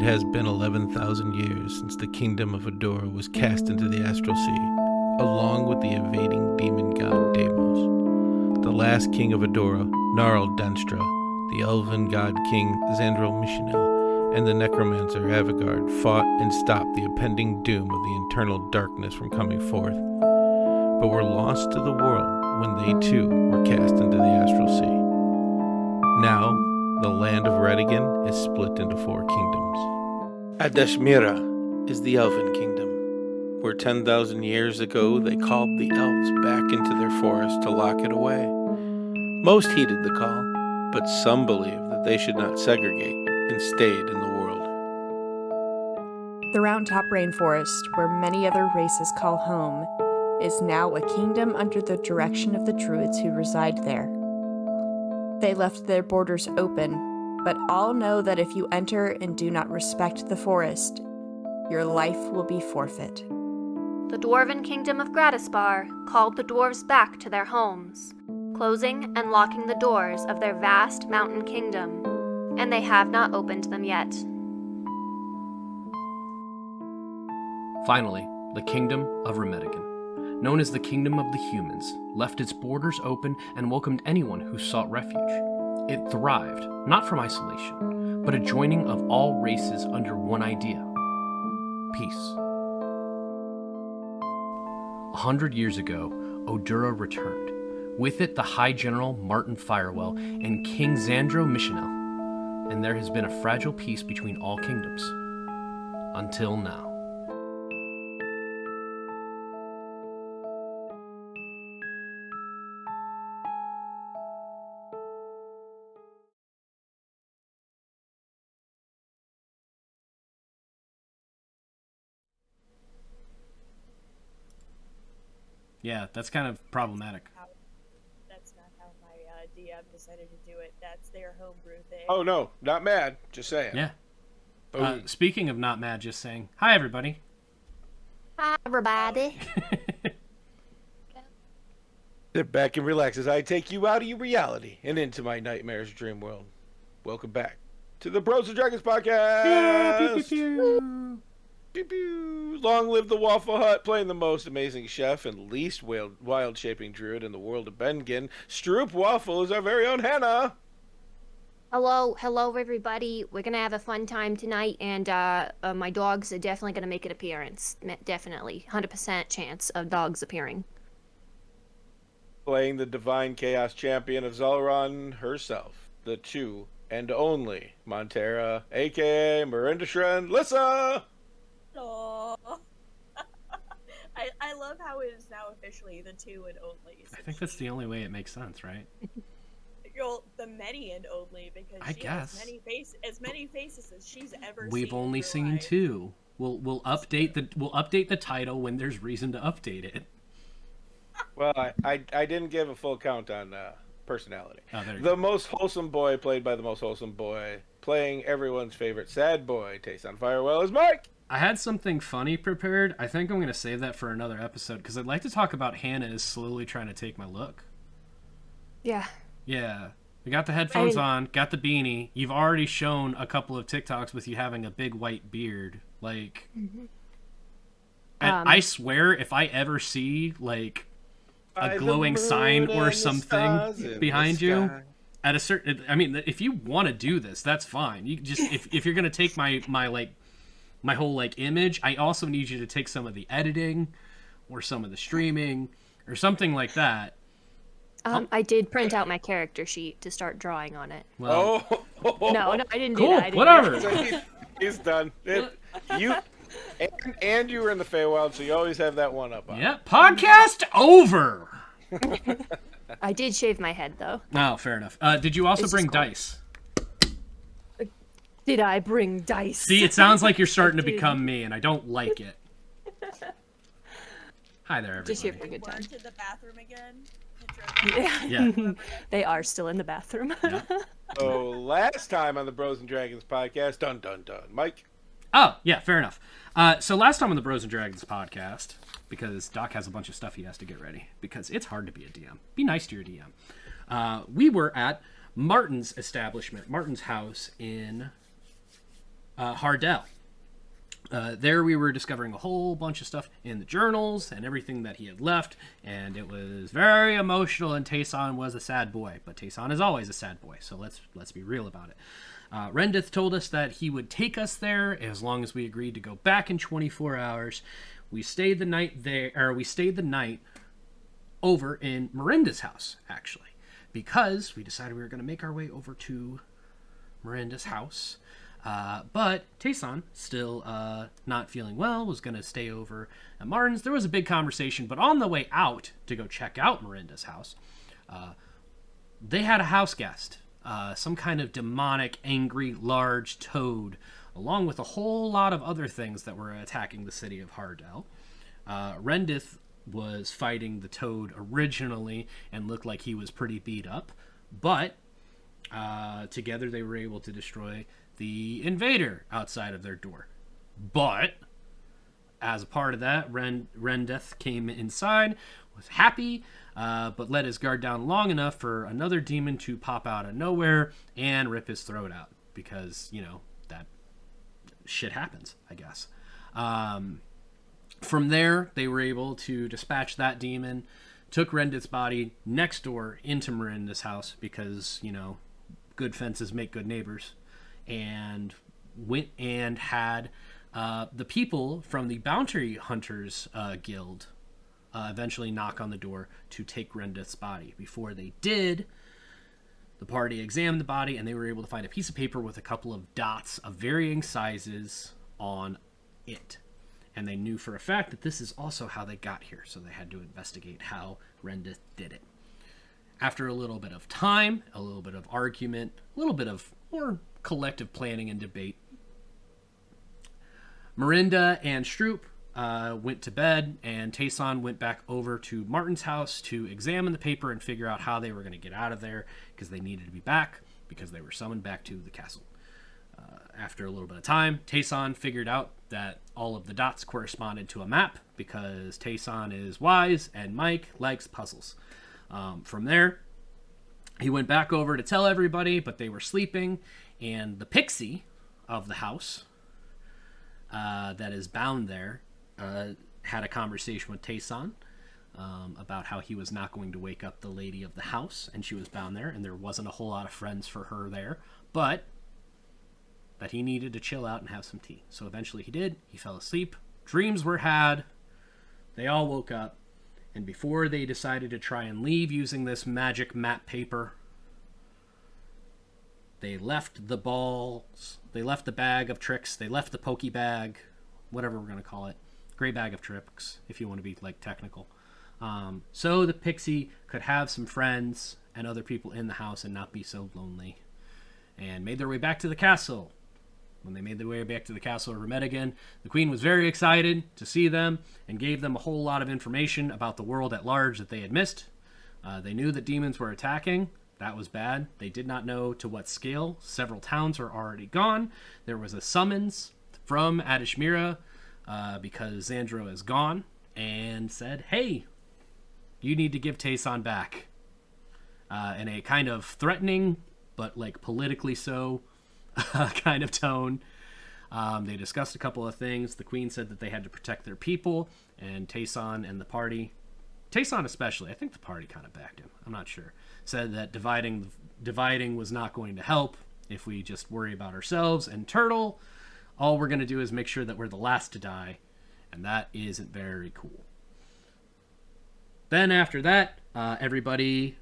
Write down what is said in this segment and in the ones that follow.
has been 11,000 years since the kingdom of Adora was cast into the astral sea, along with the invading demon god Deimos. The last king of Adora, Gnarl Denstra, the elven god king Xandril Mishinel, and the necromancer Avigard fought and stopped the impending doom of the eternal darkness from coming forth, but were lost to the world when they too were cast into the astral sea. Now, the land of Redigan is split into 4 kingdoms. Adeshmira is the Elven Kingdom, where 10,000 years ago they called the elves back into their forest to lock it away. Most heeded the call, but some believed that they should not segregate and stayed in the world. The Round Top Rainforest, where many other races call home, is now a kingdom under the direction of the druids who reside there. They left their borders open, but all know that if you enter and do not respect the forest, your life will be forfeit. The Dwarven Kingdom of Gratispar called the dwarves back to their homes, closing and locking the doors of their vast mountain kingdom, and they have not opened them yet. Finally, the Kingdom of Remedigan, known as the Kingdom of the Humans, left its borders open and welcomed anyone who sought refuge. It thrived, not from isolation, but a joining of all races under one idea: peace. 100 years ago, Odura returned. With it, the High General Martin Firewell and King Xandril Mishinel, and there has been a fragile peace between all kingdoms. Until now. Yeah, that's kind of problematic. That's not how my DM decided to do it. That's their homebrew thing. Oh no, not mad. Just saying. Yeah. Speaking of not mad, just saying, hi everybody. Hi, everybody. Sit back and relax as I take you out of your reality and into my nightmares dream world. Welcome back to the Bros and Dragons podcast. Yeah, pew, pew, pew. Pew, pew. Long live the Waffle Hut, playing the most amazing chef and least wild-shaping druid in the world of Bengin. Stroop Waffle is our very own Hannah. Hello, everybody. We're gonna have a fun time tonight, and my dogs are definitely gonna make an appearance. Definitely, 100% chance of dogs appearing. Playing the divine chaos champion of Zalron herself, the two and only Montera, aka Miranda Shren, Lissa! Aww. I love how it is now officially the two and only. I think that's the only way it makes sense, right? The many and only, because I she guess. has as many faces as she's ever seen. We've only seen life. 2. We'll update the title when there's reason to update it. Well, I didn't give a full count on personality. Oh, there you the go. most wholesome boy played by the most wholesome boy, playing everyone's favorite sad boy, Taste on Firewell, is Mike! I had something funny prepared. I think I'm going to save that for another episode, because I'd like to talk about Hannah is slowly trying to take my look. Yeah. Yeah. We got the headphones on, got the beanie. You've already shown a couple of TikToks with you having a big white beard. Like, and I swear, if I ever see, like, a glowing sign or something behind you, at a certain, I mean, if you want to do this, that's fine. You just, if you're going to take my whole, like, image, I also need you to take some of the editing or some of the streaming or something like that. I did print out my character sheet to start drawing on it. Well, No, I didn't cool, do that. I didn't whatever. do that. So he's done. And you were in the Feywild, so you always have that one up on. Yeah, podcast over. I did shave my head, though. Oh, fair enough. Did you also It's bring just cool. dice? Did I bring dice? See, it sounds like you're starting to become me, and I don't like it. Hi there, everybody. Just here for a good time. To the bathroom again. Yeah. They are still in the bathroom. Yeah. So last time on the Bros and Dragons podcast, dun dun dun, Mike. Oh, yeah, fair enough. So last time on the Bros and Dragons podcast, because Doc has a bunch of stuff he has to get ready, because it's hard to be a DM. Be nice to your DM. We were at Martin's establishment, Martin's house in Hardell. There we were discovering a whole bunch of stuff in the journals and everything that he had left, and it was very emotional, and Tayson was a sad boy, but Tayson is always a sad boy, so let's be real about it. Rendith told us that he would take us there as long as we agreed to go back in 24 hours. We stayed the night over in Miranda's house, actually, because we decided we were going to make our way over to Miranda's house. But Tayson, still not feeling well, was going to stay over at Martin's. There was a big conversation, but on the way out to go check out Miranda's house, they had a house guest, some kind of demonic, angry, large toad, along with a whole lot of other things that were attacking the city of Hardell. Rendith was fighting the toad originally and looked like he was pretty beat up, but together they were able to destroy the invader outside of their door. But as a part of that, Rendith came inside, was happy, but let his guard down long enough for another demon to pop out of nowhere and rip his throat out, because, you know, that shit happens, I guess. From there, they were able to dispatch that demon, took Rendith's body next door into Miranda's house, because, you know, good fences make good neighbors, and went and had the people from the Bounty Hunters Guild eventually knock on the door to take Rendith's body. Before they did, the party examined the body, and they were able to find a piece of paper with a couple of dots of varying sizes on it. And they knew for a fact that this is also how they got here, so they had to investigate how Rendith did it. After a little bit of time, a little bit of argument, a little bit of more collective planning and debate, Miranda and Stroop went to bed, and Tayson went back over to Martin's house to examine the paper and figure out how they were going to get out of there, because they needed to be back, because they were summoned back to the castle. After a little bit of time, Tayson figured out that all of the dots corresponded to a map, because Tayson is wise and Mike likes puzzles. From there, he went back over to tell everybody, but they were sleeping, and the pixie of the house that is bound there had a conversation with Tayson about how he was not going to wake up the lady of the house, and she was bound there, and there wasn't a whole lot of friends for her there, but that he needed to chill out and have some tea. So eventually he did. He fell asleep. Dreams were had. They all woke up. And before they decided to try and leave using this magic map paper, they left the balls. They left the bag of tricks. They left the pokey bag, whatever we're going to call it. Gray bag of tricks, if you want to be like technical. So the pixie could have some friends and other people in the house and not be so lonely. And made their way back to the castle. When they made their way back to the castle of Remedigan, the queen was very excited to see them and gave them a whole lot of information about the world at large that they had missed. They knew that demons were attacking. That was bad. They did not know to what scale. Several towns are already gone. There was a summons from Adishmira because Xandro is gone, and said, hey, you need to give Tayson back. In a kind of threatening, but like politically so, kind of tone. They discussed a couple of things. The queen said that they had to protect their people, and Tayson and the party, Tayson especially, I think the party kind of backed him, I'm not sure, said that dividing was not going to help if we just worry about ourselves. And Turtle, all we're going to do is make sure that we're the last to die, and that isn't very cool. Then after that, everybody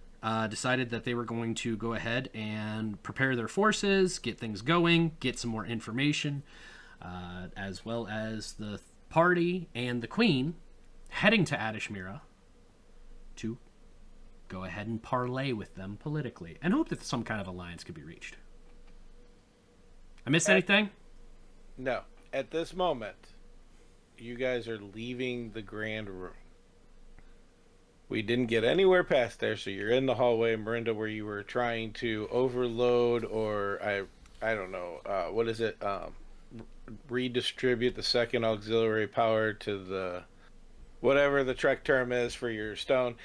decided that they were going to go ahead and prepare their forces, get things going, get some more information, as well as the party and the queen heading to Adishmira to go ahead and parlay with them politically and hope that some kind of alliance could be reached. I missed anything? No. At this moment, you guys are leaving the grand room. We didn't get anywhere past there, so you're in the hallway, Miranda, where you were trying to overload, or I don't know, what is it? Redistribute the second auxiliary power to the whatever the Trek term is for your stone.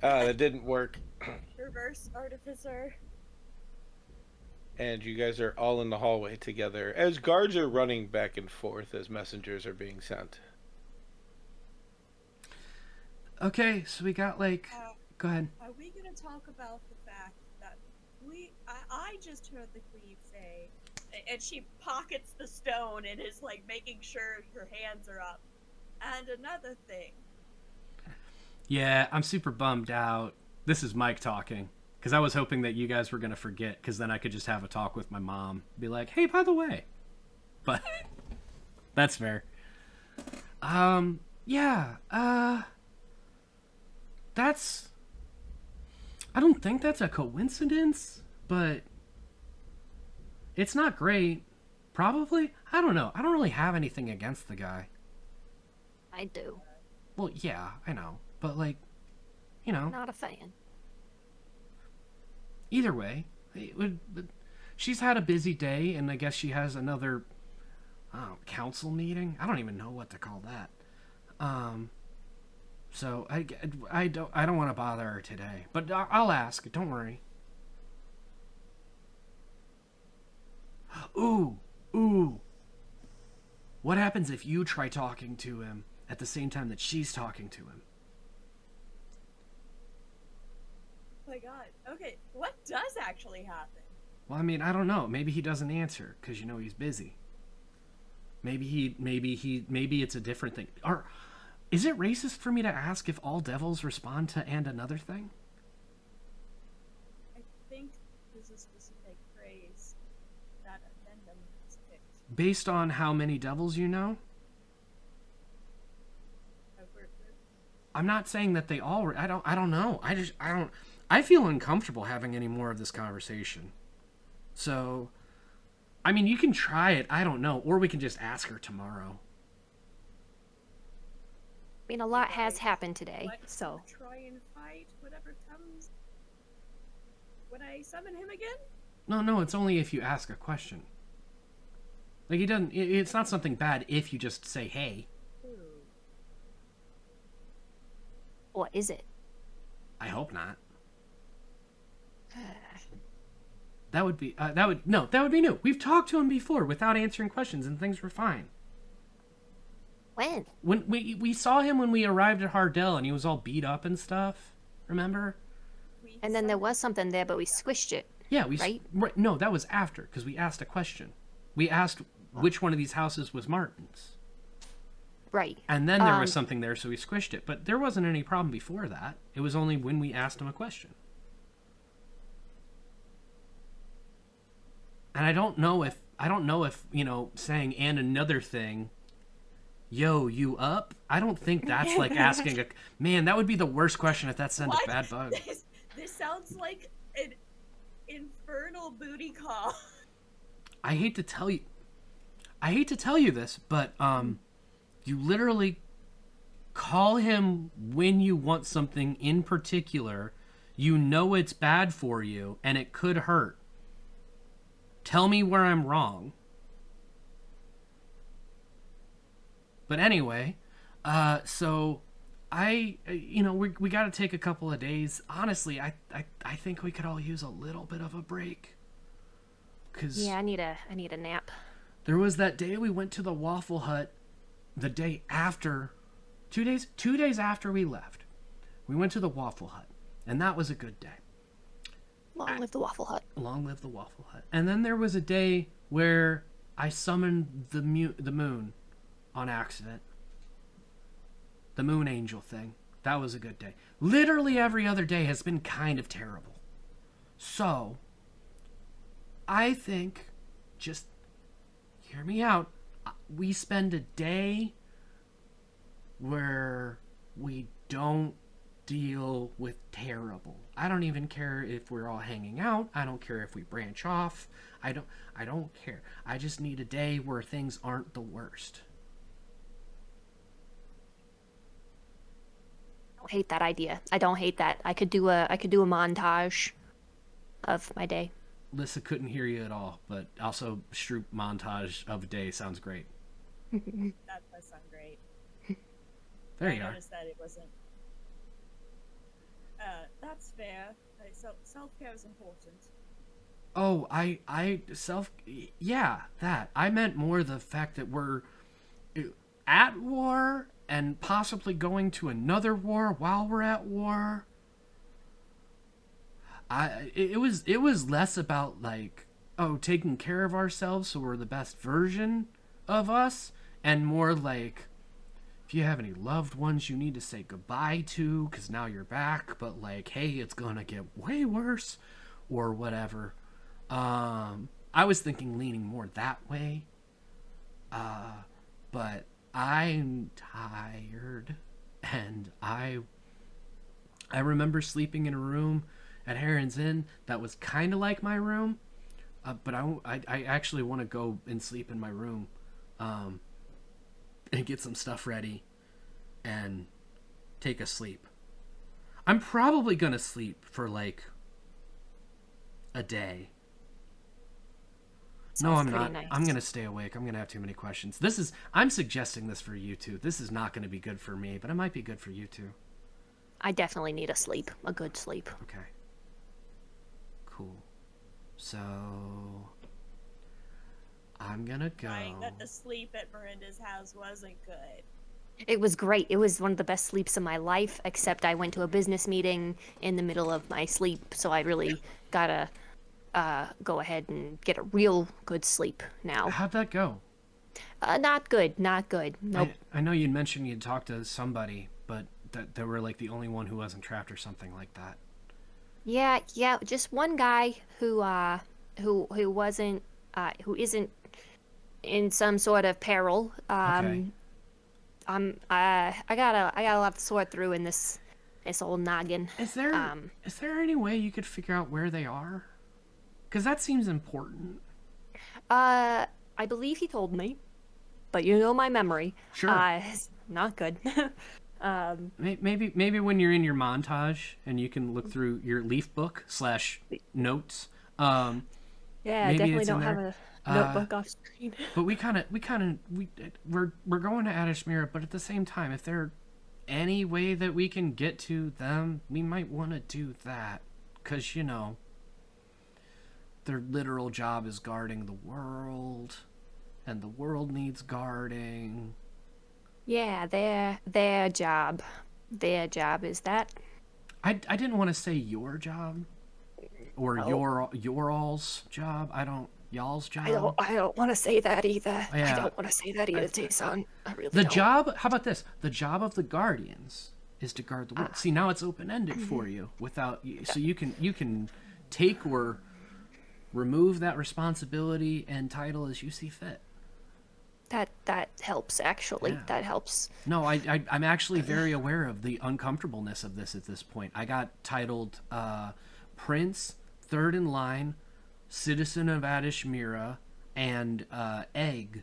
That didn't work. Reverse artificer. and you guys are all in the hallway together as guards are running back and forth as messengers are being sent. Okay, so we got go ahead. Are we gonna talk about the fact that I just heard the queen say, and she pockets the stone and is like making sure her hands are up. And another thing. Yeah, I'm super bummed out. This is Mike talking. Because I was hoping that you guys were going to forget, because then I could just have a talk with my mom. Be like, hey, by the way. But that's fair. Yeah, that's... I don't think that's a coincidence, but it's not great. Probably? I don't know. I don't really have anything against the guy. I do. Well, yeah, I know. But, like, you know... Not a fan. Either way, she's had a busy day, and I guess she has another council meeting. I don't even know what to call that. So I don't want to bother her today, but I'll ask. Don't worry. Ooh. What happens if you try talking to him at the same time that she's talking to him? Oh my god. Okay, what does actually happen? Well, I mean, I don't know. Maybe he doesn't answer because he's busy. Maybe it's a different thing. Or is it racist for me to ask if all devils respond to and another thing? I think there's a specific phrase that addendum is picked. Based on how many devils you know? I'm not saying that they all. I don't know. I feel uncomfortable having any more of this conversation. So, I mean, you can try it. I don't know, or we can just ask her tomorrow. I mean, a lot has happened today, so. Try and fight whatever comes. When I summon him again? No, it's only if you ask a question. Like, he doesn't. It's not something bad if you just say, "Hey." What is it? I hope not. That would be new. We've talked to him before without answering questions, and things were fine. When? When we saw him when we arrived at Hardell, and he was all beat up and stuff. Remember? And then there was something there, but we squished it. Yeah, right? No, that was after, because we asked a question. We asked which one of these houses was Martin's. Right. And then there was something there, so we squished it. But there wasn't any problem before that. It was only when we asked him a question. And I don't know if saying and another thing, yo, you up? I don't think that's like asking man, that would be the worst question if that sent a bad bug. This sounds like an infernal booty call. I hate to tell you this, but you literally call him when you want something in particular. You know it's bad for you and it could hurt. Tell me where I'm wrong. But anyway, so we got to take a couple of days. Honestly, I think we could all use a little bit of a break. Yeah, I need a nap. There was that day we went to the Waffle Hut. The day after, 2 days after we left, we went to the Waffle Hut, and that was a good day. Long live the Waffle Hut. Long live the Waffle Hut. And then there was a day where I summoned the moon on accident. The moon angel thing. That was a good day. Literally every other day has been kind of terrible. So, I think, just hear me out, we spend a day where we don't deal with terrible. I don't even care if we're all hanging out. I don't care if we branch off. I don't care. I just need a day where things aren't the worst. I don't hate that idea. I don't hate that. I could do a montage of my day. Lissa couldn't hear you at all, but also Stroop montage of day sounds great. That does sound great. There you I are. noticed that it wasn't. That's fair. Self-care is important. Oh, yeah, that. I meant more the fact that we're at war and possibly going to another war while we're at war. It was less about like, oh, taking care of ourselves so we're the best version of us, and more like, if you have any loved ones you need to say goodbye to because now you're back, but like, hey, it's gonna get way worse or whatever. I was thinking leaning more that way, but I'm tired, and I remember sleeping in a room at Heron's Inn that was kind of like my room, but I actually want to go and sleep in my room, and get some stuff ready, and take a sleep. I'm probably gonna sleep for like a day. No, I'm not. Nice. I'm gonna stay awake. I'm gonna have too many questions. I'm suggesting this for you two. This is not gonna be good for me, but it might be good for you two. I definitely need a good sleep. Okay. Cool. So I'm gonna go. Crying that the sleep at Miranda's house wasn't good. It was great. It was one of the best sleeps of my life, except I went to a business meeting in the middle of my sleep, so I really gotta go ahead and get a real good sleep now. How'd that go? Not good. Nope. I know you'd mentioned you'd talked to somebody, but that they were like the only one who wasn't trapped or something like that. Yeah, just one guy who wasn't who isn't in some sort of peril. Okay. I got a lot to sort through in this old noggin. Is there any way you could figure out where they are? Because that seems important. I believe he told me, but you know my memory. Sure. It's not good. Maybe when you're in your montage and you can look through your leaf book / notes. Yeah, I definitely don't have there. a notebook off screen. But we're going to Adishmira, but at the same time, if there any way that we can get to them, we might want to do that, because their literal job is guarding the world, and the world needs guarding. Yeah, their job is that. I didn't want to say your job or your all's job. Y'all's job. I don't want to say that either. Yeah. I don't want to say that either, Jason. I really The don't. job. How about this? The job of the Guardians is to guard the world. See, now it's open ended for you. So you can take or remove that responsibility and title as you see fit. That helps, actually. Yeah. That helps. No, I'm actually very aware of the uncomfortableness of this at this point. I got titled Prince, Third in Line, Citizen of Adishmira, and Egg,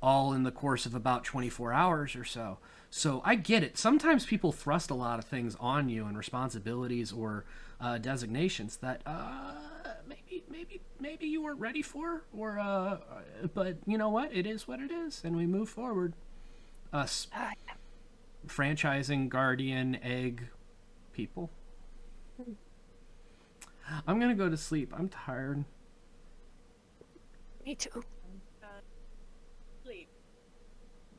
all in the course of about 24 hours or so. So I get it. Sometimes people thrust a lot of things on you and responsibilities or designations that maybe you weren't ready for, or but you know what? It is what it is, and we move forward. Us, franchising, Guardian, Egg, people. I'm gonna go to sleep. I'm tired. Me too. Sleep.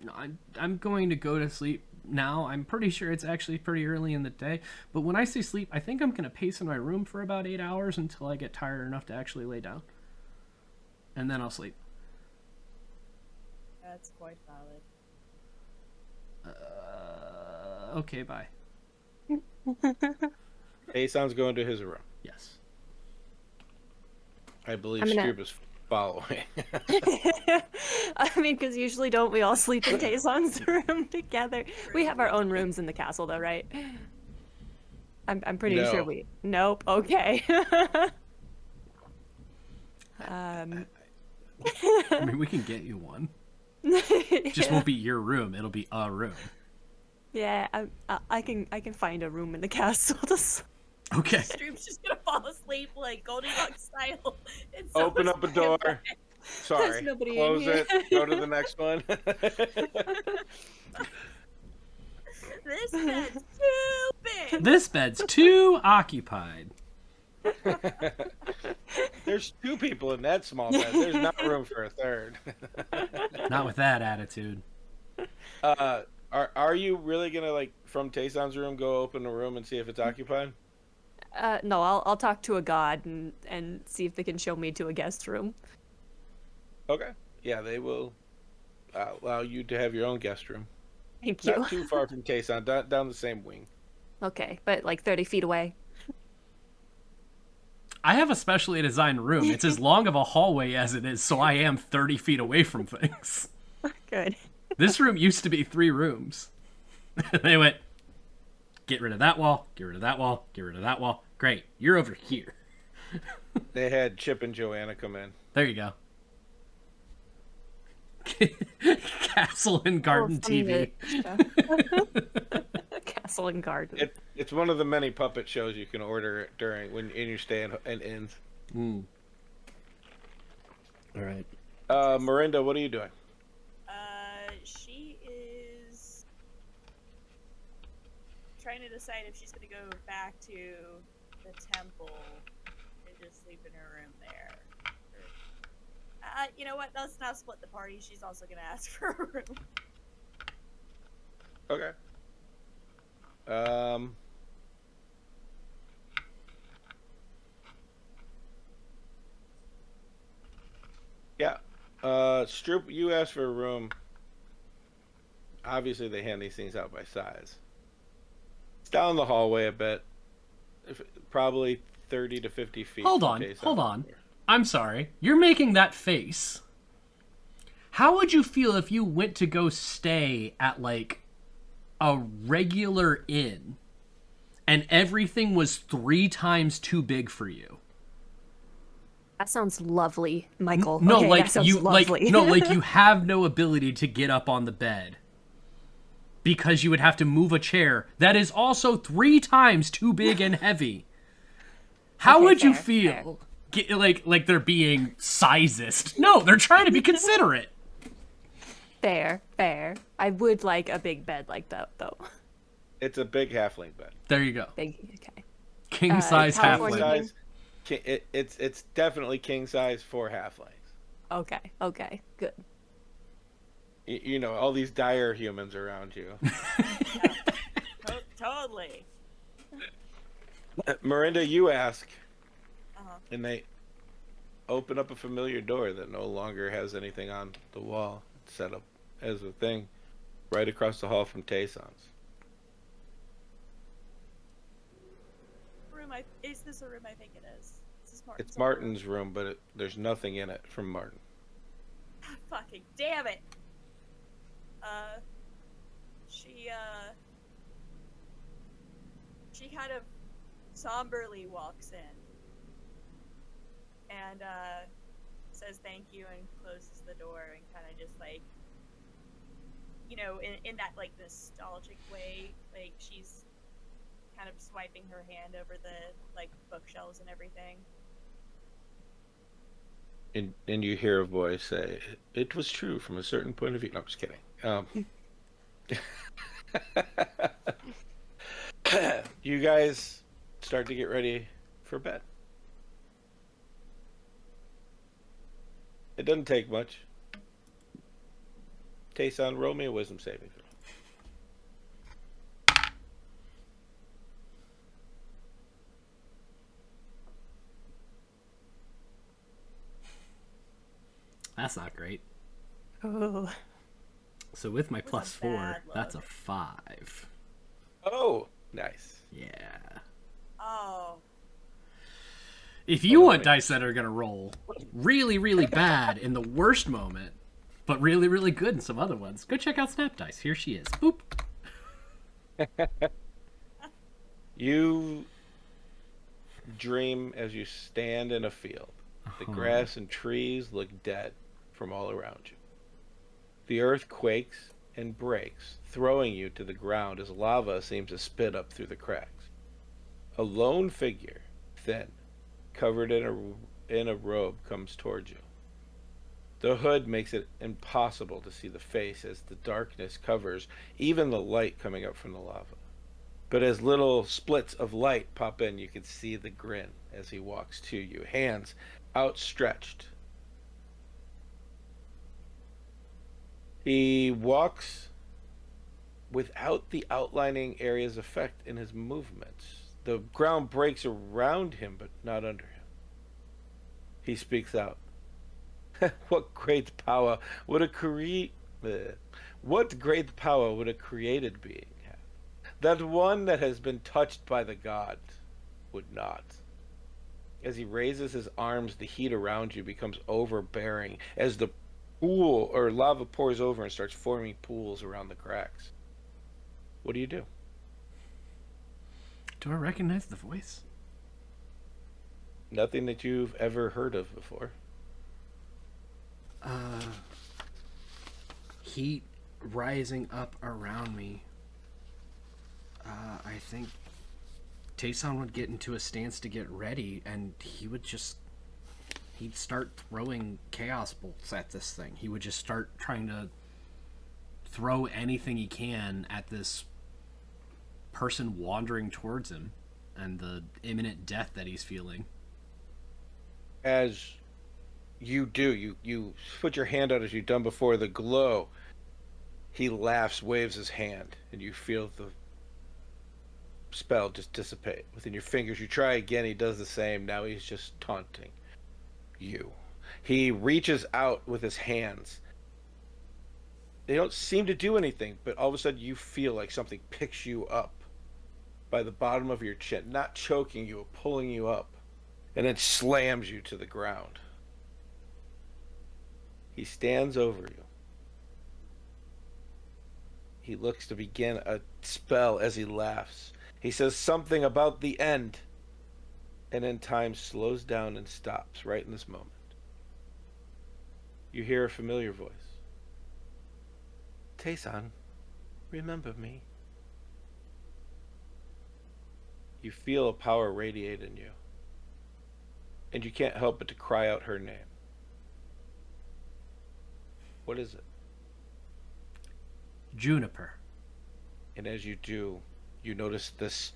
No, I'm going to go to sleep now. I'm pretty sure it's actually pretty early in the day. But when I say sleep, I think I'm going to pace in my room for about 8 hours until I get tired enough to actually lay down. And then I'll sleep. That's quite valid. Okay, bye. Aeson's going to his room. Yes. I believe I'm gonna- Scoob is following. I mean, because usually don't we all sleep in Tayson's room together? We have our own rooms in the castle, though, right? I'm pretty No. sure we. Nope. Okay. I mean, we can get you one. Just won't be your room. It'll be a room. Yeah, I can find a room in the castle. Okay. Stream's just gonna fall asleep like Goldilocks style. It's Open up a door. Sorry. There's nobody in Close here. it. Go to the next one. This bed's too big. This bed's too occupied. There's 2 people in that small bed. There's not room for a third. Not with that attitude. Are you really gonna, like, from Tayson's room, go open the room and see if it's occupied? No, I'll talk to a god and see if they can show me to a guest room. Okay. Yeah, they will allow you to have your own guest room. Thank you. Not too far from Tayson, down the same wing. Okay, but like 30 feet away. I have a specially designed room. It's as long of a hallway as it is, so I am 30 feet away from things. Good. This room used to be 3 rooms. They went, get rid of that wall, get rid of that wall, get rid of that wall. Great, you're over here. They had Chip and Joanna come in. There you go. Castle and Garden TV. Castle and Garden. It's one of the many puppet shows you can order during when you stay in inns. Mm. All right. Miranda, what are you doing? She is trying to decide if she's going to go back to the temple and just sleep in her room there. You know what? Let's not split the party. She's also going to ask for a room. Okay. Yeah. Stroop, you asked for a room. Obviously, they hand these things out by size. It's down the hallway a bit. Probably 30 to 50 feet. Hold on. I'm sorry. You're making that face. How would you feel if you went to go stay at, like, a regular inn and everything was 3 times too big for you? That sounds lovely, Michael. No, okay, like that sounds you lovely. like you have no ability to get up on the bed because you would have to move a chair that is also 3 times too big and heavy. How Okay, would you fair, feel? Like they're being sizist. No, they're trying to be considerate. Fair. I would like a big bed like that, though. It's a big halfling bed. There you go. Big, okay. King size California halfling. king? It's definitely king size for halflings. Okay, good. You know, all these dire humans around you. Totally. Miranda, you ask, Uh-huh. and they open up a familiar door that no longer has anything on the wall. It's set up as a thing right across the hall from Tayson's. Is this a room I think it is? Is this It's Martin's room, but there's nothing in it from Martin. Fucking damn it! She kind of somberly walks in and says thank you and closes the door and kind of just like, you know, in that like nostalgic way, like she's kind of swiping her hand over the like bookshelves and everything. And you hear a voice say, "It was true from a certain point of view." No, I'm just kidding. You guys start to get ready for bed. It doesn't take much. Tayson, roll me a wisdom saving throw. That's not great. Oh. So with my That was plus a 4, bad that's a look. 5. Oh, nice. Yeah. Oh. If you Oh, want wait. dice that are gonna roll really, really bad in the worst moment, but really, really good in some other ones, go check out Snap Dice. Here she is. Boop. You dream as you stand in a field. The grass and trees look dead from all around you. The earth quakes and breaks, throwing you to the ground as lava seems to spit up through the cracks. A lone figure, thin, covered in a robe, comes towards you. The hood makes it impossible to see the face as the darkness covers even the light coming up from the lava. But as little splits of light pop in, you can see the grin as he walks to you, hands outstretched. He walks without the outlining area's effect in his movements. The ground breaks around him, but not under him. He speaks out. What great power would a what great power would a created being have? That one that has been touched by the god would not. As he raises his arms, the heat around you becomes overbearing as the pool or lava pours over and starts forming pools around the cracks. What do you do? Do I recognize the voice? Nothing that you've ever heard of before. Heat rising up around me. I think Tayson would get into a stance to get ready, and he'd start throwing chaos bolts at this thing. He would just start trying to throw anything he can at this person wandering towards him and the imminent death that he's feeling. As you do, you put your hand out as you've done before. The glow. He laughs, waves his hand, and you feel the spell just dissipate within your fingers. You try again, he does the same. Now he's just taunting you. He reaches out with his hands. They don't seem to do anything, but all of a sudden you feel like something picks you up by the bottom of your chin, not choking you, but pulling you up, and then slams you to the ground. He stands over you. He looks to begin a spell as he laughs. He says something about the end, and then time slows down and stops right in this moment. You hear a familiar voice. Tayson, remember me. You feel a power radiate in you, and you can't help but to cry out her name. What is it? Juniper. And as you do, you notice this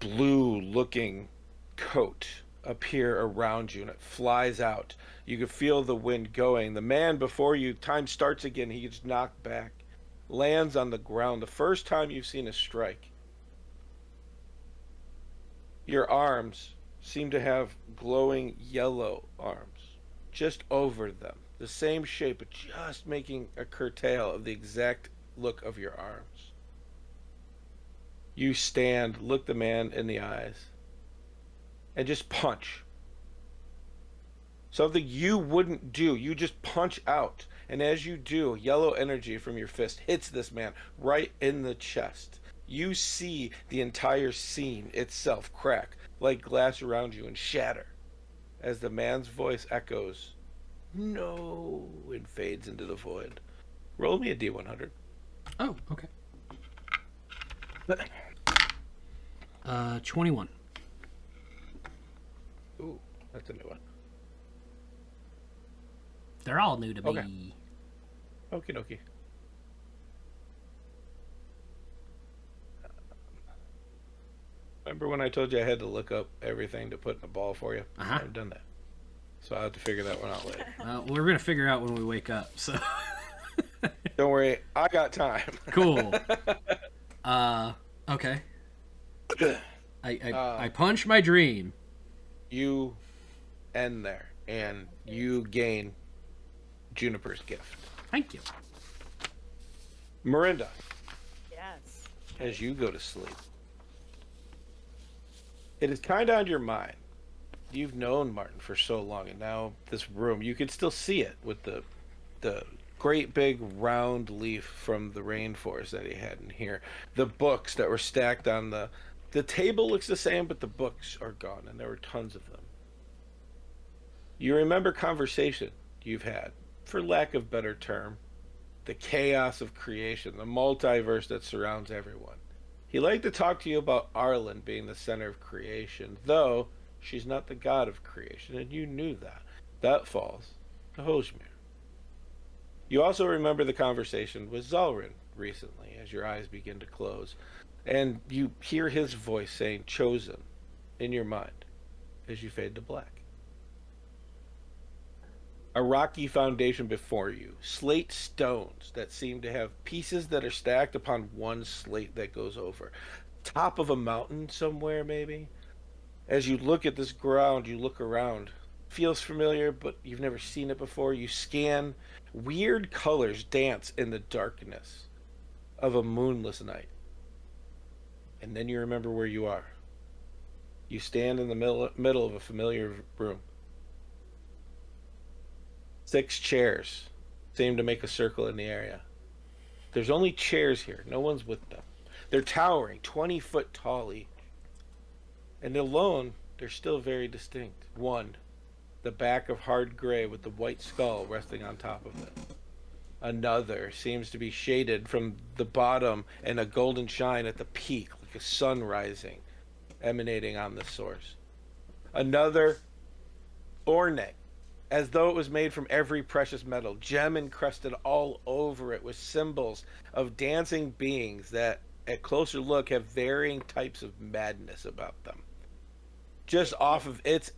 blue-looking coat appear around you, and it flies out. You can feel the wind going. The man before you, time starts again. He gets knocked back, lands on the ground. The first time you've seen a strike. Your arms seem to have glowing yellow arms just over them. The same shape, but just making a curtail of the exact look of your arms. You stand, look the man in the eyes, and just punch. Something you wouldn't do. You just punch out. And as you do, yellow energy from your fist hits this man right in the chest. You see the entire scene itself crack like glass around you and shatter as the man's voice echoes, "No," and fades into the void. Roll me a D100. Oh, okay. 21. Ooh, that's a new one. They're all new to me. Okay. Okie dokie. Remember when I told you I had to look up everything to put in a ball for you? Uh-huh. I've done that. So I'll have to figure that one out later. We're going to figure out when we wake up, so... Don't worry, I got time. Cool. Okay. I punch my dream. You end there, and you gain Juniper's gift. Thank you. Miranda, Yes. as you go to sleep, it is kind of on your mind. You've known Martin for so long, and now this room, you can still see it with the great big round leaf from the rainforest that he had in here. The books that were stacked on the table looks the same, but the books are gone, and there were tons of them. You remember conversation you've had, for lack of better term, the chaos of creation, the multiverse that surrounds everyone. He liked to talk to you about Arlen being the center of creation, though she's not the god of creation, and you knew that. That falls to Hosmir. You also remember the conversation with Zalrin recently, as your eyes begin to close, and you hear his voice saying "chosen" in your mind as you fade to black. A rocky foundation before you, slate stones that seem to have pieces that are stacked upon one slate that goes over. Top of a mountain somewhere, maybe. As you look at this ground, you look around. Feels familiar, but you've never seen it before. You scan. Weird colors dance in the darkness of a moonless night. And then you remember where you are. You stand in the middle of a familiar room. 6 chairs seem to make a circle in the area. There's only chairs here. No one's with them. They're towering, 20 foot tall each. And alone, they're still very distinct. One, the back of hard gray with the white skull resting on top of it. Another seems to be shaded from the bottom and a golden shine at the peak, like a sun rising, emanating on the source. Another, ornate, as though it was made from every precious metal, gem encrusted all over it with symbols of dancing beings that, at closer look, have varying types of madness about them. Just off of its...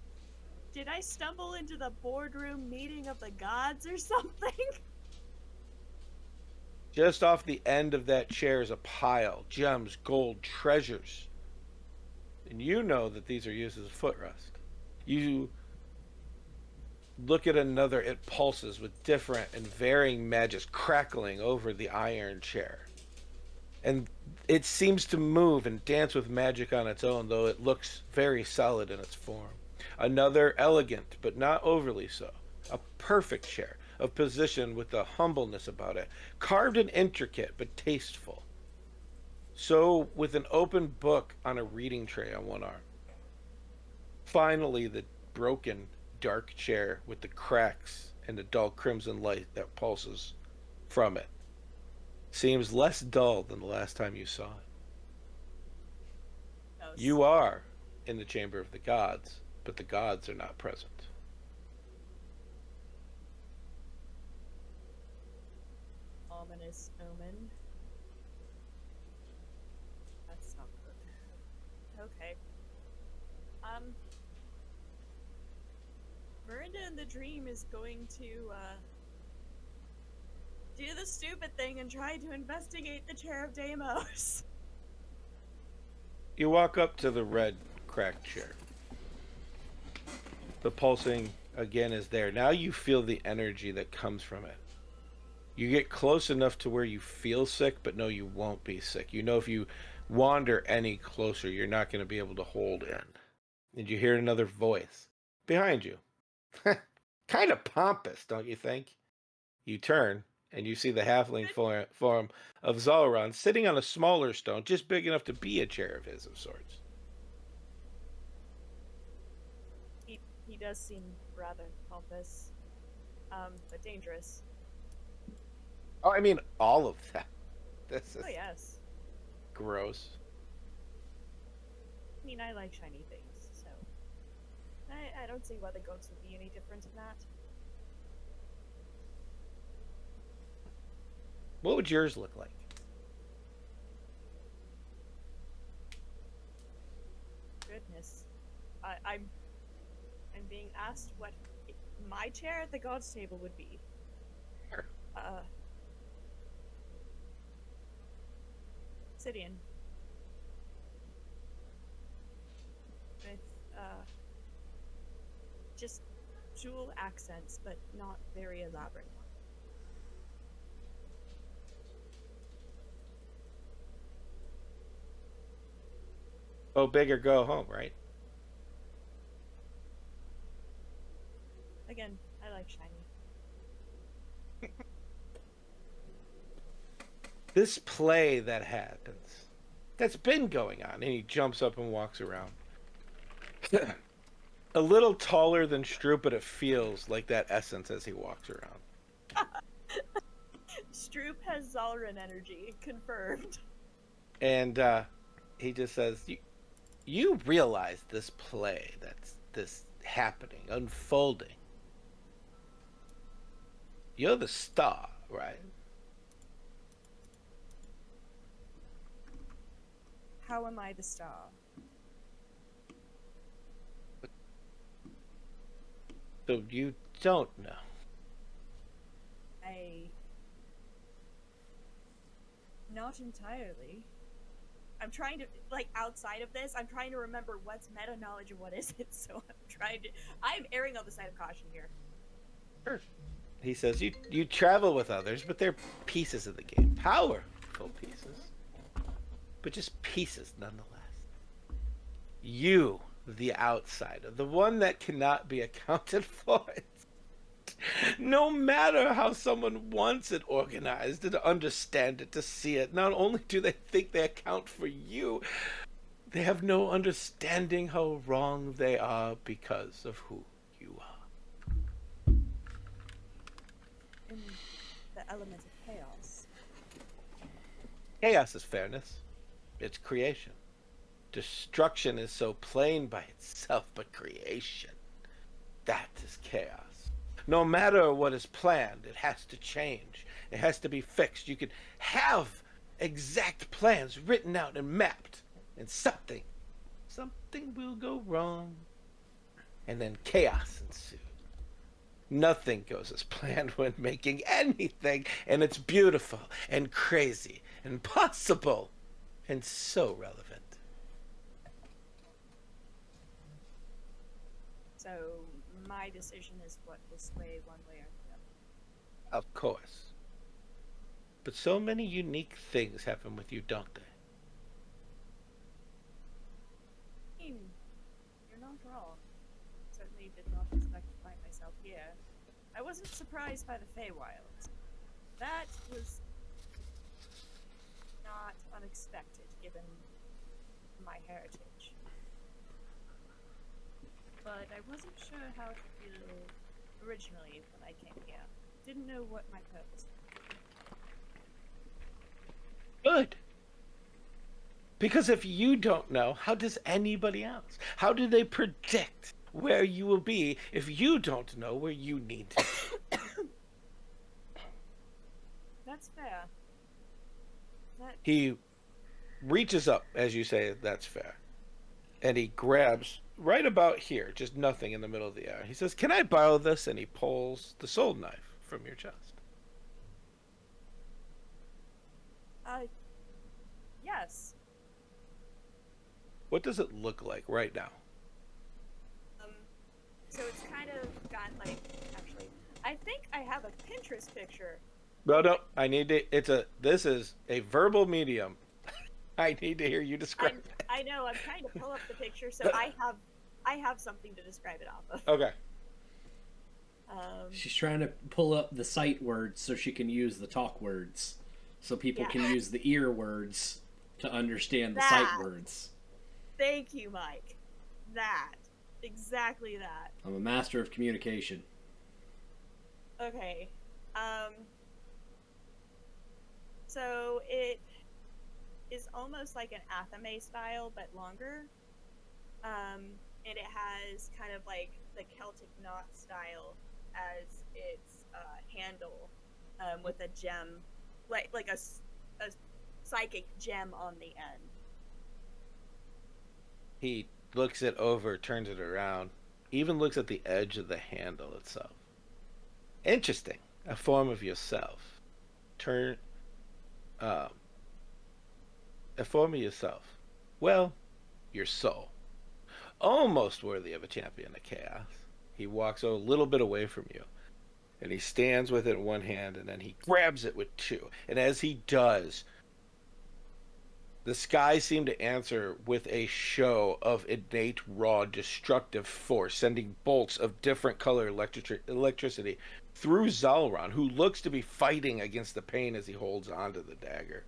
Did I stumble into the boardroom meeting of the gods or something? Just off the end of that chair is a pile, gems, gold, treasures. And you know that these are used as a footrest. You look at another, it pulses with different and varying magics crackling over the iron chair. And it seems to move and dance with magic on its own, though it looks very solid in its form. Another, elegant, but not overly so. A perfect chair, of position with a humbleness about it. Carved and intricate, but tasteful. So, with an open book on a reading tray on one arm. Finally, the broken, dark chair with the cracks and the dull crimson light that pulses from it. Seems less dull than the last time you saw it. You are in the chamber of the gods, but the gods are not present. Ominous omen. That's not good. Okay. Miranda in the dream is going to, do the stupid thing and try to investigate the chair of Deimos. You walk up to the red cracked chair. The pulsing again is there. Now you feel the energy that comes from it. You get close enough to where you feel sick, but no, you won't be sick. You know if you wander any closer, you're not going to be able to hold in. And you hear another voice behind you. Kind of pompous, don't you think? You turn, and you see the halfling form of Zalron sitting on a smaller stone, just big enough to be a chair of his of sorts. He does seem rather pompous, but dangerous. Oh, I mean, all of that. This is Oh, yes. gross. I mean, I like shiny things, so I don't see why the goats would be any different in that. What would yours look like? Goodness. I'm being asked what my chair at the gods' table would be. Sure. Obsidian. With, just jewel accents, but not very elaborate ones. Go big or go home, right? Again, I like shiny. This play that happens, that's been going on, and he jumps up and walks around. A little taller than Stroop, but it feels like that essence as he walks around. Stroop has Zalrin energy, confirmed. And he just says, you realize this play that's this happening, unfolding. You're the star, right? How am I the star? So you don't know. Not entirely. I'm trying to, like, outside of this, I'm trying to remember what's meta knowledge and what isn't, so I'm erring on the side of caution here. Sure. He says, you travel with others, but they're pieces of the game. Powerful pieces. But just pieces, nonetheless. You, the outsider, the one that cannot be accounted for. No matter how someone wants it organized, to understand it, to see it, not only do they think they account for you, they have no understanding how wrong they are because of who you are. In the element of chaos. Chaos is fairness. It's creation. Destruction is so plain by itself, but creation, that is chaos. No matter what is planned, it has to change. It has to be fixed. You can have exact plans written out and mapped, and something will go wrong. And then chaos ensues. Nothing goes as planned when making anything, and it's beautiful and crazy and possible and so relevant. So my decision is what to sway one way or the other. Of course. But so many unique things happen with you, don't they? You're not wrong. Certainly did not expect to find myself here. I wasn't surprised by the Feywilds. That was not unexpected, given my heritage. But I wasn't sure how to feel originally when I came here. Didn't know what my purpose was. Good. Because if you don't know, how does anybody else? How do they predict where you will be if you don't know where you need to be? That's fair. He reaches up, as you say, that's fair. And he grabs right about here, just nothing in the middle of the air. He says, "Can I borrow this?" And he pulls the soul knife from your chest. Yes. What does it look like right now? So it's kind of got, like, actually, I think I have a Pinterest picture. No, I need to, this is a verbal medium. I need to hear you describe it. I know, I'm trying to pull up the picture, so I have something to describe it off of. Okay. She's trying to pull up the sight words so she can use the talk words. So people can use the ear words to understand the sight words. Thank you, Mike. That. Exactly that. I'm a master of communication. Okay. So it is almost like an Athame style, but longer. And it has kind of like the Celtic knot style as its handle, with a gem, like a psychic gem on the end. He looks it over, turns it around, even looks at the edge of the handle itself. Interesting. A form of yourself. A form of yourself. Well, your soul. Almost worthy of a champion of chaos. He walks a little bit away from you, and he stands with it in one hand, and then he grabs it with two. And as he does, the skies seem to answer with a show of innate, raw, destructive force, sending bolts of different color electricity through Zalron, who looks to be fighting against the pain as he holds onto the dagger.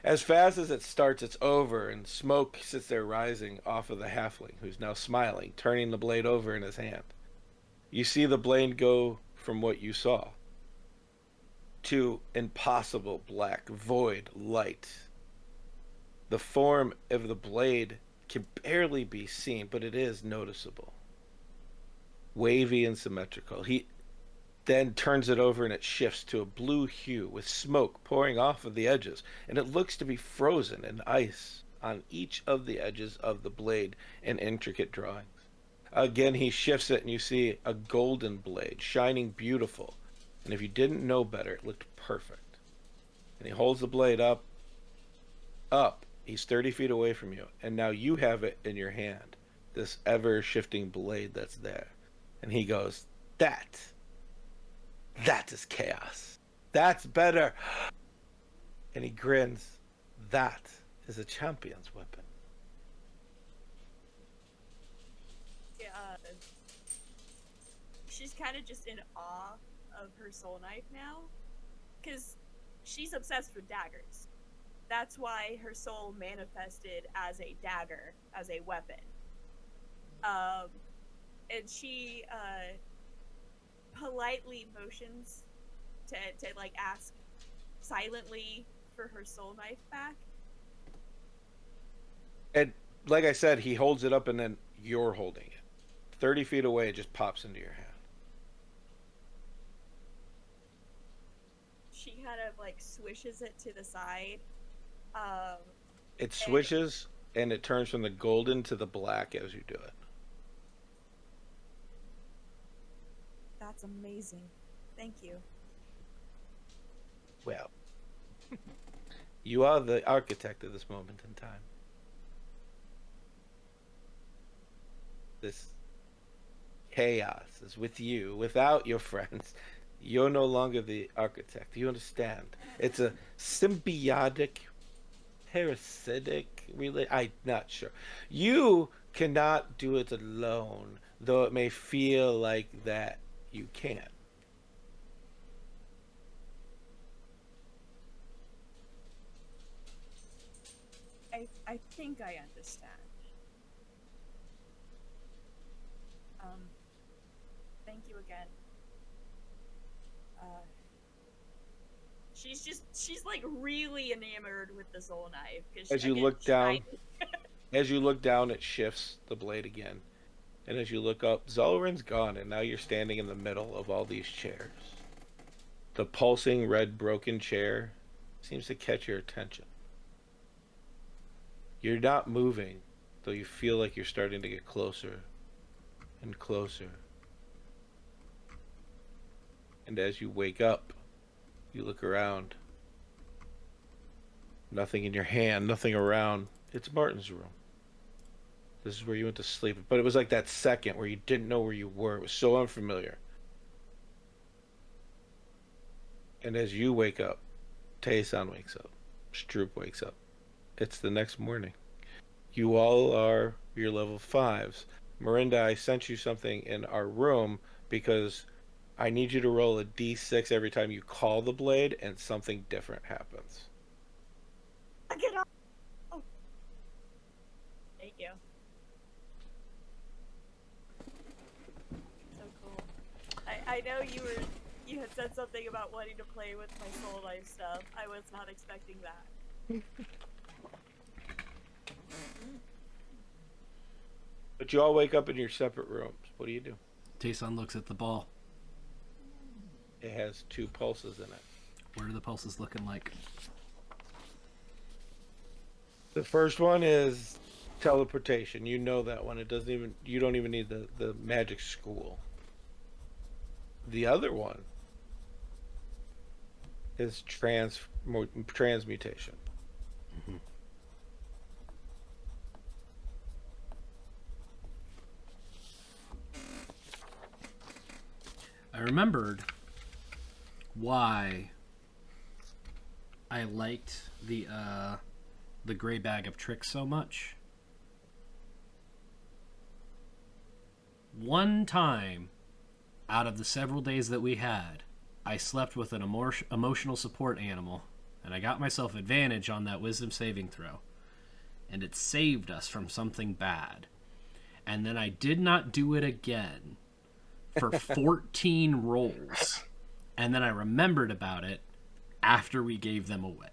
As fast as it starts, it's over, and smoke sits there rising off of the halfling, who's now smiling, turning the blade over in his hand. You see the blade go from what you saw to impossible black, void light. The form of the blade can barely be seen, but it is noticeable. Wavy and symmetrical. He then turns it over and it shifts to a blue hue with smoke pouring off of the edges, and it looks to be frozen in ice on each of the edges of the blade in intricate drawings. Again, he shifts it and you see a golden blade, shining beautiful, And if you didn't know better, it looked perfect. And he holds the blade up. He's 30 feet away from you. And now you have it in your hand. This ever-shifting blade that's there. And he goes, that is chaos. That's better. And he grins. That is a champion's weapon. Yeah, she's kind of just in awe of her soul knife now, because she's obsessed with daggers. That's why her soul manifested as a dagger, as a weapon. And she politely motions to like ask silently for her soul knife back. And like I said, he holds it up and then you're holding it. 30 feet away, it just pops into your hand. She kind of like swishes it to the side. It swishes and it turns from the golden to the black as you do it. That's amazing. Thank you. Well, you are the architect of this moment in time. This chaos is with you. Without your friends, you're no longer the architect. You understand? It's a symbiotic, parasitic I'm not sure. You cannot do it alone, though it may feel like that you can. I think I understand. Thank you again. She's like really enamored with the soul knife. As you look down, it shifts the blade again. And as you look up, Zolrin's gone, and now you're standing in the middle of all these chairs. The pulsing red broken chair seems to catch your attention. You're not moving, though you feel like you're starting to get closer and closer. And as you wake up, you look around. Nothing in your hand, nothing around. It's Martin's room. This is where you went to sleep. But it was like that second where you didn't know where you were. It was so unfamiliar. And as you wake up, Tae-san wakes up. Stroop wakes up. It's the next morning. You all are your level 5s. Miranda, I sent you something in our room because I need you to roll a d6 every time you call the blade and something different happens. Get off. Oh. Thank you. So cool. I know you had said something about wanting to play with my soul life stuff. I was not expecting that. But you all wake up in your separate rooms. What do you do? Tae-san looks at the ball. It has 2 pulses in it. What are the pulses looking like? The first one is teleportation. You know that one. You don't even need the magic school. The other one is transmutation. Mm-hmm. I remembered why I liked the gray bag of tricks so much. One time out of the several days that we had, I slept with an emotional support animal, and I got myself advantage on that wisdom saving throw, and it saved us from something bad. And then I did not do it again for 14 rolls, and then I remembered about it after we gave them away.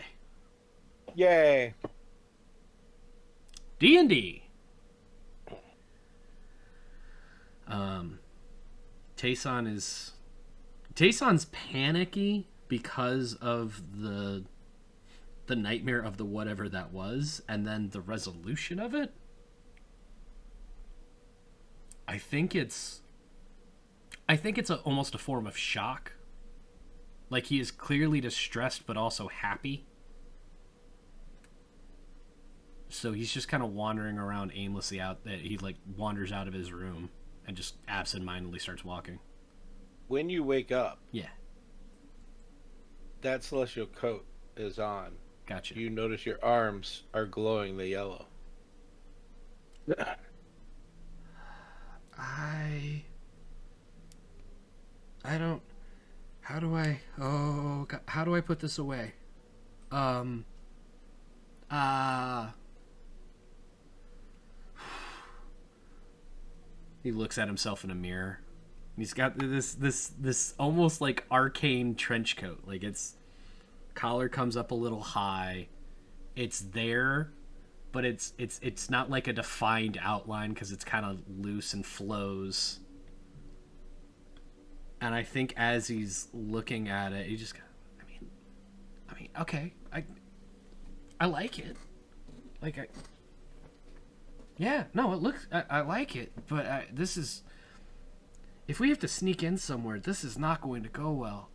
Yay! D&D. Tae-san's panicky because of the nightmare of the whatever that was, and then the resolution of it. I think it's almost a form of shock Like, he is clearly distressed, but also happy. So he's just kind of wandering around aimlessly out. That he, like, wanders out of his room and just absentmindedly starts walking. When you wake up, Yeah. that celestial coat is on. Gotcha. You notice your arms are glowing the yellow. I don't. How do I? Oh, God, how do I put this away? He looks at himself in a mirror. He's got this almost like arcane trench coat. Like, its collar comes up a little high. It's there, but it's not like a defined outline because it's kind of loose and flows. And I think as he's looking at it, he just, I mean, okay, I like it. Like, yeah, no, it looks, I like it, but this is, if we have to sneak in somewhere, this is not going to go well.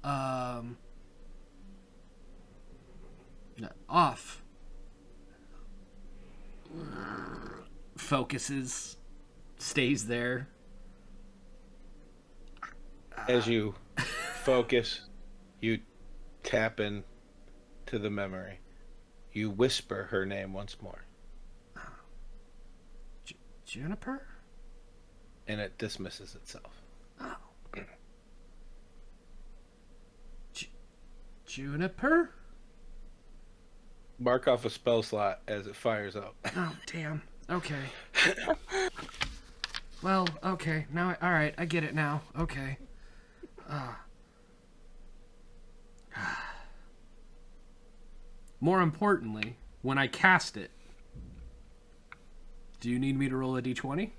Off. Focuses, stays there. As you focus, you tap in to the memory. You whisper her name once more. Juniper? And it dismisses itself. Oh. Juniper? Mark off a spell slot as it fires up. Oh, damn. Okay. Well, okay. Now, all right. I get it now. Okay. More importantly, when I cast it, do you need me to roll a d20?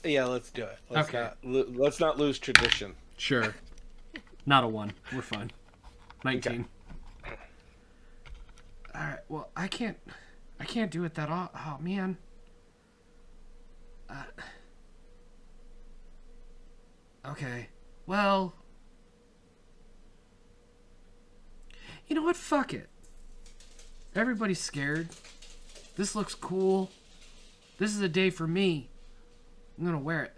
Yeah, let's do it. Okay. Let's not lose tradition. Sure. Not a 1. We're fine. 19. Okay. All right. Well, I can't do it that oh man. Okay. Well, you know what? Fuck it. Everybody's scared. This looks cool. This is a day for me. I'm gonna wear it.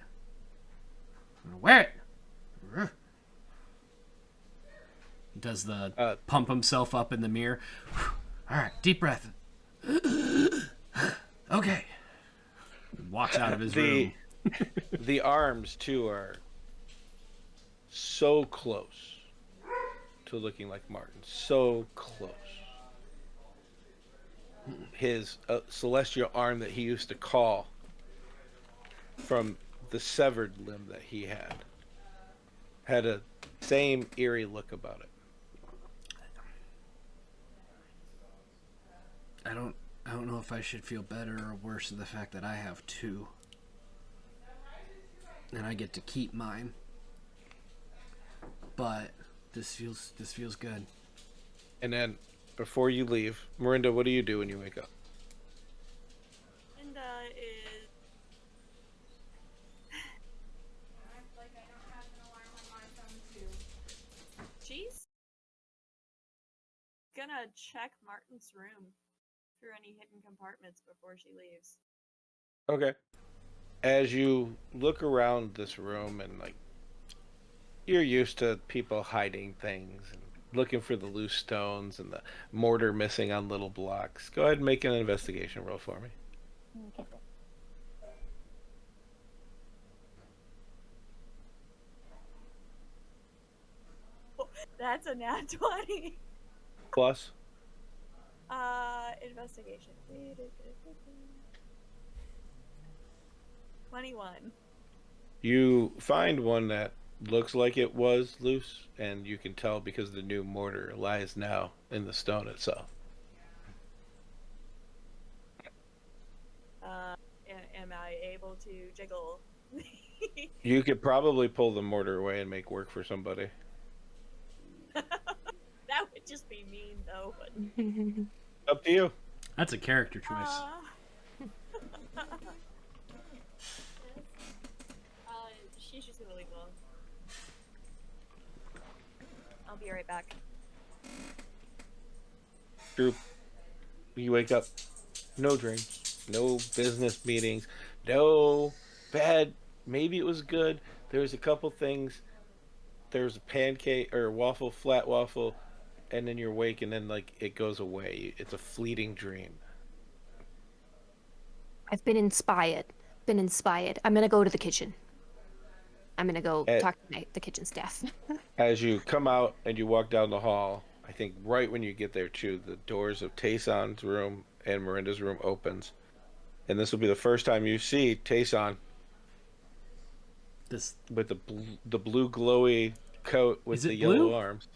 Does the pump himself up in the mirror. All right, deep breath. Okay. Walks out of his room. The arms too are so close to looking like Martin. So close. His celestial arm that he used to call from the severed limb that he had a same eerie look about it. I don't know if I should feel better or worse than the fact that I have 2. And I get to keep mine. But this feels good. And then before you leave, Miranda, what do you do when you wake up? Linda is she's gonna check Martin's room through any hidden compartments before she leaves. Okay. As you look around this room and you're used to people hiding things and looking for the loose stones and the mortar missing on little blocks. Go ahead and make an investigation roll for me. Okay. Oh, that's a nat 20. Plus? Investigation. 21. You find one that looks like it was loose, and you can tell because the new mortar lies now in the stone itself. Am I able to jiggle? You could probably pull the mortar away and make work for somebody. That would just be mean, though. But... Up to you. That's a character choice. be right back. Drew, you wake up, no dreams, no business meetings, no bad. Maybe it was good. There was a couple things. There was a pancake or a waffle, flat waffle, and then you're awake, and then like it goes away. It's a fleeting dream. I've been inspired. I'm gonna go to the kitchen. I'm gonna go At, talk to the kitchen staff. as you come out and you walk down the hall, I think right when you get there too, the doors of Tayson's room and Miranda's room opens, and this will be the first time you see Tayson This with the blue glowy coat with Is it the blue? yellow arms.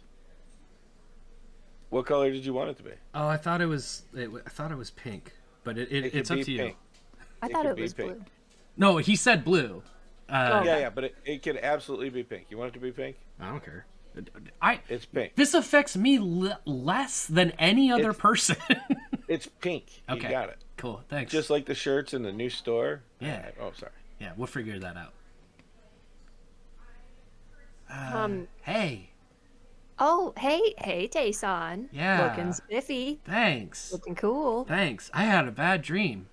What color did you want it to be? Oh, I thought it was pink, but It it's could up be to you. pink. I It thought could it be was pink. blue. No, he said blue. Oh. Yeah, but it could absolutely be pink. You want it to be pink? I don't care. It's pink. This affects me less than any other It's- person. It's pink. Okay. You got it. Cool. Thanks. Just like the shirts in the new store. Yeah. Oh, sorry. Yeah, we'll figure that out. Hey. Oh, hey, Tayson. Yeah. Looking spiffy. Thanks. Looking cool. Thanks. I had a bad dream.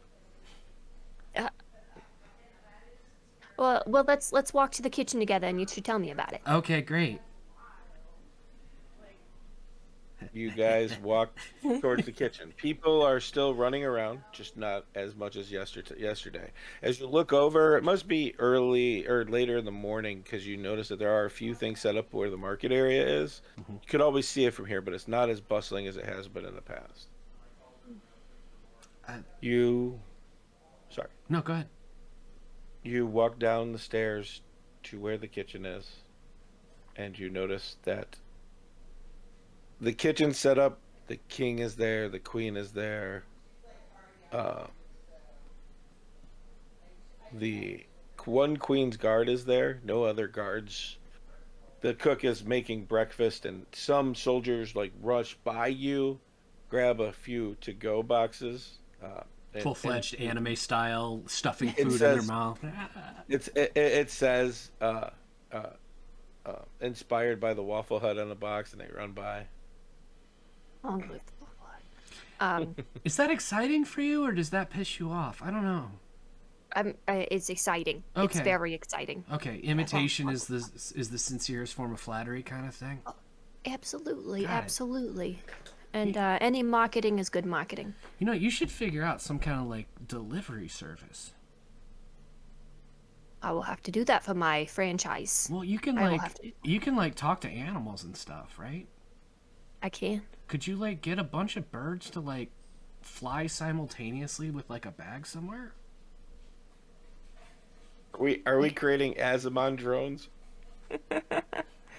Well, let's walk to the kitchen together, and you should tell me about it. Okay, great. You guys walk towards the kitchen. People are still running around, just not as much as yesterday. As you look over, it must be early or later in the morning because you notice that there are a few things set up where the market area is. You could always see it from here, but it's not as bustling as it has been in the past. Sorry. No, go ahead. You walk down the stairs to where the kitchen is, and you notice that the kitchen's set up. The king is there. The queen is there. The one queen's guard is there. No other guards. The cook is making breakfast, and some soldiers like rush by you, grab a few to-go boxes. Full-fledged anime style, stuffing It food in says- their mouth. It says inspired by the Waffle Hut on the box, and they run by. Is that exciting for you, or does that piss you off? I don't know. It's exciting. It's Okay. very exciting. Okay, imitation is the sincerest form of flattery, kind of thing. Absolutely, Got it. absolutely. And any marketing is good marketing. You know, you should figure out some kind of like delivery service. I will have to do that for my franchise. Well, you can I will like have to. you can like talk to animals and stuff, right? I can. Could you like get a bunch of birds to like fly simultaneously with like a bag somewhere? Are we creating Azimon drones?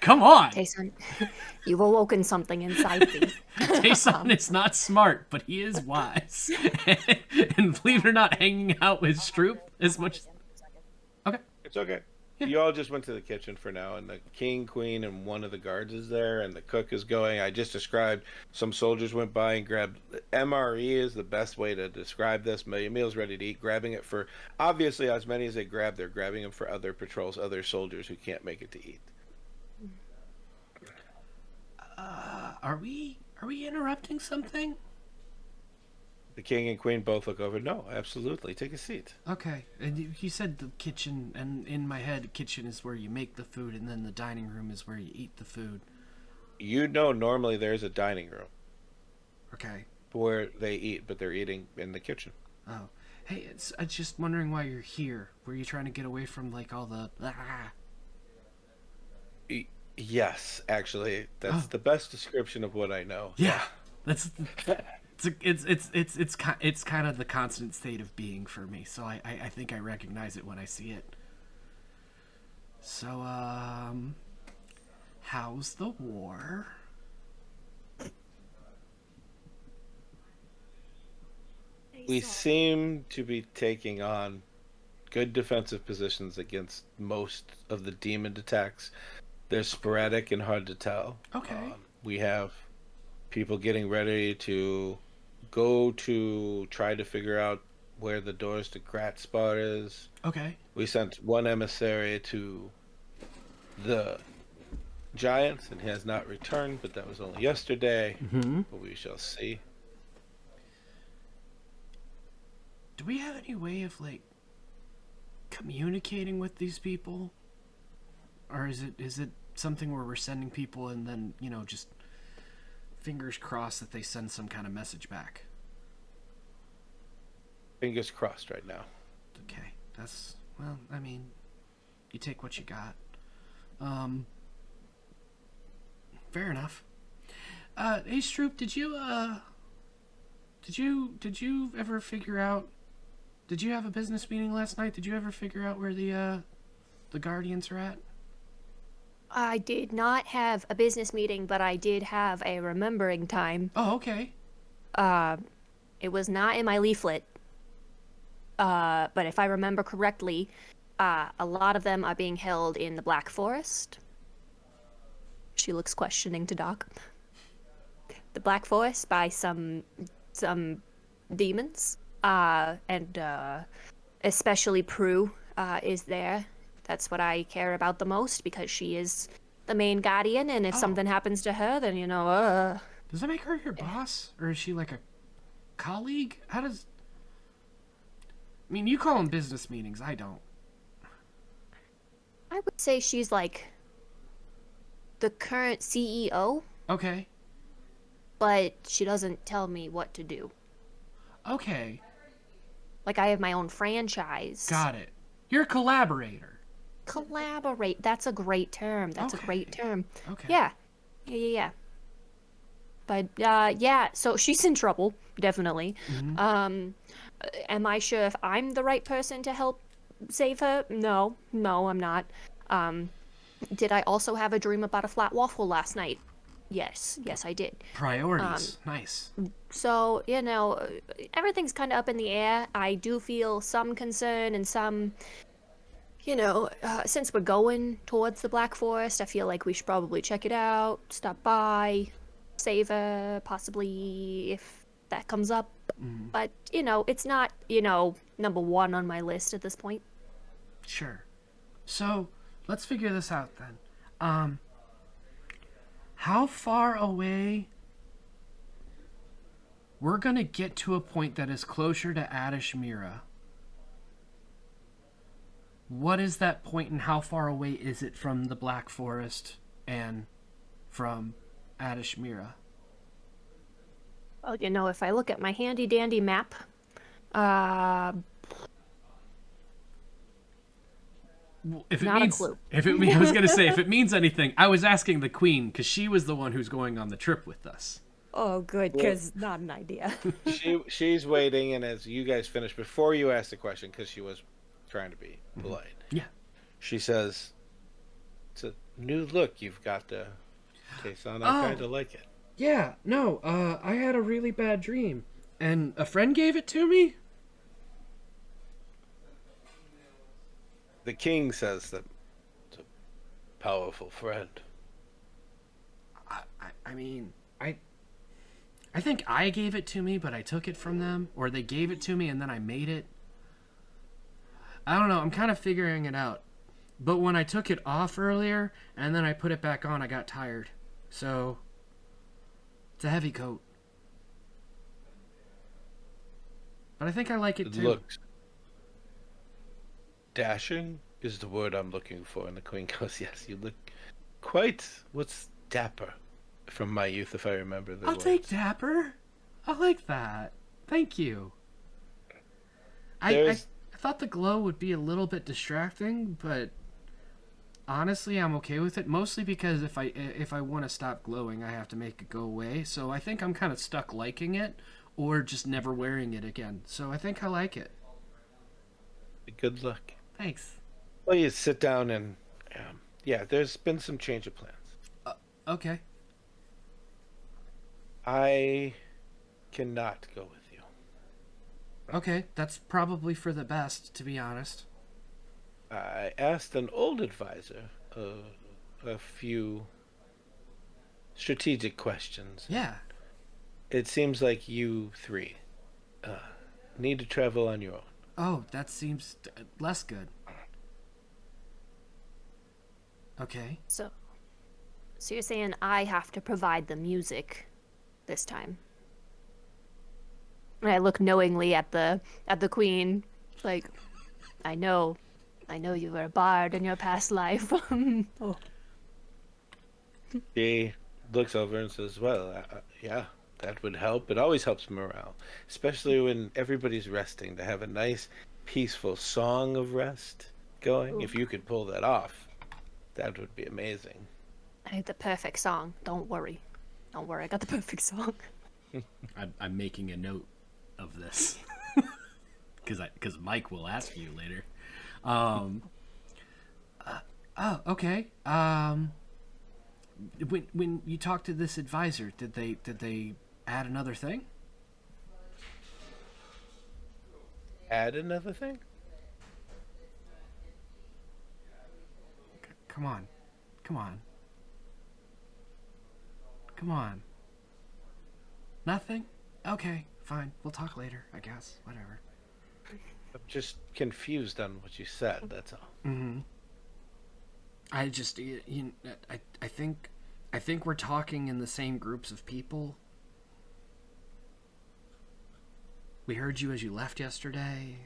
Come on! Jason, you've awoken something inside me. Tayson is not smart, but he is wise. And believe it or not, hanging out with Stroop as much. Okay. It's okay. You all just went to the kitchen for now, and the king, queen, and one of the guards is there, and the cook is going. I just described some soldiers went by and grabbed. MRE is the best way to describe this. Meals ready to eat, grabbing it for, obviously, as many as they grab, they're grabbing them for other patrols, other soldiers who can't make it to eat. Are we interrupting something? The king and queen both look over. No, absolutely. Take a seat. Okay. And you said the kitchen, and in my head, kitchen is where you make the food, and then the dining room is where you eat the food. You know, normally there's a dining room Okay. where they eat, but they're eating in the kitchen. Oh. Hey, I'm just wondering why you're here. Were you trying to get away from, like, all the... Yes, actually, that's Oh. the best description of what I know. Yeah. That's... It's kind of the constant state of being for me, so I think I recognize it when I see it. So, how's the war? We seem to be taking on good defensive positions against most of the demon attacks. They're sporadic and hard to tell. Okay. We have people getting ready to go to try to figure out where the doors to Grat Spot is. Okay. We sent one emissary to the giant and has not returned, but that was only yesterday. Mm-hmm. But we shall see. Do we have any way of, like, communicating with these people? Or is it something where we're sending people and then, you know, just fingers crossed that they send some kind of message back? Fingers crossed right now. Okay, that's, well, I mean, you take what you got. Fair enough. Hey Stroop, did you ever figure out, did you have a business meeting last night? Did you ever figure out where the Guardians are at? I did not have a business meeting, but I did have a remembering time. Oh, okay. It was not in my leaflet. But if I remember correctly, a lot of them are being held in the Black Forest. She looks questioning to Doc. The Black Forest by some demons. And especially Prue is there. That's what I care about the most because she is the main guardian, and if something happens to her, then, you know, Does that make her your boss? Or is she like a colleague? How does... I mean, you call them business meetings. I don't. I would say she's like the current CEO, Okay. but she doesn't tell me what to do. Okay. Like, I have my own franchise. Got it. You're a collaborator. Collaborate. That's a great term. That's a great term. Okay. Yeah. But, yeah, so she's in trouble, definitely. Mm-hmm. Am I sure if I'm the right person to help save her? No, I'm not. Did I also have a dream about a flat waffle last night? Yes, I did. Priorities. Nice. So, you know, everything's kind of up in the air. I do feel some concern and some, you know, since we're going towards the Black Forest, I feel like we should probably check it out, stop by, save her, possibly if that comes up. But, you know, it's not, you know, number one on my list at this point. Sure. So, let's figure this out then. How far away... We're gonna get to a point that is closer to Adishmira. What is that point and how far away is it from the Black Forest and from Adishmira? Well, you know, if I look at my handy-dandy map, If it not means, a clue. I was gonna say, if it means anything, I was asking the Queen because she was the one who's going on the trip with us. Oh, good, because not an idea. She's waiting, and as you guys finish, before you ask the question, because she was trying to be polite, Yeah. she says, "It's a new look you've got to take on. I kind of like it." Yeah, no, I had a really bad dream, and a friend gave it to me? The king says that it's a powerful friend. I mean, I think I gave it to me, but I took it from them, or they gave it to me and then I made it. I don't know, I'm kind of figuring it out. But when I took it off earlier, and then I put it back on, I got tired. So, it's a heavy coat. But I think I like it It too. looks dashing is the word I'm looking for. And the queen goes, "Yes, you look quite, what's dapper from my youth, if I remember the I'll words." take dapper. I like that. Thank you. I thought the glow would be a little bit distracting, but honestly, I'm okay with it. Mostly because if I want to stop glowing, I have to make it go away. So I think I'm kind of stuck liking it, or just never wearing it again. So I think I like it. Good luck. Thanks. Well, you sit down and, yeah, there's been some change of plans. Okay. I cannot go with you. Okay, that's probably for the best, to be honest. I asked an old advisor a few strategic questions. Yeah. It seems like you three need to travel on your own. Oh, that seems less good. Okay. So, So you're saying I have to provide the music this time? And I look knowingly at the queen, like, I know you were a bard in your past life. Oh. She looks over and says, "Well, yeah, that would help. It always helps morale, especially when everybody's resting. To have a nice, peaceful song of rest going. Ooh. If you could pull that off, that would be amazing." I have the perfect song. Don't worry, I got the perfect song. I'm making a note of this because Mike will ask you later. Oh, okay. When you talked to this advisor, did they add another thing? Add another thing? Come on. Nothing? Okay, fine. We'll talk later, I guess. Whatever. I'm just confused on what you said, that's all. Mm-hmm. I just, I think we're talking in the same groups of people. We heard you as you left yesterday.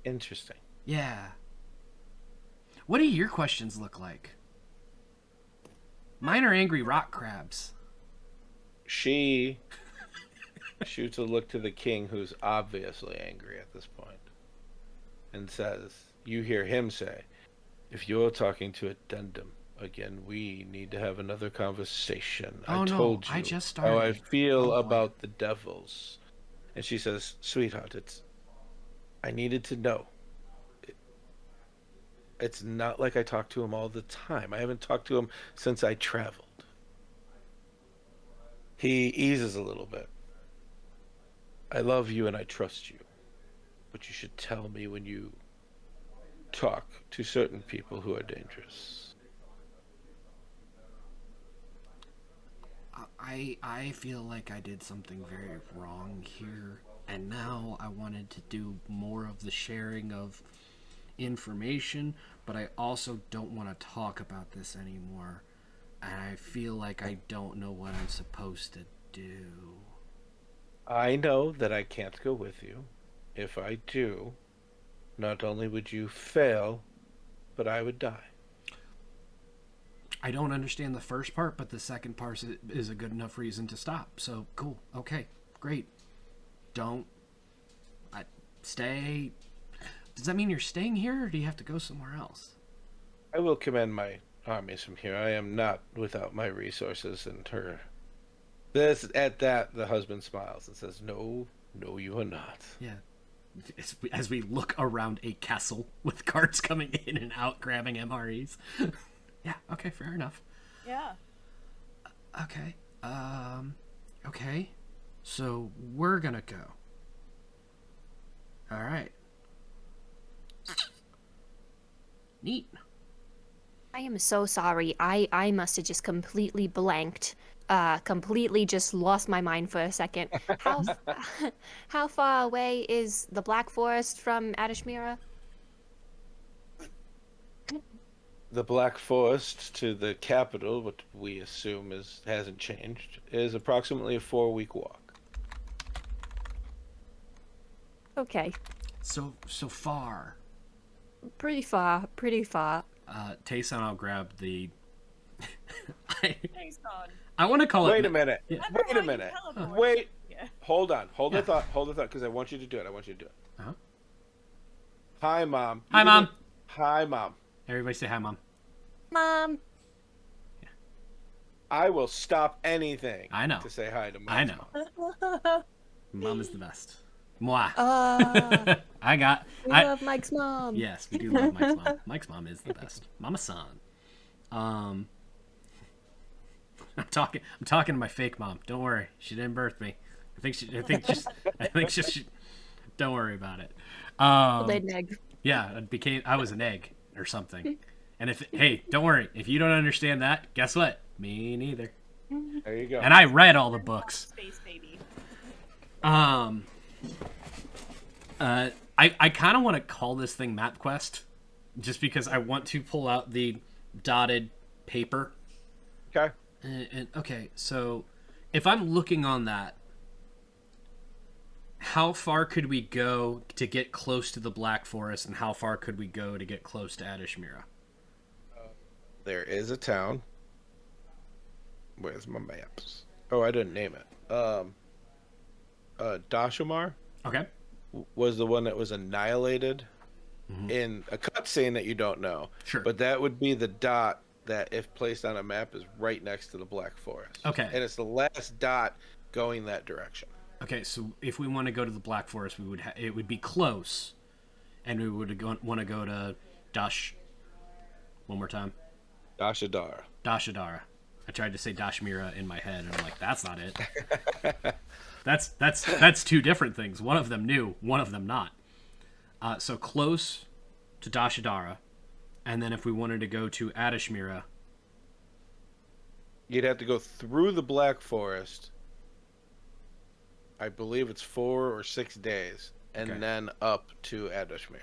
Interesting. Yeah. What do your questions look like? Mine are angry rock crabs. She shoots a look to the king, who's obviously angry at this point, and says, you hear him say, "If you're talking to Addendum again, we need to have another conversation. Oh, I no, told you I just how I started. feel Oh, boy. about the devils." And she says, "Sweetheart, I needed to know. It's not like I talk to him all the time. I haven't talked to him since I traveled." He eases a little bit. "I love you and I trust you, but you should tell me when you talk to certain people who are dangerous." I feel like I did something very wrong here, and now I wanted to do more of the sharing of information, but I also don't want to talk about this anymore, and I feel like I don't know what I'm supposed to do. I know that I can't go with you. If I do, not only would you fail, but I would die. I don't understand the first part, but the second part is a good enough reason to stop. So, cool. Okay. Great. Stay. Does that mean you're staying here, or do you have to go somewhere else? I will command my armies from here. I am not without my resources and her. At that, the husband smiles and says, "No, you are not." Yeah. As we look around a castle with guards coming in and out grabbing MREs. Yeah, okay, fair enough. Yeah. Okay. Okay. So we're gonna go. Alright. Neat. I am so sorry. I must have just completely blanked. Completely just lost my mind for a second. How far away is the Black Forest from Adishmira? The Black Forest to the capital, what we assume hasn't changed, is approximately a 4-week walk. Okay. So far. Pretty far. Tayson, I'll grab the... Thanks, God. I want to call it... Wait a minute. Yeah. Wait a minute. Wait. Yeah. Hold on. Hold the thought, because I want you to do it. Uh-huh. Hi, Mom. Hi, Mom. Hi, Mom. Everybody say hi, Mom. Mom. I will stop anything I know. to say hi to Mom. I know. Mom is the best. Moi. We I love Mike's mom. Yes, we do love Mike's mom. Mike's mom is the best. Mama-san. I'm talking to my fake mom. Don't worry. She didn't birth me. I think she don't worry about it. Laid an egg. Yeah, I was an egg or something. And hey, don't worry. If you don't understand that, guess what? Me neither. There you go. And I read all the books. Space baby. I kind of want to call this thing MapQuest, just because I want to pull out the dotted paper. Okay. And okay, so if I'm looking on that, how far could we go to get close to the Black Forest, and how far could we go to get close to Adishmira? There is a town. Where's my maps? Oh, I didn't name it. Dashamar Okay. was the one that was annihilated in a cutscene that you don't know. Sure. But that would be the dot that, if placed on a map, is right next to the Black Forest. Okay. And it's the last dot going that direction. Okay, so if we want to go to the Black Forest, we would it would be close, and we would want to go to Dash. One more time. Dashadara. Dashadara. I tried to say Dashmira in my head, and I'm like, that's not it. That's two different things. One of them new, one of them not. So close to Dashadara, and then if we wanted to go to Adishmira, You'd have to go through the Black Forest. I believe it's 4 or 6 days, and then up to Adishmir.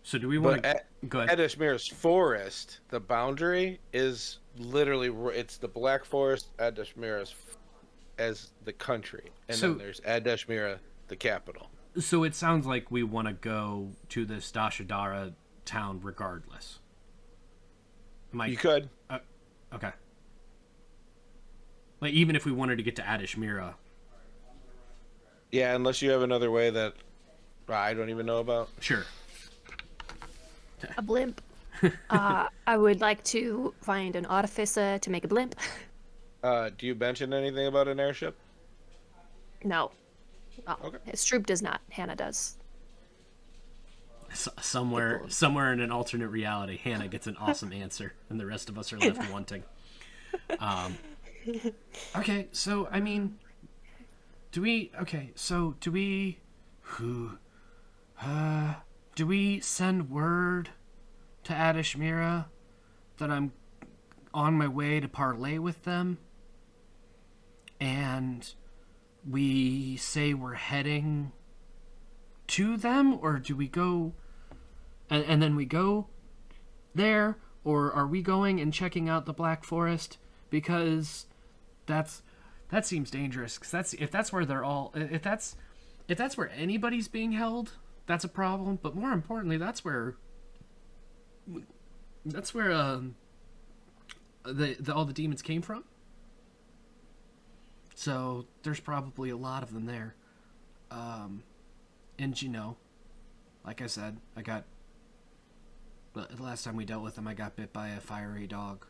So do we want But to go ahead? Adishmir's forest, the boundary is literally, it's the Black Forest, Adishmir as the country, and So- then there's Adishmir, the capital. So it sounds like we want to go to this Dashadara town regardless. You could. Okay. Like, even if we wanted to get to Adishmira. Yeah, unless you have another way that I don't even know about. Sure. A blimp. I would like to find an artificer to make a blimp. Do you mention anything about an airship? No. Oh, Okay. Stroop does not. Hannah does. Somewhere in an alternate reality, Hannah gets an awesome answer, and the rest of us are left wanting. Okay, so I mean, do we send word to Adishmira that I'm on my way to parlay with them, and we say we're heading to them, or do we go and then we go there, or are we going and checking out the Black Forest? Because that seems dangerous, because if that's where they're all, if that's where anybody's being held, that's a problem. But more importantly, that's where all the demons came from. So there's probably a lot of them there. And you know, like I said, the last time we dealt with them, I got bit by a fiery dog.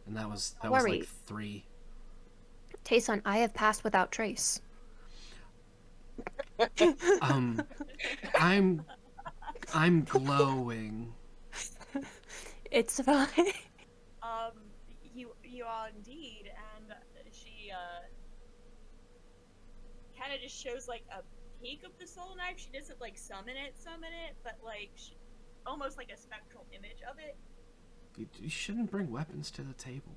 And that was like 3. Tayson, I have passed without trace. I'm glowing. It's fine. You are indeed, and she kind of just shows like a peek of the soul knife. She doesn't like summon it, but like almost like a spectral image of it. You shouldn't bring weapons to the table.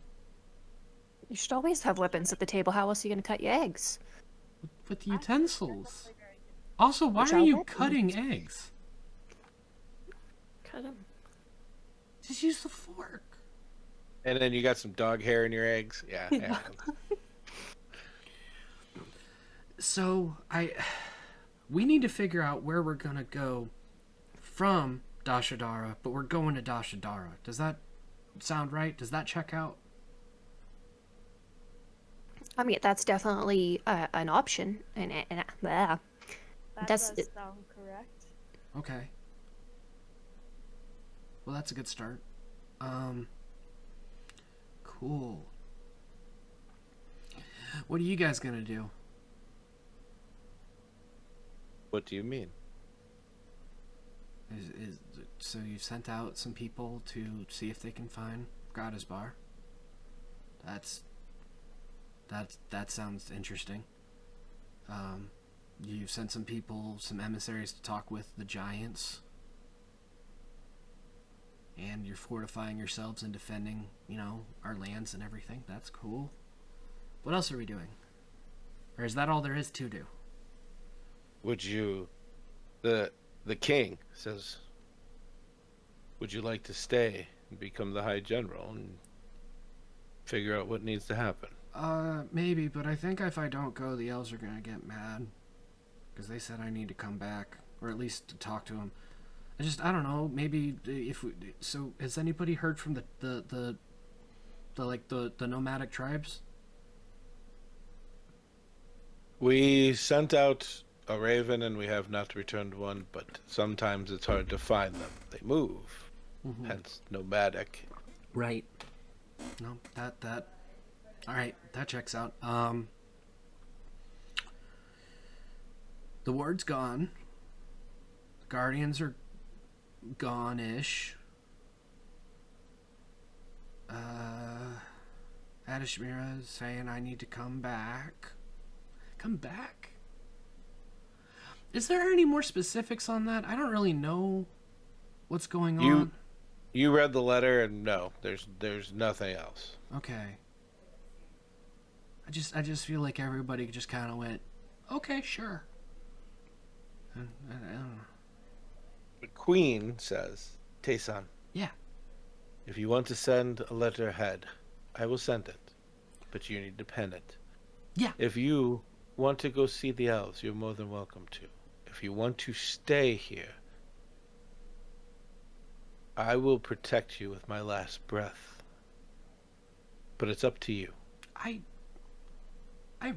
You should always have weapons at the table. How else are you going to cut your eggs? With the utensils. That's very good. Also, why Which are I'll you let cutting eggs? Cut them. Just use the fork. And then you got some dog hair in your eggs. Yeah. So, we need to figure out where we're gonna go from Dashadara, but we're going to Dashadara. Does that sound right? Does that check out? I mean, that's definitely an option. And That That's does sound correct. Okay. Well, that's a good start. Cool. What are you guys gonna do? What do you mean? So you sent out some people to see if they can find Grada's bar? That sounds interesting. You've sent some people, some emissaries to talk with the giants. And you're fortifying yourselves and defending, our lands and everything. That's cool. What else are we doing? Or is that all there is to do? Would you... The The king says, would you like to stay and become the High General and figure out what needs to happen? Maybe, but I think if I don't go, the elves are gonna get mad. Because they said I need to come back, or at least to talk to them. I don't know, maybe if we... So, has anybody heard from the nomadic tribes? We sent out a raven and we have not returned one, but sometimes it's hard to find them. They move, hence nomadic. Right. No, that... Alright, that checks out. The ward's gone. The guardians are gone-ish. Adishmira is saying I need to come back. Come back? Is there any more specifics on that? I don't really know what's going on. You read the letter, and no, there's nothing else. Okay. I just feel like everybody just kind of went, okay, sure. I don't know. The queen says, Tayson. Yeah. If you want to send a letter ahead, I will send it. But you need to pen it. Yeah. If you want to go see the elves, you're more than welcome to. If you want to stay here, I will protect you with my last breath. But it's up to you. I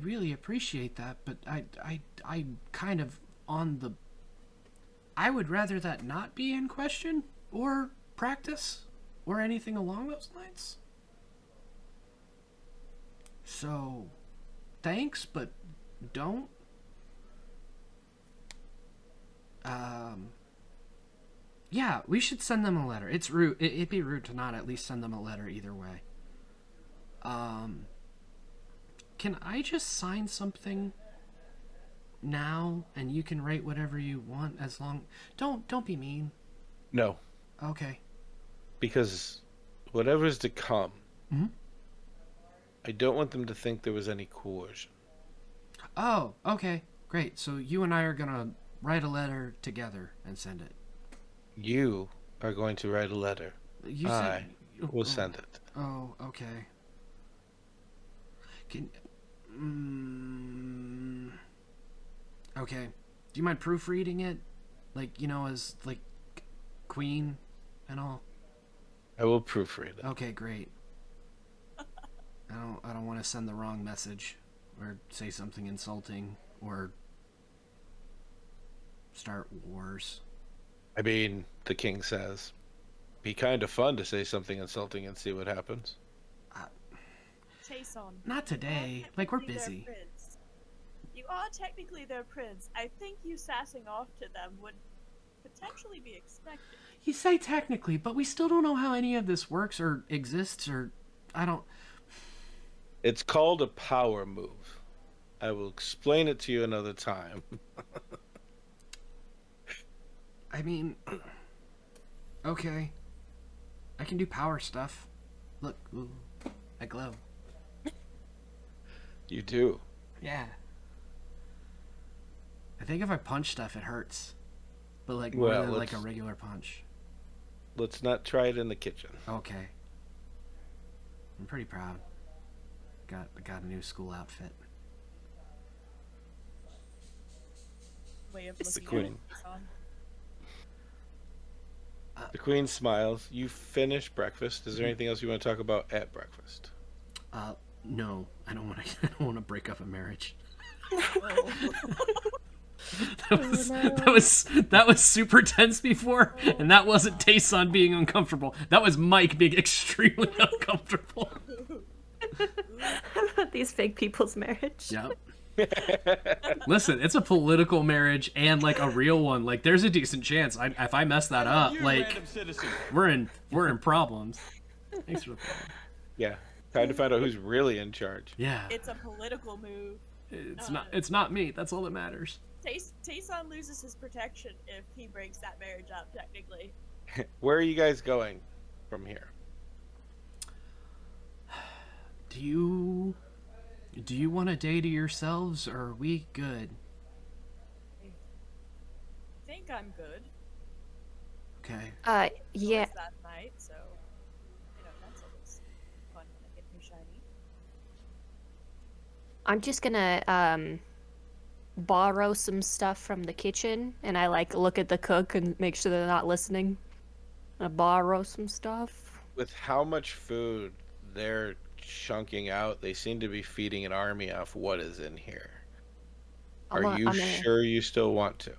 really appreciate that, but I kind of on the... I would rather that not be in question or practice or anything along those lines. So, thanks, but don't. Yeah, we should send them a letter. It's rude. It'd be rude to not at least send them a letter either way. Can I just sign something now and you can write whatever you want as long... Don't be mean. No. Okay. Because whatever's to come, Mm-hmm. I don't want them to think there was any coercion. Oh, okay. Great. So you and I are going to write a letter together and send it. You are going to write a letter. I will send it. Oh, okay. Okay. Do you mind proofreading it? Like, as, like, queen and all? I will proofread it. Okay, great. I don't want to send the wrong message or say something insulting or start wars. I mean, the king says, be kind of fun to say something insulting and see what happens. Tayson. Not today. Like, we're busy. You are technically their prince. I think you sassing off to them would potentially be expected. You say technically, but we still don't know how any of this works or exists or... I don't... It's called a power move. I will explain it to you another time. I mean... Okay. I can do power stuff. Look, ooh, I glow. You do. Yeah. I think if I punch stuff, it hurts. But like more than like a regular punch. Let's not try it in the kitchen. Okay. I'm pretty proud. Got a new school outfit. Way of It's the looking queen. at it. The queen smiles. You finish breakfast. Is there anything else you want to talk about at breakfast? No. I don't want to break up a marriage. That was super tense before, and that wasn't Tayson being uncomfortable. That was Mike being extremely uncomfortable. About these fake people's marriage. Yep. Listen, it's a political marriage and like a real one. Like, there's a decent chance if I mess that up, like we're in problems. Thanks for the phone. Yeah, trying to find out who's really in charge. Yeah. It's a political move. It's not me. That's all that matters. Tayson loses his protection if he breaks that marriage up, technically. Where are you guys going from here? Do you want a day to yourselves, or are we good? I think I'm good. Okay. Yeah. Was that night, so that's always fun when I get new shiny. I'm just gonna borrow some stuff from the kitchen, and I like look at the cook and make sure they're not listening. I borrow some stuff. With how much food they're chunking out, they seem to be feeding an army off what is in here. Are you sure you still want to?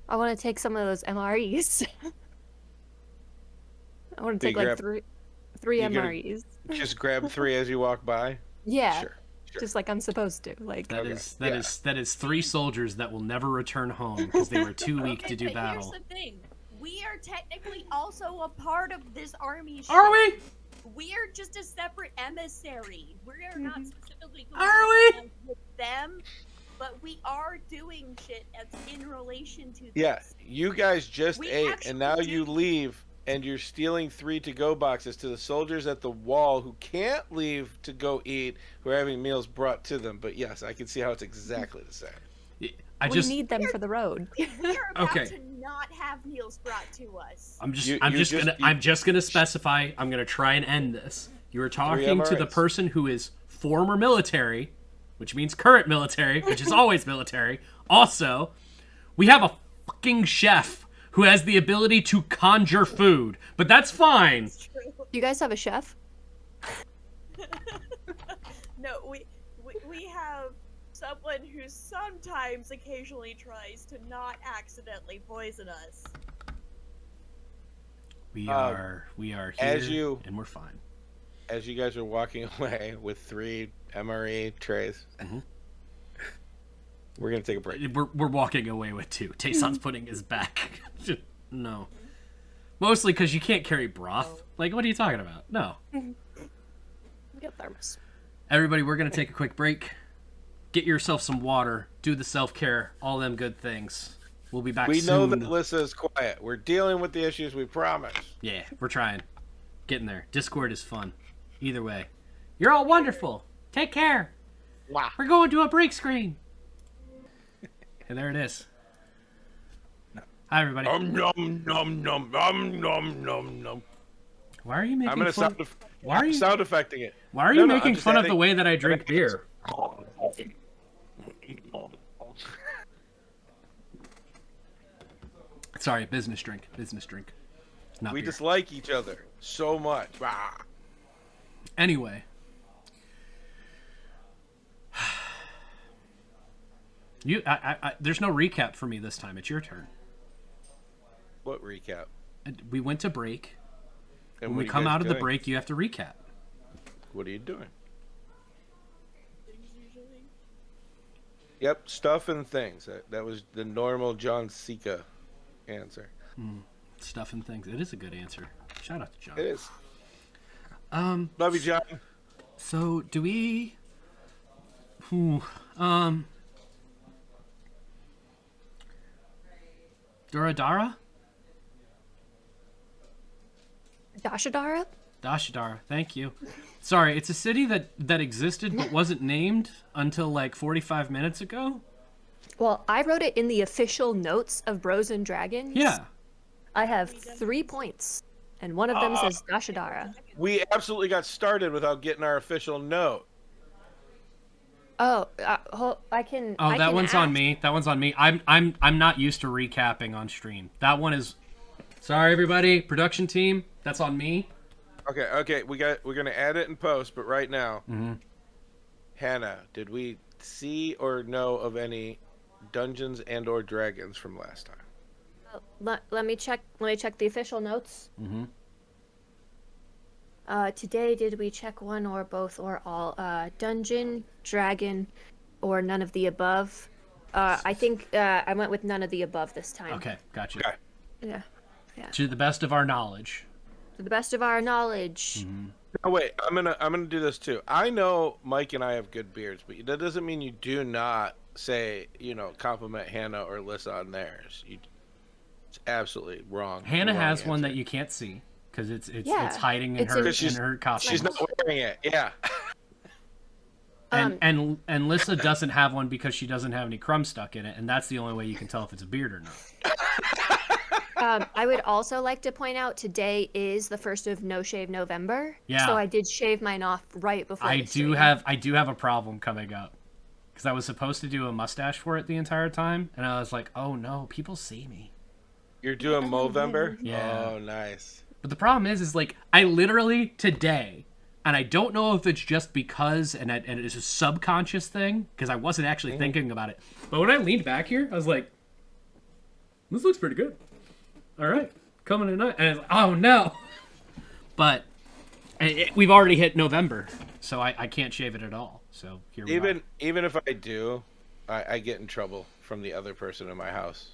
I want to take some of those MREs. I want to take like three MREs. Just grab 3 as you walk by? Yeah. Sure. Just like I'm supposed to. Like that is 3 soldiers that will never return home because they were too weak to do battle. Here's the thing. We are technically also a part of this army. Are we? We are just a separate emissary. We are not specifically going with them, but we are doing shit that's in relation to this. Yeah, you guys just ate, and now you leave, and you're stealing 3 to-go boxes to the soldiers at the wall who can't leave to go eat, who are having meals brought to them. But yes, I can see how it's exactly the same. We need them for the road. We are about to not have meals brought to us. I'm just gonna specify. I'm gonna try and end this. You were talking to the person who is former military, which means current military, which is always military. Also, we have a fucking chef who has the ability to conjure food, but that's fine. That's true. You guys have a chef? No, we have someone who sometimes occasionally tries to not accidentally poison us. We are here and we're fine. As you guys are walking away with 3 MRE trays, we're gonna take a break. We're walking away with 2. Tayson's putting his back. No. Mostly because you can't carry broth. Like, what are you talking about? No. We got thermos. Everybody, we're gonna take a quick break. Get yourself some water. Do the self-care. All them good things. We'll be back soon. We know that Alyssa is quiet. We're dealing with the issues, we promise. Yeah, we're trying. Getting there. Discord is fun. Either way. You're all wonderful. Take care. Wow. We're going to a break screen. And there it is. Hi, everybody. Nom nom nom nom nom nom nom. Why are you making I'm fun? Why are you sound effecting it? Why are you making fun of the way that I drink beer? Sorry, business drink. Business drink. Not We beer. dislike each other so much. Anyway. There's no recap for me this time. It's your turn. What recap? We went to break. And when we come out of the break, you have to recap. What are you doing? Things usually. Yep, stuff and things. That was the normal John Sika answer. Stuff and things. It is a good answer. Shout out to John. It is. Love you, John. So do we? Duradara? Dashadara? Dashadara, thank you. Sorry, it's a city that existed but wasn't named until like 45 minutes ago. Well, I wrote it in the official notes of Bros and Dragons. Yeah. I have 3 points, and one of them says Dashadara. We absolutely got started without getting our official note. Oh, I can. Oh, that one's on ask. me. That one's on me. I'm not used to recapping on stream. That one is. Sorry, everybody. Production team. That's on me. Okay. We're gonna add it in post, but right now, Hannah, did we see or know of any Dungeons and/or Dragons from last time? Let me check. Let me check the official notes. Today, did we check one or both or all? Dungeon, dragon, or none of the above? I think I went with none of the above this time. Okay, gotcha. Okay. Yeah. To the best of our knowledge. To the best of our knowledge. Oh wait, I'm gonna do this too. I know Mike and I have good beards, but that doesn't mean you do not say, compliment Hannah or Alyssa on theirs. It's absolutely wrong. Hannah wrong has answer. one that you can't see because it's Yeah, hiding in it's her in- in her costume. She's not wearing it. Yeah. And Lissa doesn't have one because she doesn't have any crumb stuck in it, and that's the only way you can tell if it's a beard or not. I would also like to point out today is the 1st of No Shave November. Yeah. So I did shave mine off right before. I do have a problem coming up because I was supposed to do a mustache for it the entire time, and I was like, oh no, people see me. You're doing Movember? Yeah. Oh, nice. But the problem is like I literally today. And I don't know if it's just because, and it's a subconscious thing, because I wasn't actually thinking about it. But when I leaned back here, I was like, this looks pretty good. All right, coming tonight. And I was like, oh, no. But we've already hit November, so I can't shave it at all. So here we are. Even if I do, I get in trouble from the other person in my house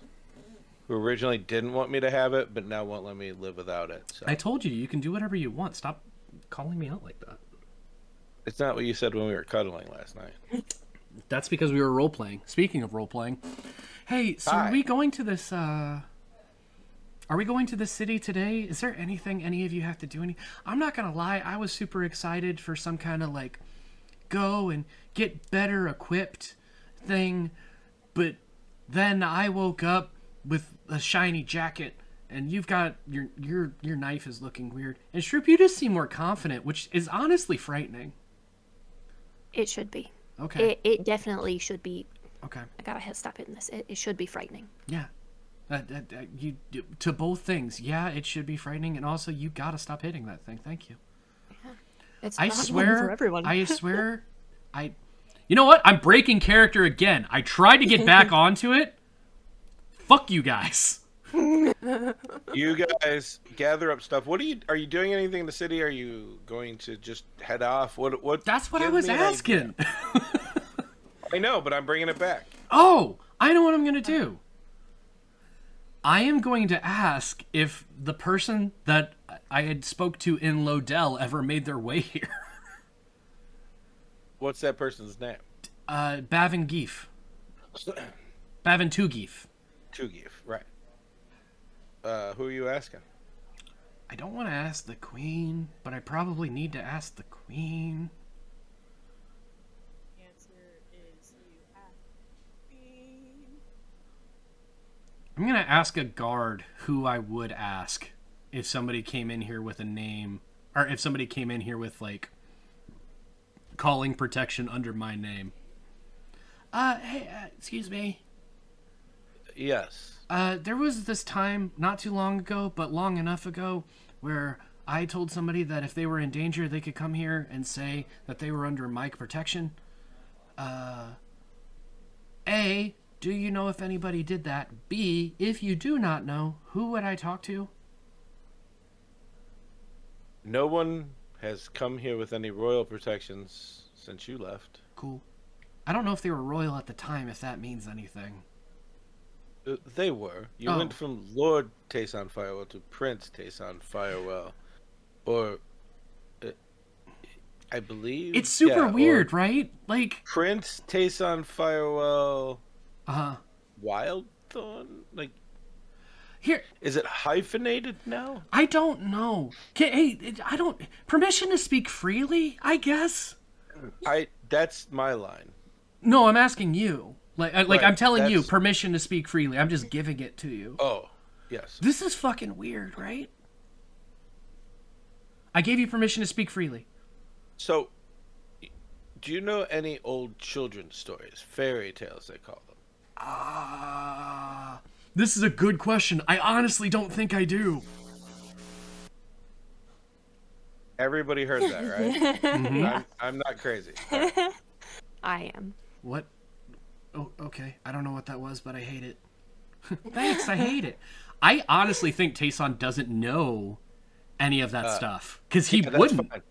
who originally didn't want me to have it, but now won't let me live without it. So. I told you can do whatever you want. Stop calling me out like that. It's not what you said when we were cuddling last night. That's because we were role playing. Speaking of role playing, hey, so Hi. are we going to this? Are we going to this city today? Is there anything any of you have to do? I'm not gonna lie, I was super excited for some kind of like go and get better equipped thing, but then I woke up with a shiny jacket. And you've got your knife is looking weird. And Shroop, you just seem more confident, which is honestly frightening. It should be. Okay. It definitely should be. Okay. I gotta stop hitting this. It should be frightening. Yeah. You to both things. Yeah, it should be frightening, and also you gotta stop hitting that thing. Thank you. Yeah. It's I not one swear. for everyone. I swear. You know what? I'm breaking character again. I tried to get back onto it. Fuck you guys. You guys gather up stuff. Are you doing anything in the city? Are you going to just head off? What? That's what I was asking. I know, but I'm bringing it back. Oh, I know what I'm going to do. I am going to ask if the person that I had spoke to in Lodell ever made their way here. What's that person's name? Bavin Geef. Bavin Tugeef. Tugeef, right. Who are you asking? I don't want to ask the queen, but I probably need to ask the queen. The answer is you ask the queen. I'm going to ask a guard who I would ask if somebody came in here with a name, or if somebody came in here with, like, calling protection under my name. Hey, excuse me. Yes. There was this time, not too long ago, but long enough ago, where I told somebody that if they were in danger, they could come here and say that they were under mic protection. A, do you know if anybody did that? B, if you do not know, who would I talk to? No one has come here with any royal protections since you left. Cool. I don't know if they were royal at the time, if that means anything. They were. You went from Lord Tayson Firewell to Prince Tayson Firewell. Or, I believe... It's super weird, right? Like... Prince Tayson Firewell... Wildthorn? Like... Here... Is it hyphenated now? I don't know. Hey, I don't... Permission to speak freely, I guess? That's my line. No, I'm asking you. Like Right, I'm telling you, permission to speak freely. I'm just giving it to you. Oh, yes. This is fucking weird, right? I gave you permission to speak freely. So, do you know any old children's stories? Fairy tales, they call them. This is a good question. I honestly don't think I do. Everybody heard that, right? Mm-hmm. I'm not crazy. I am. What? Oh, okay. I don't know what that was, but I hate it. Thanks, I hate it. I honestly think Tayson doesn't know any of that stuff. Because he wouldn't. Fine.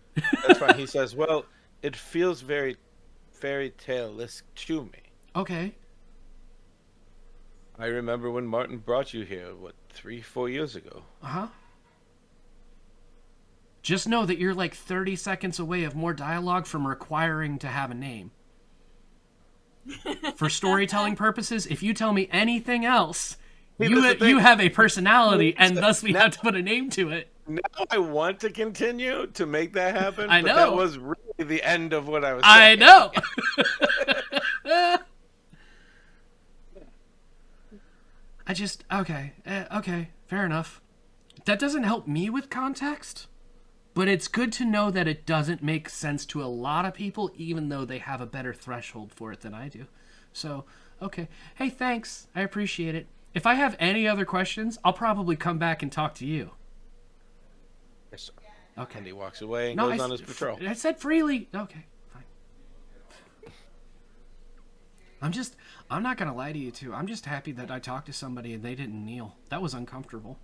That's fine. He says, well, it feels very fairy tale-esque to me. Okay. I remember when Martin brought you here, 3-4 years ago? Uh-huh. Just know that you're like 30 seconds away of more dialogue from requiring to have a name. For storytelling purposes, if you tell me anything else, you have a personality, and thus we have to put a name to it. Now I want to continue to make that happen. I But know. that was really the end of what I was I saying. know. Okay, fair enough. That doesn't help me with context, but it's good to know that it doesn't make sense to a lot of people, even though they have a better threshold for it than I do. So, okay. Hey, thanks. I appreciate it. If I have any other questions, I'll probably come back and talk to you. Yes, sir. Okay. And he walks away and goes on his patrol. I said freely. Okay, fine. I'm not going to lie to you, too. I'm just happy that I talked to somebody and they didn't kneel. That was uncomfortable.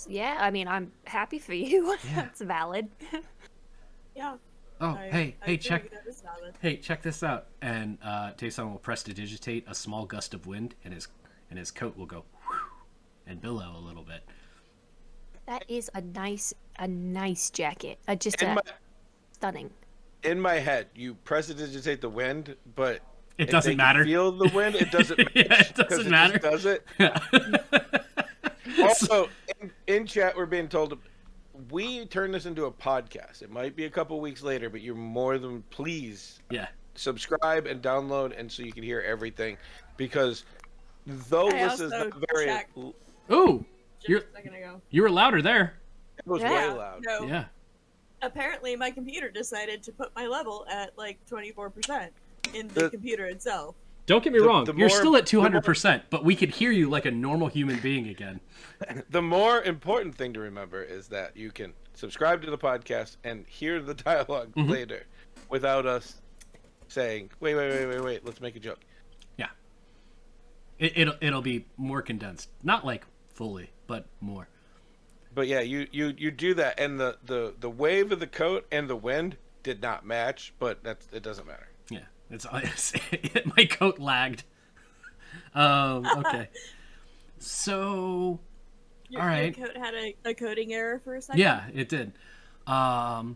Yeah, I mean, I'm happy for you. Yeah. That's valid. Yeah. Oh, I hey, agree, check. that is valid. Hey, check this out. And Tayson will prestidigitate a small gust of wind, and his coat will go whew, and billow a little bit. That is a nice jacket. Stunning. In my head, you prestidigitate the wind, but It doesn't matter. Feel the wind. It doesn't match. Yeah, it doesn't matter. It just does it. Yeah. Also, in chat, we're being told we turn this into a podcast. It might be a couple weeks later, but you're more than please subscribe and download, and so you can hear everything. Because though this is not very, Ooh, Just a second ago. you were louder there. it was way loud. No. Yeah. Apparently, my computer decided to put my level at like 24% in the computer itself. Don't get me wrong. You're still at 200%, more, but we could hear you like a normal human being again. The more important thing to remember is that you can subscribe to the podcast and hear the dialogue later without us saying, wait, let's make a joke. Yeah. It'll be more condensed. Not like fully, but more. But yeah, you do that, and the wave of the coat and the wind did not match, but it doesn't matter. Yeah. It's my coat lagged. Okay. So, all right. Your coat had a coding error for a second? Yeah, it did. I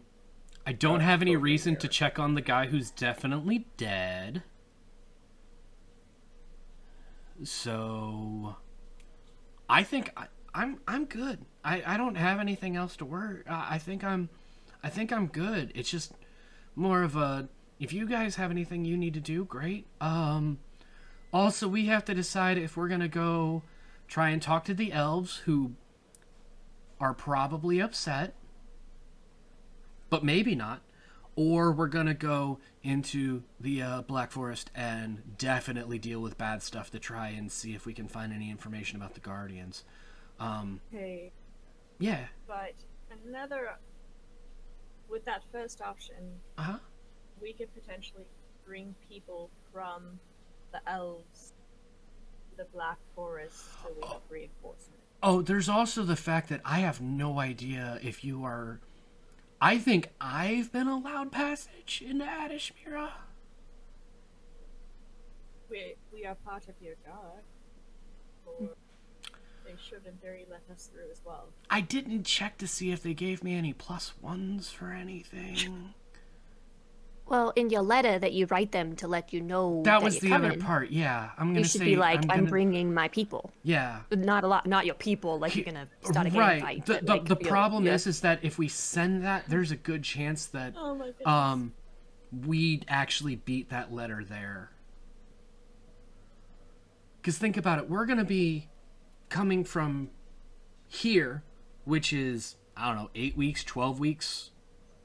don't have any reason to check on the guy who's definitely dead. So, I think I'm good. I don't have anything else to worry. I think I'm good. It's just more of a, if you guys have anything you need to do, great. Also, we have to decide if we're gonna go try and talk to the elves, who are probably upset, but maybe not, or we're gonna go into the Black Forest and definitely deal with bad stuff to try and see if we can find any information about the Guardians. Okay. Yeah. But with that first option, we could potentially bring people from the elves to the Black Forest so we have reinforcement. Oh, there's also the fact that I have no idea if you are... I think I've been allowed passage into Adishmira. We are part of your guard. Or they should in theory let us through as well. I didn't check to see if they gave me any +1s for anything. Well, in your letter that you write them to let you know that was you're the coming, other part. Yeah, I'm gonna you should say be like, I'm gonna... bringing my people. Yeah, Not your people. Like you're gonna start a gang right. fight. The problem is that if we send that, there's a good chance that we'd actually beat that letter there. Because think about it, we're gonna be coming from here, which is, I don't know, 8 weeks, 12 weeks.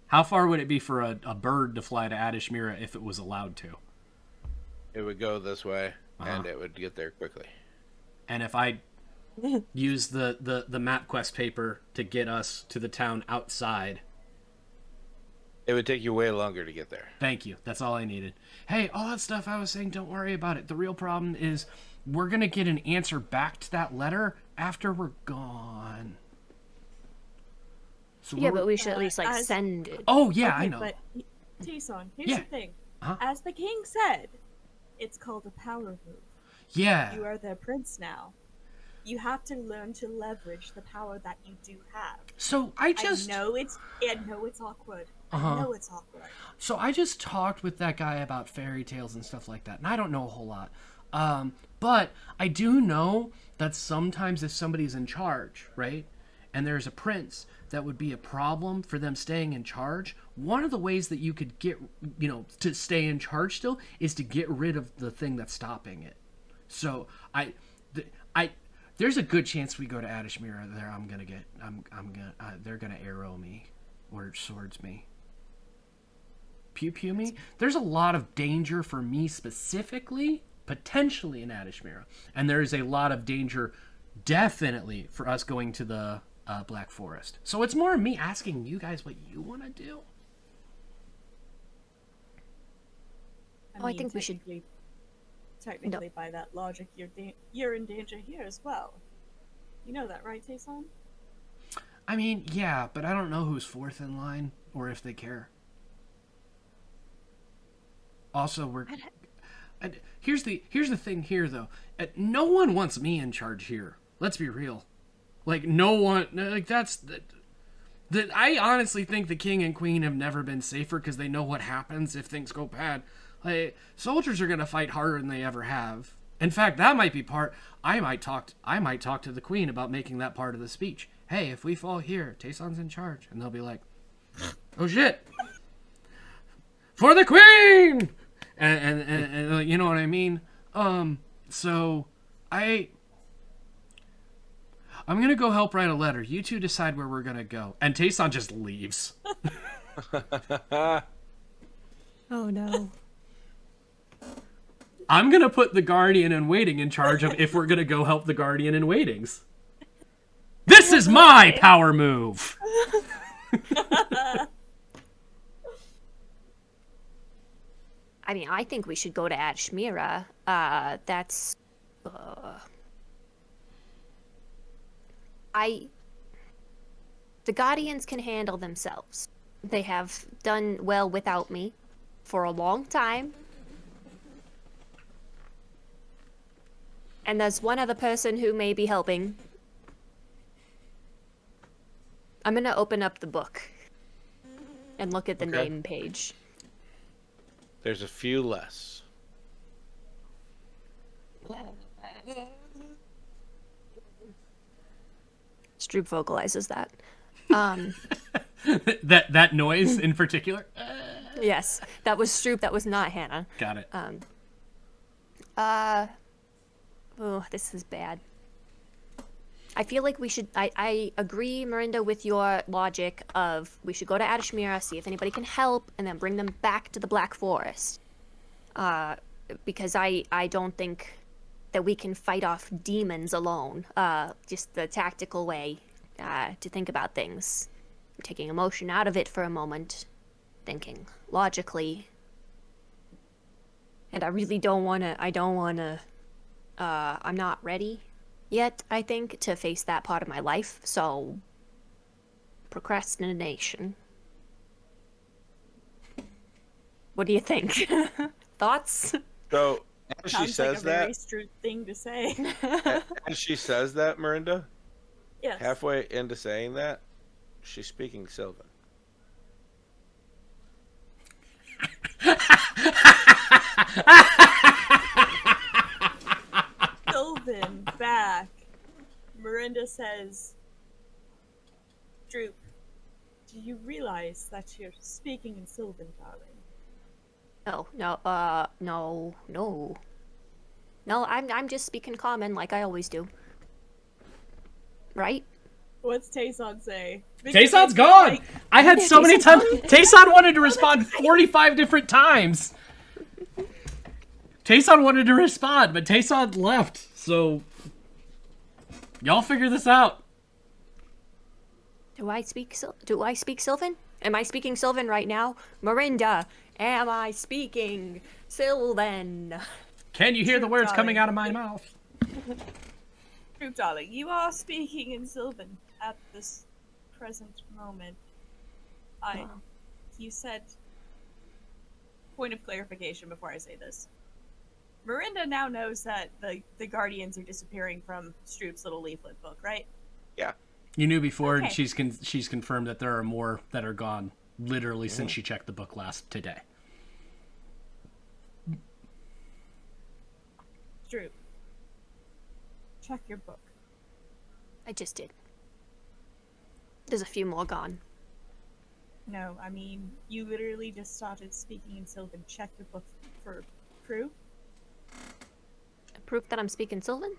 How far would it be for a bird to fly to Adishmira if it was allowed to? It would go this way, and it would get there quickly. And if I use the MapQuest paper to get us to the town outside... It would take you way longer to get there. Thank you. That's all I needed. Hey, all that stuff I was saying, don't worry about it. The real problem is we're going to get an answer back to that letter after we're gone. So yeah, but we should at least send it. Oh, yeah, I know. But, Tayson, here's the thing. Uh-huh. As the king said, it's called a power move. Yeah. You are their prince now. You have to learn to leverage the power that you do have. So I know it's awkward. I know it's awkward. So I just talked with that guy about fairy tales and stuff like that, and I don't know a whole lot. But I do know that sometimes if somebody's in charge, right, and there's a prince that would be a problem for them staying in charge, one of the ways that you could get, to stay in charge still is to get rid of the thing that's stopping it. So there's a good chance we go to Adishmira there. They're gonna arrow me or swords me. Pew pew me. There's a lot of danger for me specifically, potentially in Adishmira, and there is a lot of danger, definitely, for us going to the Black Forest. So it's more me asking you guys what you want to do. I think we should. Technically, by that logic, you're in danger here as well. You know that, right, Tayson? I mean, yeah, but I don't know who's fourth in line or if they care. Also, here's the thing here though. No one wants me in charge here. Let's be real. Like no one. Like that's. I honestly think the king and queen have never been safer because they know what happens if things go bad. Like soldiers are gonna fight harder than they ever have. In fact, that might be part. I might talk to the queen about making that part of the speech. Hey, if we fall here, Tayson's in charge, and they'll be like, "Oh shit, for the queen!" And you know what I mean. So I'm gonna go help write a letter. You two decide where we're gonna go, and Tayson just leaves. Oh no. I'm gonna put the guardian in waiting in charge of if we're gonna go help the guardian in waitings. This is my power move. I mean, I think we should go to Adishmira. That's. The Guardians can handle themselves. They have done well without me for a long time. And there's one other person who may be helping. I'm gonna open up the book and look at the name page. There's a few less. Stroop vocalizes that. that noise in particular? Yes, that was Stroop, that was not Hannah. Got it. Oh, this is bad. I feel like we should... I agree, Miranda, with your logic of we should go to Adishmira, see if anybody can help, and then bring them back to the Black Forest. Because I don't think that we can fight off demons alone. Just the tactical way to think about things. Taking emotion out of it for a moment. Thinking logically. And I really don't want to... I'm not ready yet, I think, to face that part of my life, so procrastination. What do you think? Thoughts? So, as she Sounds says like a that, very Stroop thing to say. as she says that, Miranda, Yes. halfway into saying that, she's speaking Sylvan. Sylvan back. Miranda says, Droop, do you realize that you're speaking in Sylvan, darling? No, I'm just speaking common like I always do. Right? What's Tayson say? Tayson's gone! I had so many times... Tayson wanted to respond 45 different times! Tayson wanted to respond, but Tayson left, so... Y'all figure this out. Do I speak Sylvan? Am I speaking Sylvan right now? Miranda, am I speaking Sylvan? Can you hear the words coming out of my mouth? Droop, darling, you are speaking in Sylvan at this present moment. You said... Point of clarification before I say this. Miranda now knows that the Guardians are disappearing from Stroop's little leaflet book, right? Yeah. You knew before, Okay. and she's confirmed that there are more that are gone, literally since she checked the book last today. Drew, check your book. I just did. There's a few more gone. No, I mean, you literally just started speaking in Sylvan. Check your book for Prue. Proof that I'm speaking Sylvan?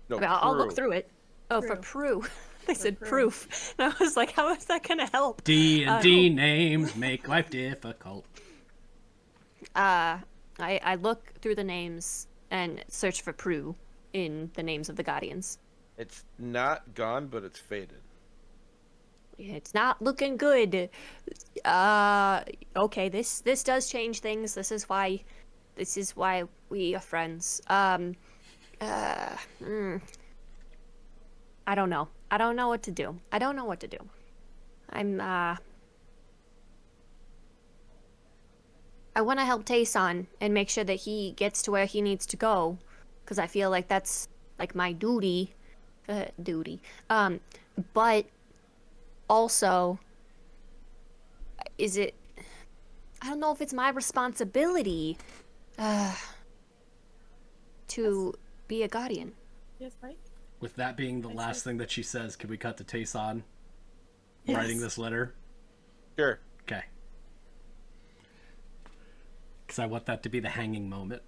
No, I mean, I'll look Prue. through it. Oh, for Prue. They said proof. And I was like, how is that going to help? D&D names make life difficult. I look through the names and search for Prue in the names of the Guardians. It's not gone, but it's faded. It's not looking good. Okay, this does change things. This is why we are friends. I don't know. I don't know what to do. I want to help Tayson and make sure that he gets to where he needs to go, because I feel like that's like my duty. But also, I don't know if it's my responsibility to be a guardian. Yes, Mike? With that being the last thing that she says, can we cut to Tayson Yes. writing this letter? Sure. Okay. Because I want that to be the hanging moment.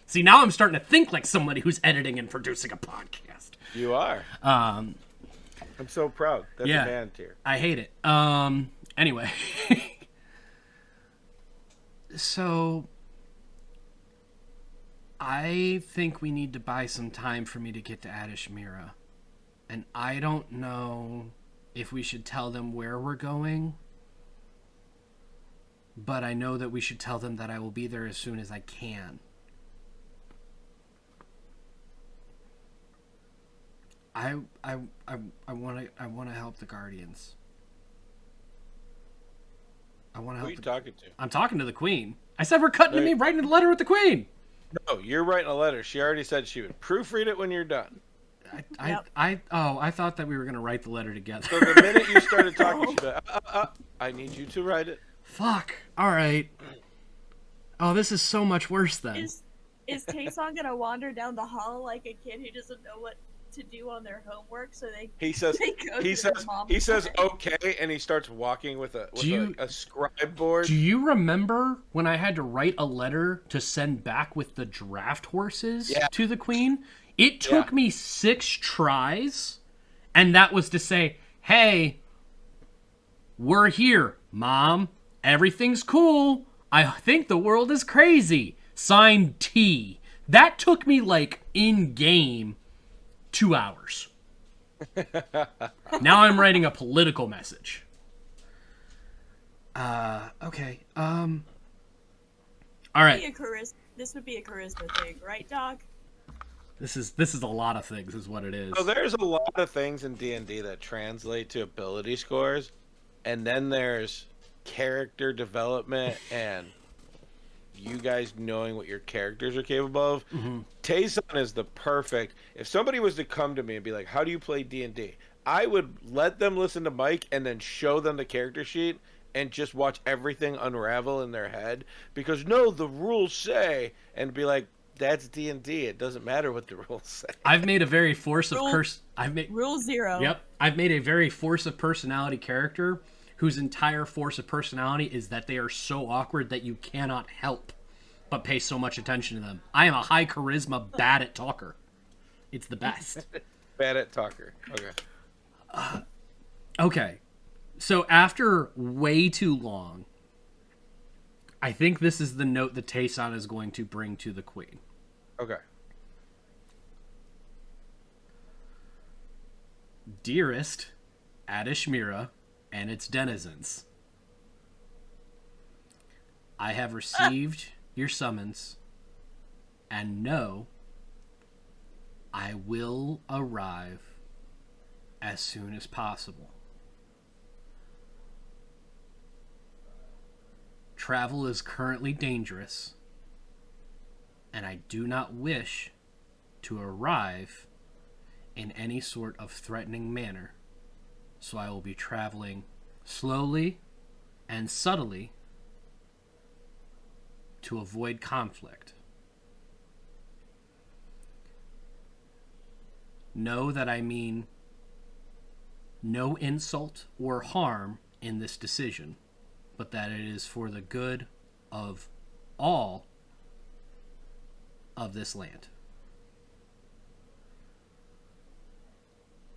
See, now I'm starting to think like somebody who's editing and producing a podcast. You are. I'm so proud. That's Yeah. a man tier. I hate it. Anyway. So, I think we need to buy some time for me to get to Adishmira. And I don't know if we should tell them where we're going. But I know that we should tell them that I will be there as soon as I can. I want to help the Guardians. I want to Who help. are you talking to? I'm talking to the Queen. I said we're cutting to me writing a letter with the Queen. No, you're writing a letter. She already said she would proofread it when you're done. I thought that we were gonna write the letter together. So the minute you started talking, she'd be like, I need you to write it. Fuck. All right. Oh, this is so much worse then. Is Tayson gonna wander down the hall like a kid who doesn't know what to do on their homework? So He says he says okay, and he starts walking with a scribe board. Do you remember when I had to write a letter to send back with the draft horses to the Queen? It took me 6 tries, and that was to say, hey, we're here, Mom. Everything's cool. I think the world is crazy. Signed T. That took me, like, in-game 2 hours. Now I'm writing a political message. Okay. All right. This would be a charisma thing, right, Dog? This is a lot of things, is what it is. So there's a lot of things in D&D that translate to ability scores, and then there's character development and you guys knowing what your characters are capable of. Mm-hmm. Tayson is the perfect. If somebody was to come to me and be like, "How do you play D&D?" I would let them listen to Mike and then show them the character sheet and just watch everything unravel in their head, because no, the rules say, and be like, that's D&D. It doesn't matter what the rules say. I've made a very force of Rule 0. Yep. I've made a very force of personality character whose entire force of personality is that they are so awkward that you cannot help but pay so much attention to them. I am a high charisma, bad at talker. It's the best. Bad at talker. Okay. Okay. So after way too long, I think this is the note that Tayson is going to bring to the Queen. Okay. Dearest Adishmira and its denizens, I have received your summons, and know I will arrive as soon as possible. Travel is currently dangerous, and I do not wish to arrive in any sort of threatening manner, so I will be traveling slowly and subtly to avoid conflict. know that I mean no insult or harm in this decision, but that it is for the good of all of this land.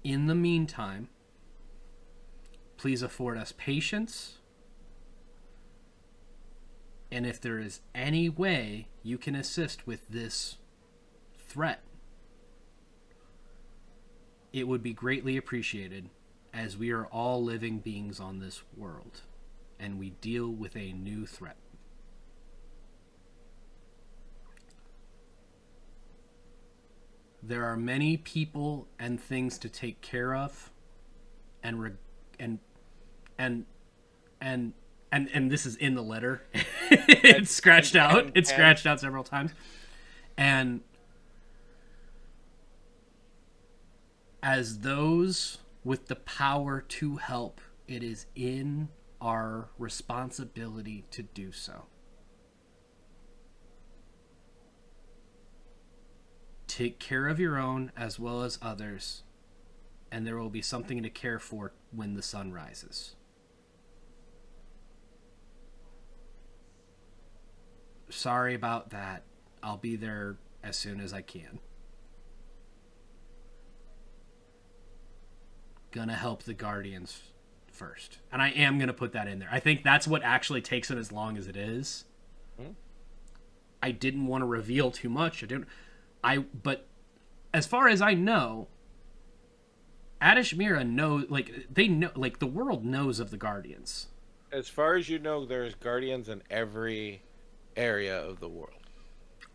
In the meantime, please afford us patience, and if there is any way you can assist with this threat, it would be greatly appreciated, as we are all living beings on this world, and we deal with a new threat. There are many people and things to take care of, and this is in the letter. It's scratched out. It's scratched out several times. And as those with the power to help, it is in our responsibility to do so. Take care of your own as well as others, and there will be something to care for when the sun rises. Sorry about that. I'll be there as soon as I can. Gonna help the Guardians first. And I am gonna put that in there. I think that's what actually takes it as long as it is. I didn't want to reveal too much. But as far as I know, Adashmira the world knows of the Guardians. As far as you know, there's Guardians in every area of the world.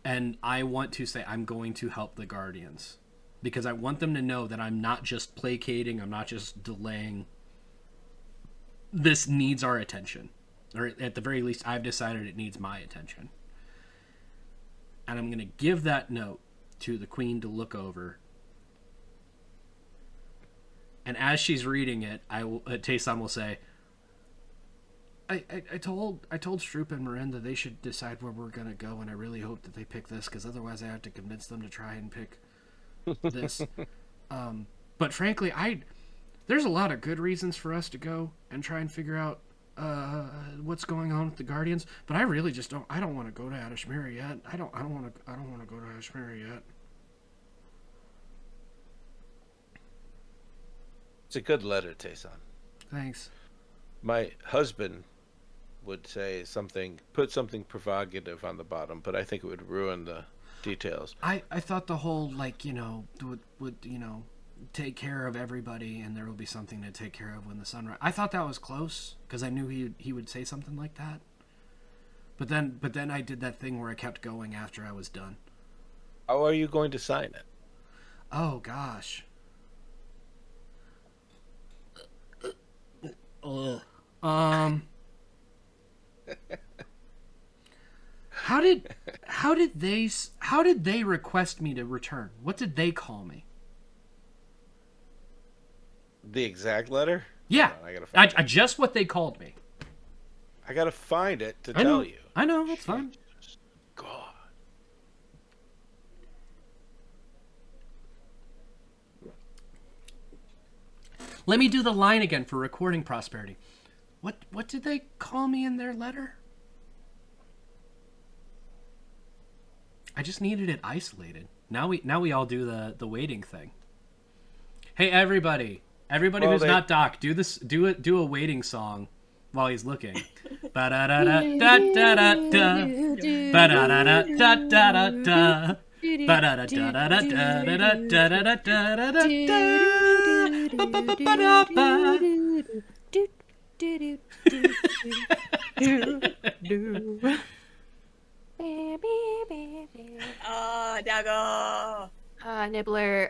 And I want to say I'm going to help the Guardians, because I want them to know that I'm not just placating, I'm not just delaying. This needs our attention. Or at the very least, I've decided it needs my attention. And I'm going to give that note to the Queen to look over. And as she's reading it, Taysom will say, I told Stroop and Miranda they should decide where we're going to go, and I really hope that they pick this, because otherwise I have to convince them to try and pick this. But frankly, there's a lot of good reasons for us to go and try and figure out what's going on with the Guardians, but I really just don't want to go to Adashmira yet. I don't want to go to Adashmira yet. It's a good letter, Tayson. Thanks. My husband would say put something provocative on the bottom, but I think it would ruin the details. I thought the whole, would take care of everybody, and there will be something to take care of when the sun rises. I thought that was close, because I knew he would say something like that. But then I did that thing where I kept going after I was done. How are you going to sign it? Oh gosh. How did they request me to return? What did they call me? The exact letter? Yeah, I gotta find it. Just what they called me. I gotta find it to tell you. I know, that's fine. God. Let me do the line again for recording prosperity. What did they call me in their letter? I just needed it isolated. Now we all do the waiting thing. Hey everybody who's not Doc, do a waiting song while he's looking. Ba da da da da da da da. Ba da da da da da da da. Ba da da da da da da da da da da da da. Ba ba ba ba ba. Oh, Dago. Nibbler,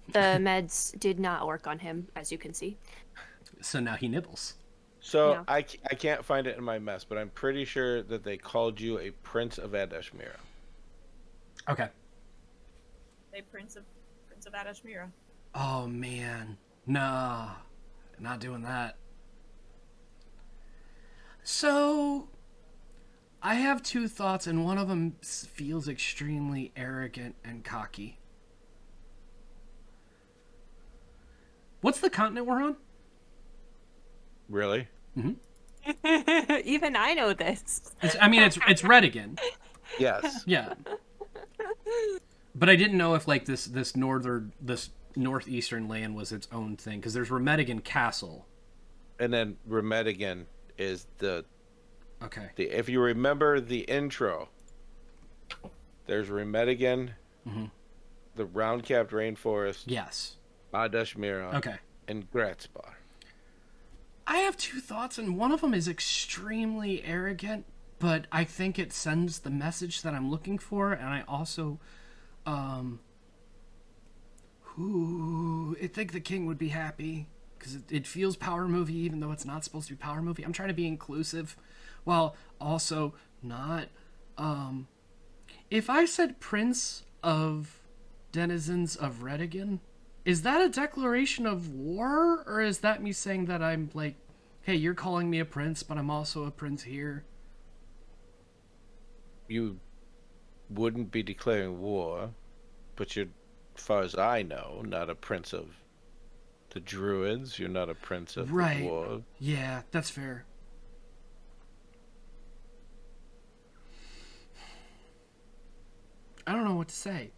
the meds did not work on him, as you can see. So now he nibbles. So Yeah. I can't find it in my mess, but I'm pretty sure that they called you a Prince of Adashmira. Okay. Hey, Prince of Adashmira. Oh man, nah, not doing that. So, I have two thoughts, and one of them feels extremely arrogant and cocky. What's the continent we're on? Really? Even I know this. It's Redigan. Yes. Yeah. But I didn't know if like this northeastern land was its own thing, because there's Remedigan Castle. And then Remedigan is Okay. if you remember the intro, there's Remedigan, the round-capped rainforest, Yes. Adashmira, Okay. and Gratzbar. I have two thoughts, and one of them is extremely arrogant, but I think it sends the message that I'm looking for, and I also, I think the king would be happy, because it feels power movie, even though it's not supposed to be power movie. I'm trying to be inclusive, while also not, if I said Prince of Denizens of Redigan, is that a declaration of war, or is that me saying that I'm like, hey, you're calling me a prince, but I'm also a prince here? You wouldn't be declaring war, but you're, as far as I know, not a prince of the Druids. You're not a prince of the war. Yeah, that's fair. I don't know what to say.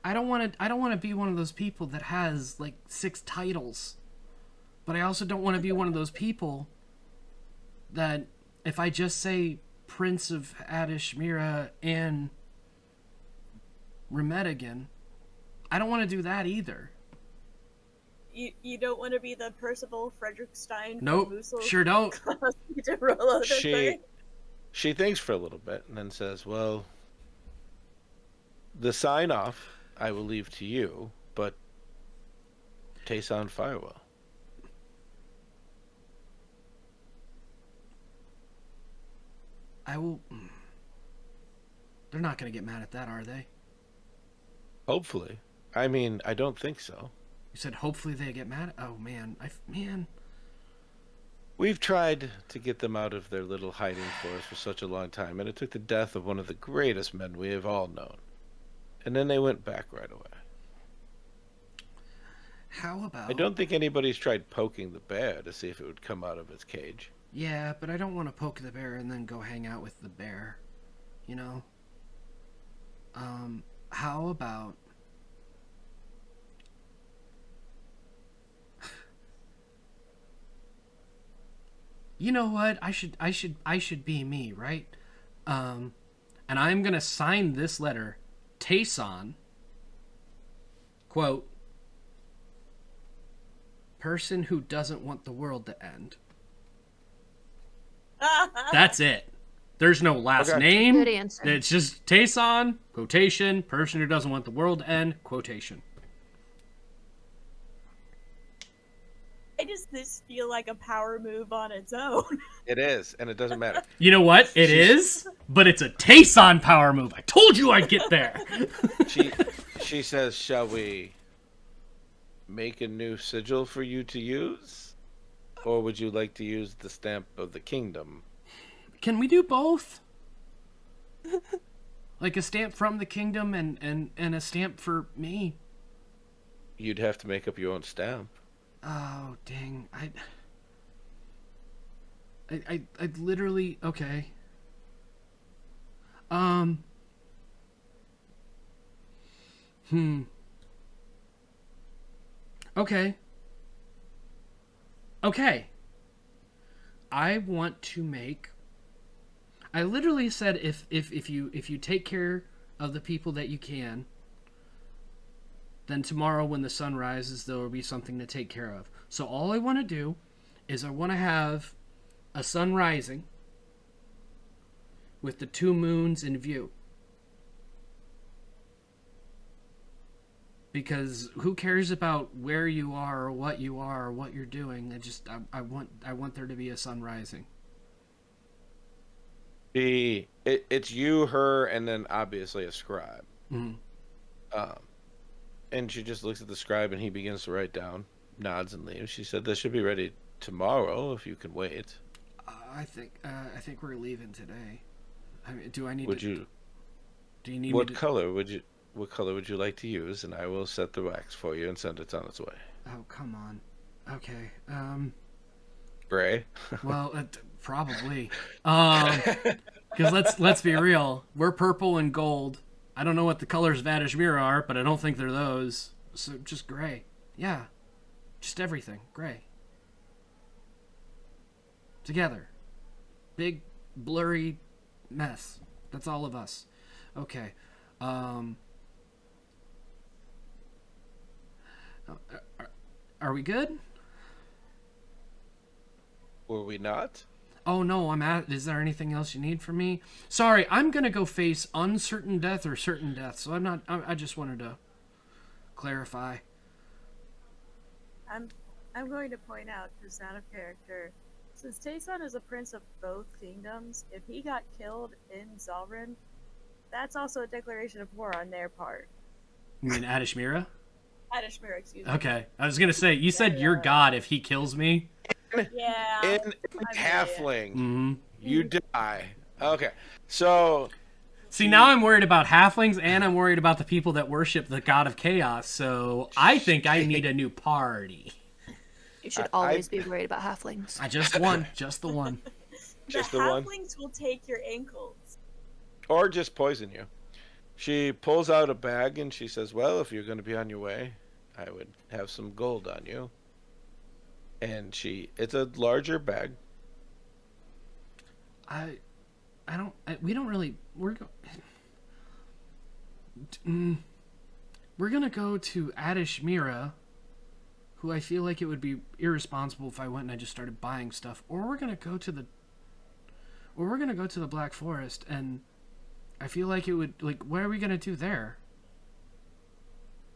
I don't want to be one of those people that has like 6 titles. But I also don't want to be one of those people that if I just say Prince of Adashmira and Remedigan, I don't want to do that either. You don't want to be the Percival Frederickstein. Nope, sure don't. She thinks for a little bit and then says, well, the sign off I will leave to you, but Tayson Firewell. I will. They're not going to get mad at that, are they? Hopefully. I mean, I don't think so. You said hopefully they get mad? Oh, man. Man. We've tried to get them out of their little hiding forest for such a long time, and it took the death of one of the greatest men we have all known. And then they went back right away. How about... I don't think anybody's tried poking the bear to see if it would come out of its cage. Yeah, but I don't want to poke the bear and then go hang out with the bear. You know? How about... You know what? I should be me, right? And I'm gonna sign this letter, Tayson, quote, person who doesn't want the world to end. That's it. There's no last name. Good answer. It's just Tayson, quotation, person who doesn't want the world to end, quotation. Why does this feel like a power move on its own? It is, and it doesn't matter. You know what? It is, but it's a Tayson power move. I told you I'd get there. She says, shall we make a new sigil for you to use? Or would you like to use the stamp of the kingdom? Can we do both? Like a stamp from the kingdom and a stamp for me? You'd have to make up your own stamp. Oh, dang. I'd literally... Okay. Okay. Okay. I want to make... I literally said if you take care of the people that you can, then tomorrow when the sun rises, there will be something to take care of. So all I want to do is I want to have a sun rising with the 2 moons in view. Because who cares about where you are or what you're doing? I want there to be a sun rising. It's you, her, and then obviously a scribe. Mm-hmm. And she just looks at the scribe and he begins to write down, nods and leaves. She said, this should be ready tomorrow if you can wait. I think we're leaving today. I mean, do I need would to... you... Do you need what me to... color would you like to use? And I will set the wax for you and send it on its way. Oh, come on. Okay. Gray. Well, probably. Because let's be real. We're purple and gold. I don't know what the colors of Adishmira are, but I don't think they're those. So just gray. Yeah. Just everything. Gray. Together. Big, blurry mess. That's all of us. Okay. Are we good? Were we not? Oh no, is there anything else you need from me? Sorry, I'm gonna go face uncertain death or certain death, so I just wanted to clarify. I'm going to point out, just out of character, since Tayson is a prince of both kingdoms, if he got killed in Zalrin, that's also a declaration of war on their part. You mean Adishmira? Adishmira, excuse me. Okay, I was gonna say, you said you're God if he kills me. Yeah. In halfling, Mm-hmm. you die. Okay, so See, now I'm worried about halflings, and I'm worried about the people that worship the god of chaos, so I think I need a new party. You should always be worried about halflings. Just one. Just the one. Just the the one? halflings will take your ankles. Or just poison you. She pulls out a bag and she says, well, if you're going to be on your way, I would have some gold on you. And it's a larger bag. We don't really, we're gonna go to Adishmira, who I feel like it would be irresponsible if I went and I just started buying stuff, or we're gonna go to the Black Forest, and I feel like it would, like, what are we gonna do there?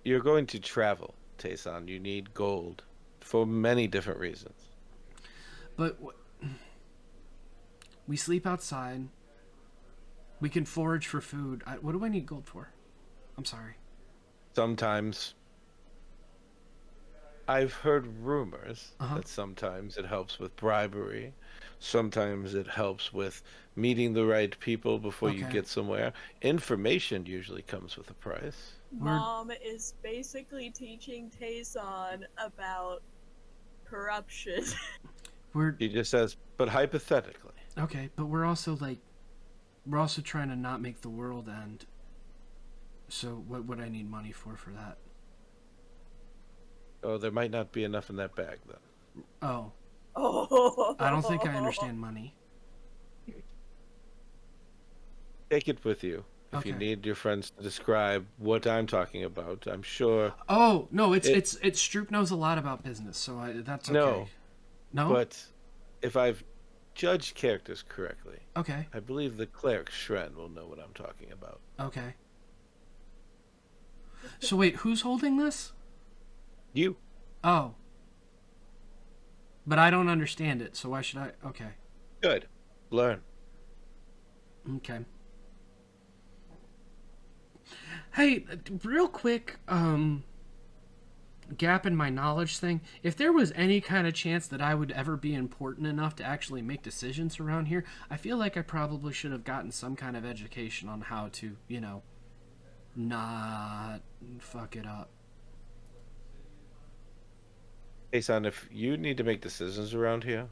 You're going to travel, Tayson. You need gold for many different reasons. But we sleep outside. We can forage for food. What do I need gold for? I'm sorry. Sometimes I've heard rumors Uh-huh. that sometimes it helps with bribery. Sometimes it helps with meeting the right people before you Okay. get somewhere. Information usually comes with a price. Mom is basically teaching Tayson about corruption. She just says, but hypothetically. Okay, but we're also trying to not make the world end. So what would I need money for that? Oh, there might not be enough in that bag then. Oh, Oh. I don't think I understand money. Take it with you. If you Okay. need your friends to describe what I'm talking about, I'm sure. Oh no, it's Stroop knows a lot about business, so that's okay. No. No. But if I've judged characters correctly, Okay. I believe the cleric Shren will know what I'm talking about. Okay. So wait, who's holding this? You. Oh. But I don't understand it, so why should I? Okay. Good. Learn. Okay. Hey, real quick, gap in my knowledge thing. If there was any kind of chance that I would ever be important enough to actually make decisions around here, I feel like I probably should have gotten some kind of education on how to, not fuck it up. Hey, son, if you need to make decisions around here,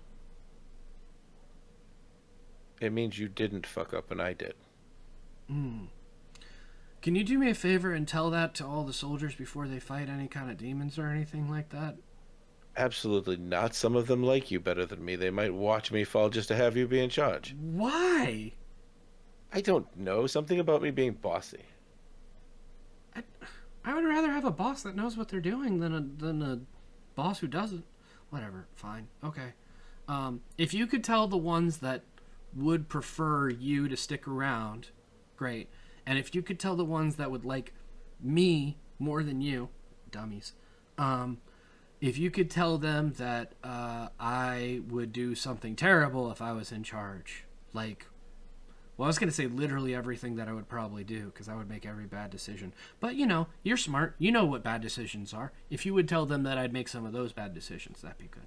it means you didn't fuck up and I did. Can you do me a favor and tell that to all the soldiers before they fight any kind of demons or anything like that? Absolutely not. Some of them like you better than me. They might watch me fall just to have you be in charge. Why? I don't know. Something about me being bossy. I would rather have a boss that knows what they're doing than a boss who doesn't. Whatever. Fine. Okay. If you could tell the ones that would prefer you to stick around, great. And if you could tell the ones that would like me more than you, dummies, if you could tell them that I would do something terrible if I was in charge, like, well, I was going to say literally everything that I would probably do, because I would make every bad decision. But, you're smart. You know what bad decisions are. If you would tell them that I'd make some of those bad decisions, that'd be good.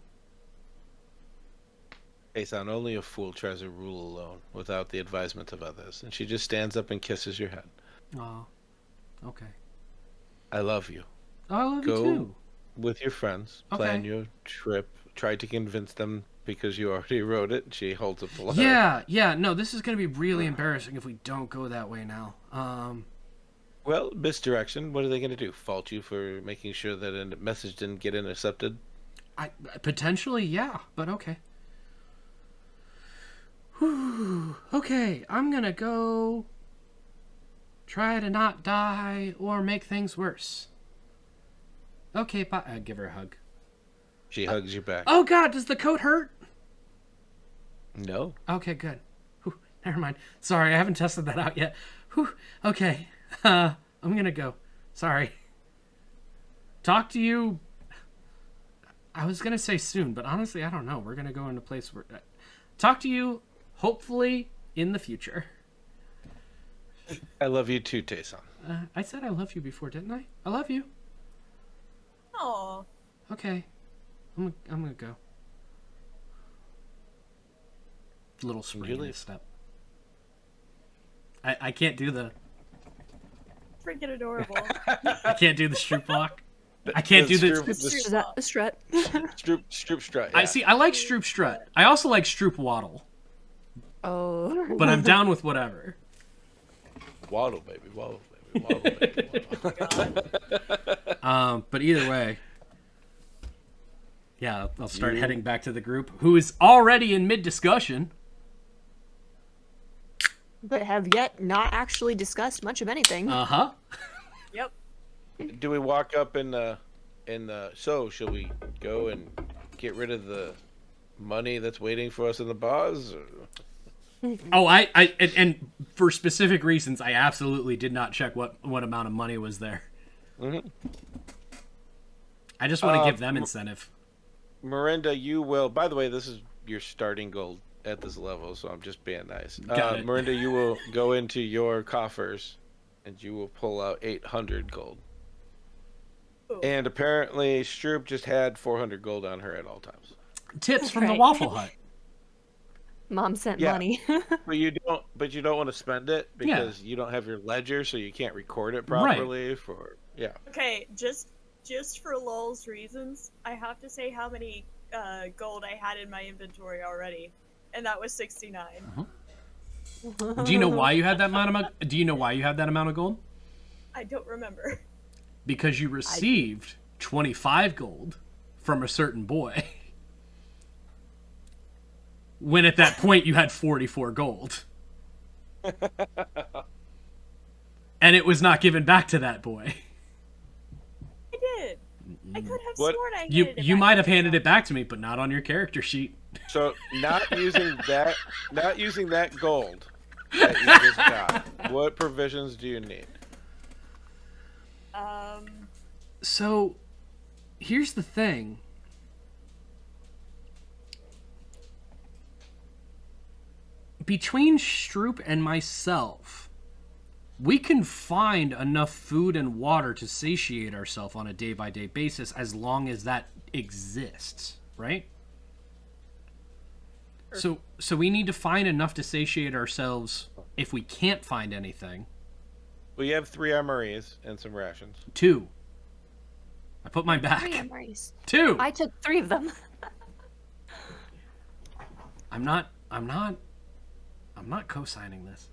Hey, son, only a fool tries to rule alone without the advisement of others. And she just stands up and kisses your head. Oh, okay. I love you. Oh, I love Go. you too. with your friends, Okay. plan your trip, try to convince them because you already wrote it. She holds up the letter. Yeah. No, this is gonna be really embarrassing if we don't go that way now. Well, misdirection. What are they going to do? Fault you for making sure that a message didn't get intercepted? I potentially, yeah, but okay. Whew. Okay, I'm gonna go try to not die or make things worse. Okay, bye. I give her a hug. She hugs you back. Oh God, does the coat hurt? No. Okay, good. Whew, never mind. Sorry, I haven't tested that out yet. Whew, okay, I'm gonna go. Sorry. Talk to you. I was gonna say soon, but honestly, I don't know. We're gonna go in a place where talk to you. Hopefully, in the future. I love you too, Tayson. I said I love you before, didn't I? I love you. Oh, Okay, I'm gonna go. Little spring in leave? his step. I can't do the freaking adorable. I can't do the Stroop walk. I can't do the Strut. Stroop strut. Yeah. I see. I like Stroop strut. I also like Stroop waddle, Oh. but I'm down with whatever. Waddle, baby. Waddle, baby. Waddle, baby. Waddle. But either way, yeah, I'll start heading back to the group, who is already in mid discussion. But have yet not actually discussed much of anything. Uh-huh. Yep. Do we walk up in the so shall we go and get rid of the money that's waiting for us in the bars? Or? Oh, and for specific reasons, I absolutely did not check what amount of money was there. Mm-hmm. I just want to give them incentive. Miranda, you will. By the way, this is your starting gold at this level, so I'm just being nice. Got it. Miranda, you will go into your coffers, and you will pull out 800 gold. Ooh. And apparently, Stroop just had 400 gold on her at all times. Tips from the Right. Waffle Hut. Mom sent Yeah. money. But you don't want to spend it because you don't have your ledger, so you can't record it properly. Okay, just for lul's reasons, I have to say how many gold I had in my inventory already, and that was 69. Do you know why you had that amount of gold? I don't remember. Because you received 25 gold from a certain boy. When at that point you had 44 gold. And it was not given back to that boy. I did. I could have What? sworn I handed it You back might to have handed myself. it back to me, but not on your character sheet. So not using that gold that you just got. What provisions do you need? So, here's the thing. Between Stroop and myself, we can find enough food and water to satiate ourselves on a day-by-day basis as long as that exists, right? So we need to find enough to satiate ourselves if we can't find anything. Well, you have 3 MREs and some rations. 2. I put mine back. 3 memories. 2. I took 3 of them. I'm not co-signing this.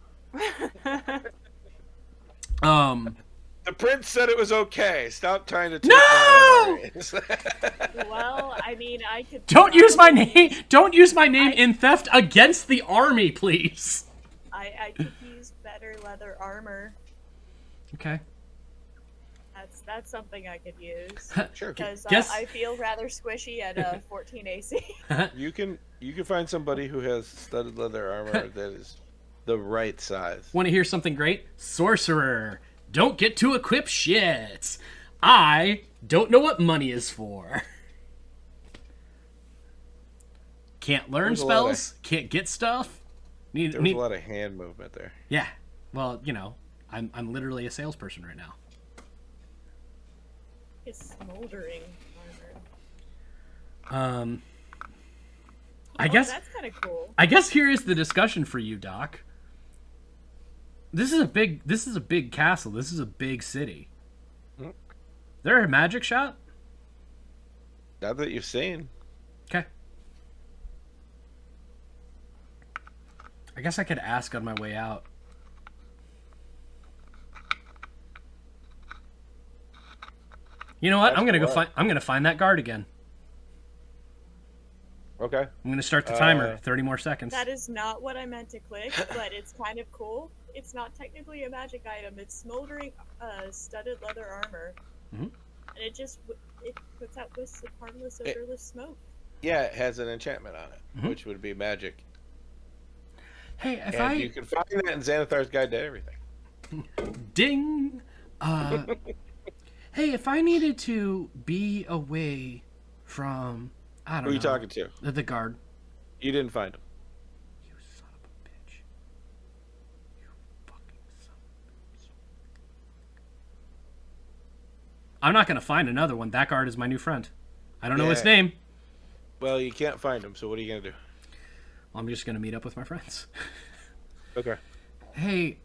The prince said it was okay. Stop trying to take No! my MREs. Well, I mean, I could. Don't use my name. Don't use my name in theft against the army, please. I could use better leather armor. Okay. That's something I could use. Sure. Because Guess- I feel rather squishy at 14 AC. You can find somebody who has studded leather armor that is the right size. Want to hear something great? Sorcerer. Don't get to equip shit. I don't know what money is for. Can't learn There's a lot of- spells. Can't get stuff. There was a lot of hand movement there. Yeah. Well, I'm literally a salesperson right now. It's smoldering armor. I guess That's kind of cool. I guess here is the discussion for you, Doc. This is a big castle. This is a big city. There a magic shop? Not that you've seen. Okay. I guess I could ask on my way out. You know what? Ask I'm gonna go what? find. I'm gonna find that guard again. Okay. I'm gonna start the timer. 30 more seconds. That is not what I meant to click, but it's kind of cool. It's not technically a magic item. It's smoldering studded leather armor. Mhm. And it puts out wisps of harmless, odorless smoke. Yeah, it has an enchantment on it, Mhm. which would be magic. Hey, if And you can find that in Xanathar's Guide to Everything. Ding. Hey, if I needed to be away from, I don't know. Who are you talking to? The guard. You didn't find him. You son of a bitch. You fucking son of a bitch. I'm not gonna find another one. That guard is my new friend. I don't know his name. Well, you can't find him, so what are you going to do? I'm just gonna meet up with my friends. Okay. Hey,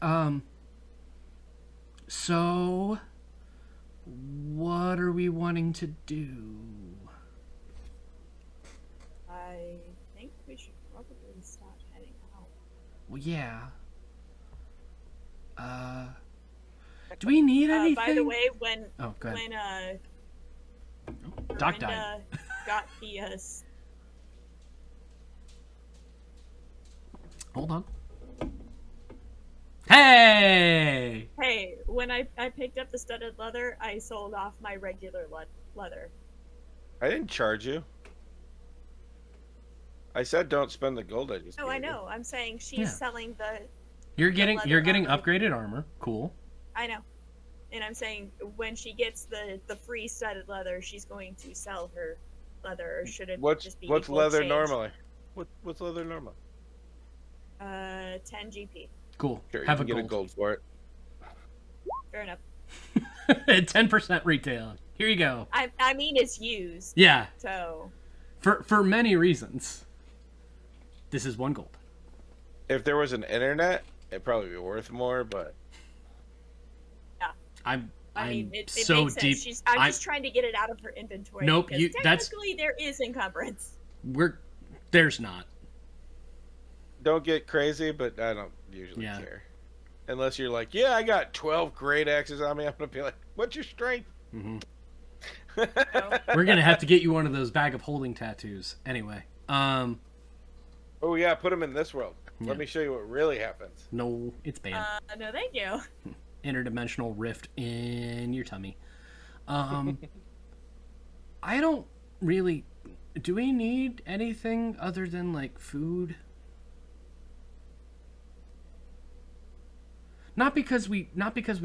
so what are we wanting to do? I think we should probably start heading out. Well, yeah. Do we need anything? By the way, when Oh, go ahead. Doc Doc died. got the Hold on. Hey! hey, when I picked up the studded leather, I sold off my regular leather. I didn't charge you. I said don't spend the gold I just No, gave I you. know. I'm saying she's Yeah. selling the. You're getting leather armor. upgraded armor. Cool. I know, and I'm saying when she gets the free studded leather, she's going to sell her leather, or should it just be What's equal leather exchange? normally? What's leather normally? 10 GP. Cool. Sure, Have you a can get gold. a gold for it. Fair enough. 10% retail. Here you go. I mean, it's used. Yeah. So. For many reasons. This is 1 gold. If there was an internet, it'd probably be worth more, but Yeah. I'm I mean, it so makes deep. sense. I'm just trying to get it out of her inventory. Nope, because that's- technically there is encumbrance. There's not. don't get crazy, but I don't usually Yeah. care. Unless you're like, yeah, I got 12 great axes on me, I'm going to be like, what's your strength? Mhm. So, We're gonna have to get you one of those bag of holding tattoos. Anyway, Oh, yeah, put them in this world. Yeah. Let me show you what really happens. no, it's banned. no, thank you. Interdimensional rift in your tummy. I don't really. Do we need anything other than like food? Not because we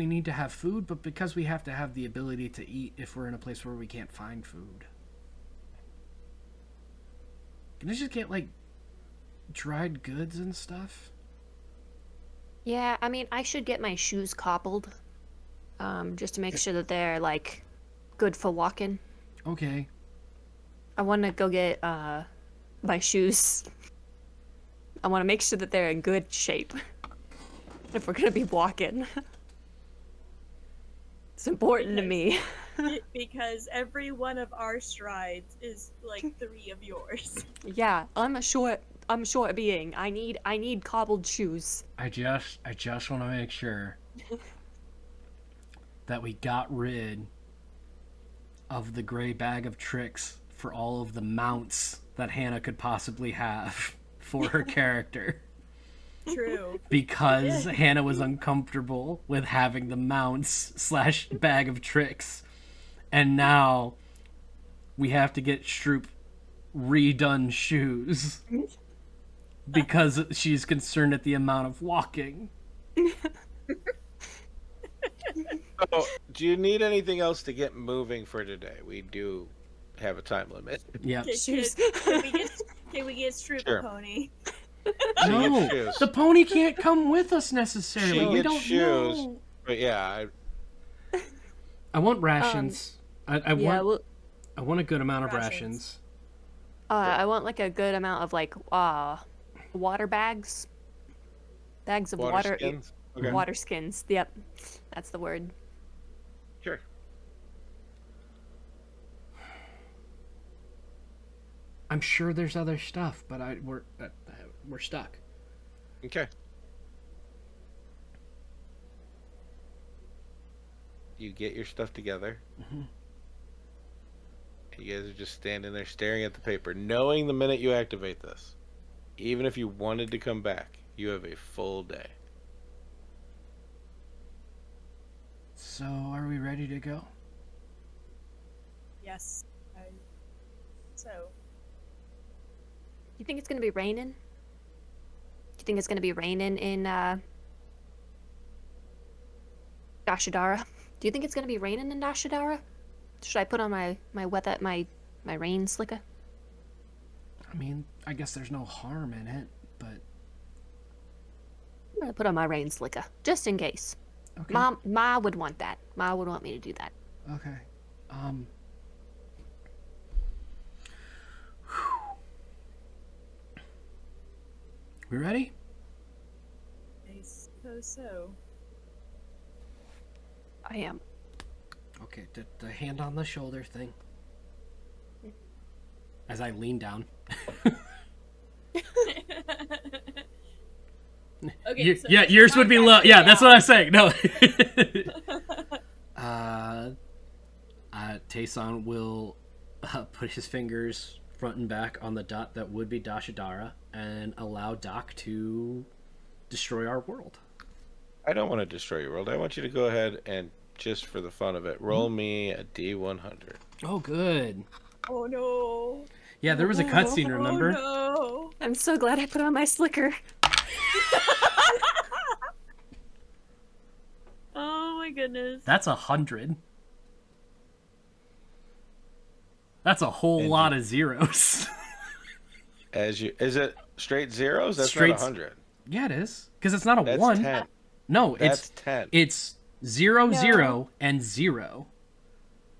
need to have food, but because we have to have the ability to eat if we're in a place where we can't find food. Can I just get like dried goods and stuff? Yeah, I mean, I should get my shoes cobbled, just to make sure that they're like good for walking. Okay. I want to go get my shoes. I want to make sure that they're in good shape if we're gonna be walking. It's important to me. Because every one of our strides is like 3 of yours. Yeah, I'm a short being. I need cobbled shoes. I just want to make sure that we got rid of the gray bag of tricks for all of the mounts that Hannah could possibly have for her character. True. Because Hannah was uncomfortable with having the mounts / bag of tricks. And now we have to get Stroop redone shoes because she's concerned at the amount of walking. So, do you need anything else to get moving for today? We do have a time limit. Yeah. Shoes. Can we get Stroop Sure. a pony? No, gets shoes. the pony can't come with us necessarily. She We gets don't shoes. know. But yeah, I want rations. I Yeah, want well, I want a good amount of Rations. rations. I want like a good amount of like water bags. Bags of water. skins. Okay. Water skins. Yep, that's the word. Sure. I'm sure there's other stuff, but we're stuck. Okay. You get your stuff together. Mm-hmm. You guys are just standing there staring at the paper, knowing the minute you activate this, even if you wanted to come back, you have a full day. So, are we ready to go? Yes. So. You think it's gonna be raining? Do you think it's gonna be raining in Dashadara? Do you think it's gonna be raining in Dashadara? Should I put on my weather my rain slicker? I mean, I guess there's no harm in it, but I'm gonna put on my rain slicker just in case. okay. Ma would want that. Ma would want me to do that. Okay. We ready? I suppose so. I am. Okay, the hand on the shoulder thing. As I lean down. Okay. So yeah, yours would be low. Yeah, that's what I'm saying. No. Tayson will put his fingers front and back on the dot that would be Dashadara and allow Doc to destroy our world. I don't want to destroy your world. I want you to go ahead and, just for the fun of it, roll me a D100. Oh, good. Oh no. Yeah, there was a cutscene, remember? Oh no. I'm so glad I put on my slicker. Oh my goodness. That's 100. That's a whole lot of zeros. Is it straight zeros? That's Straight not 100. Yeah, it is. Because it's not a That's 1. 10. No, That's 10. It's 0, No. 0, and 0.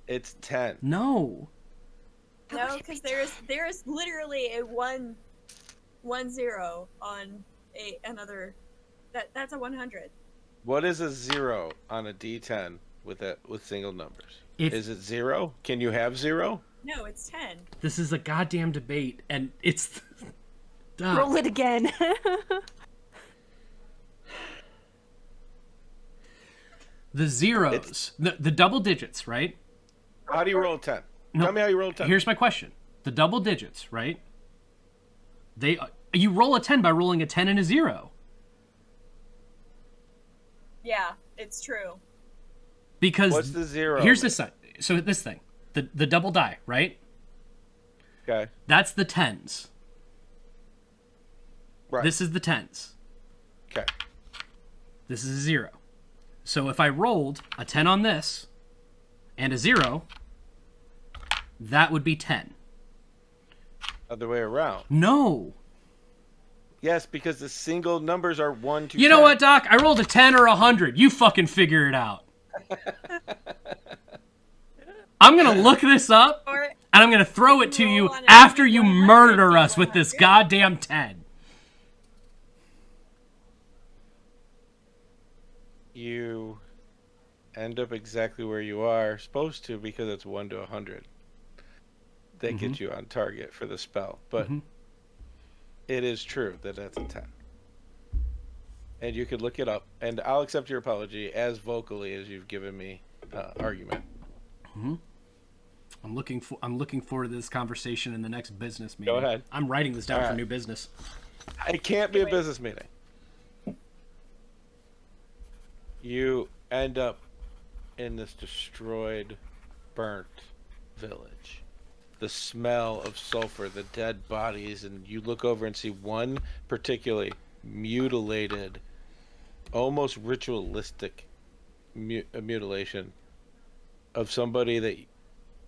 It's 10. No. No, because there is literally a 1 0 on another. That's a 100. What is a 0 on a D10 with single numbers? Is it 0? Can you have 0? No, it's 10. This is a goddamn debate, and it's... Roll it again. The zeros, the double digits, right? How do you roll 10? No, Tell me how you roll 10. Here's my question. The double digits, right? You roll a 10 by rolling a 10 and a 0. Yeah, it's true. Because what's the 0? Here's this side. So this thing, the double die, right? Okay. That's the 10s. Right. This is the 10s. Okay. This is a 0. So if I rolled a 10 on this and a 0, that would be 10. Other way around. No. Yes, because the single numbers are 1 to 10. You know what, Doc? I rolled a 10 or a 100. You fucking figure it out. I'm going to look this up, and I'm going to throw it to you after you murder us with this goddamn 10. You end up exactly where you are supposed to because it's 1 to 100. That gets you on target for the spell. But it is true that that's a 10. And you could look it up. And I'll accept your apology as vocally as you've given me argument. I'm looking forward to this conversation in the next business meeting. Go ahead. I'm writing this down All for right. new business. It can't be a business meeting. You end up in this destroyed, burnt village. The smell of sulfur, the dead bodies, and you look over and see one particularly mutilated, almost ritualistic mutilation of somebody that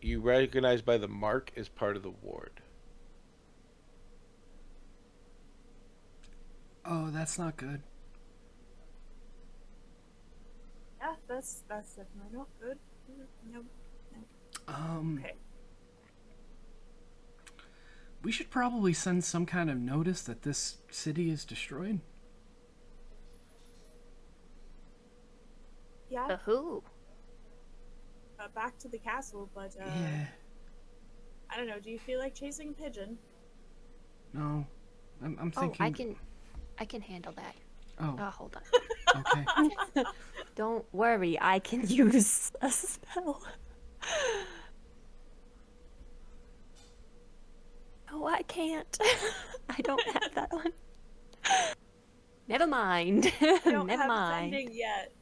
you recognize by the mark as part of the ward. Oh, that's not good. Yeah, that's definitely not good. No. Okay. We should probably send some kind of notice that this city is destroyed. Yeah, Who? back to the castle, but Yeah. I don't know. Do you feel like chasing a pigeon? No. I'm Oh, thinking. I can handle that. Oh, Oh, hold on. okay. Don't worry, I can use a spell. No, I can't. I don't have that one. Never mind. Don't Never have mind. sending yet.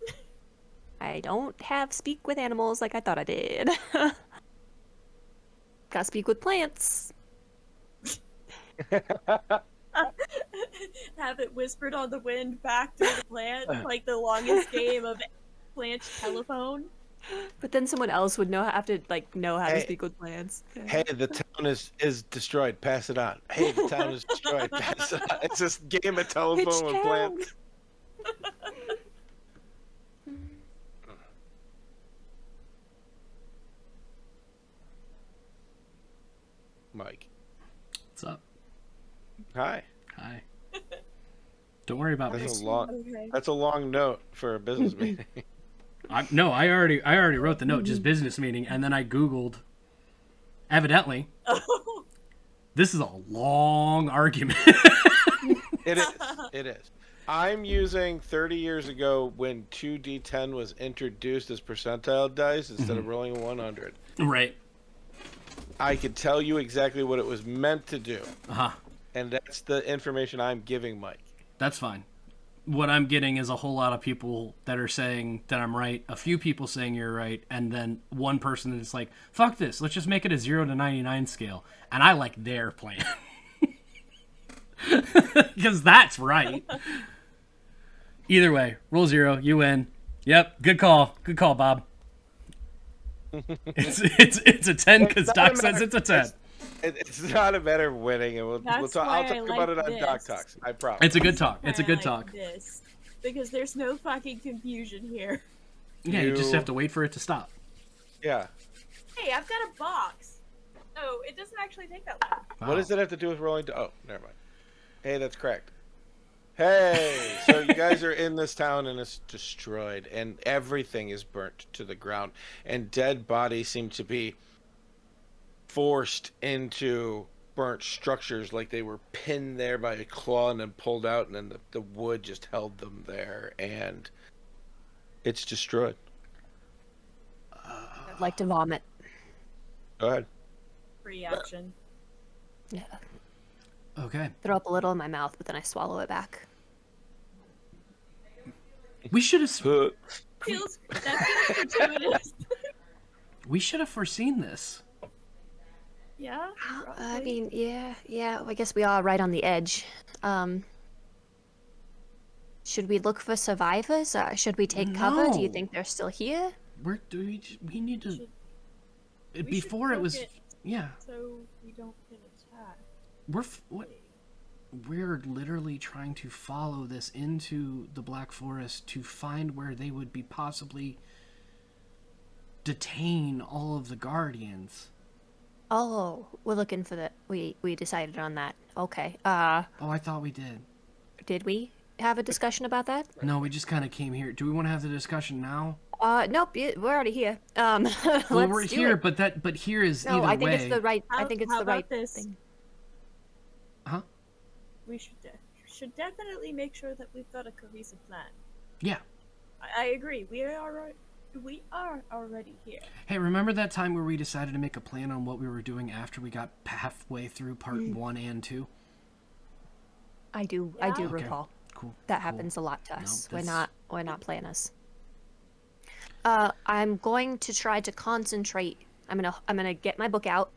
I don't have speak with animals like I thought I did. Gotta speak with plants. Have it whispered on the wind back through the plant, like the longest game of plant telephone. But then someone else would have to know how to Hey. speak with plants. Yeah. Hey, the town is destroyed. Pass it on. Hey, the town is destroyed. Pass it on. It's this game of telephone with plants. Mike. What's up? Hi. Hi. Don't worry about That's me. a long. Okay. That's a long note for a business meeting. I already wrote the note, just business meeting, and then I Googled. Evidently, Oh. this is a long argument. It is. It is. I'm using 30 years ago when 2d10 was introduced as percentile dice instead of rolling 100. Right. I could tell you exactly what it was meant to do, Uh-huh. and that's the information I'm giving Mike. That's fine. What I'm getting is a whole lot of people that are saying that I'm right, a few people saying you're right, and then one person that's like, fuck this, let's just make it a 0 to 99 scale. And I like their plan. Because that's right. Either way, roll 0, you win. Yep, good call. Good call, Bob. It's a 10 because Doc says it's a 10. It's not a matter of winning, and That's talk. I'll why talk I about like it on this. Doc Talks. I promise. It's a good talk. That's It's a why good I talk. like this, because there's no fucking confusion here. Yeah, you just You- have to wait for it to stop. Yeah. Hey, I've got a box. Oh, it doesn't actually take that long. Wow. What does it have to do with rolling? Oh, never mind. Hey, that's correct. Hey, so you guys are in this town and it's destroyed, and everything is burnt to the ground, and dead bodies seem to be forced into burnt structures like they were pinned there by a claw and then pulled out, and then the wood just held them there, and it's destroyed. I'd like to vomit. Go ahead. Free action. Yeah. Okay. Throw up a little in my mouth, but then I swallow it back. We should have That feels gratuitous. we should have foreseen this. Yeah. I probably. mean, yeah. I guess we are right on the edge. Should we look for survivors? Should we take cover? Do you No. think they're still here? We need to Should- we should before it was book it yeah. so we don't get attacked. We're literally trying to follow this into the Black Forest to find where they would be possibly detain all of the guardians. Oh, we're looking for the. We decided on that. Okay. Oh, I thought we did. Did we have a discussion about that? No, we just kind of came here. Do we want to have the discussion now? Nope. We're already here. Well, Let's we're do here, it. but here is No, either I think way. it's the right. I How- think it's how the right about this? thing. Huh? We should definitely make sure that we've got a cohesive plan. Yeah. I agree. We are already here. Hey, remember that time where we decided to make a plan on what we were doing after we got halfway through part 1 and 2? I do Yeah. Okay. recall. Cool. That cool. happens a lot to us. that's- We're not planners. I'm going to try to concentrate. I'm gonna get my book out,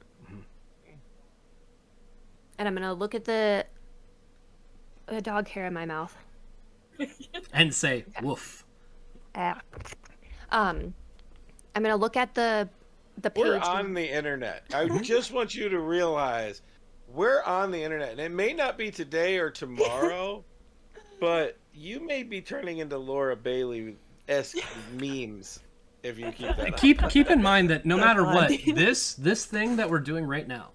and I'm gonna look at the dog hair in my mouth. And say, woof. I'm gonna look at the page. We're on the internet. I just want you to realize we're on the internet, and it may not be today or tomorrow, but you may be turning into Laura Bailey-esque memes if you keep that up. Keep in mind that no matter God. what, this thing that we're doing right now,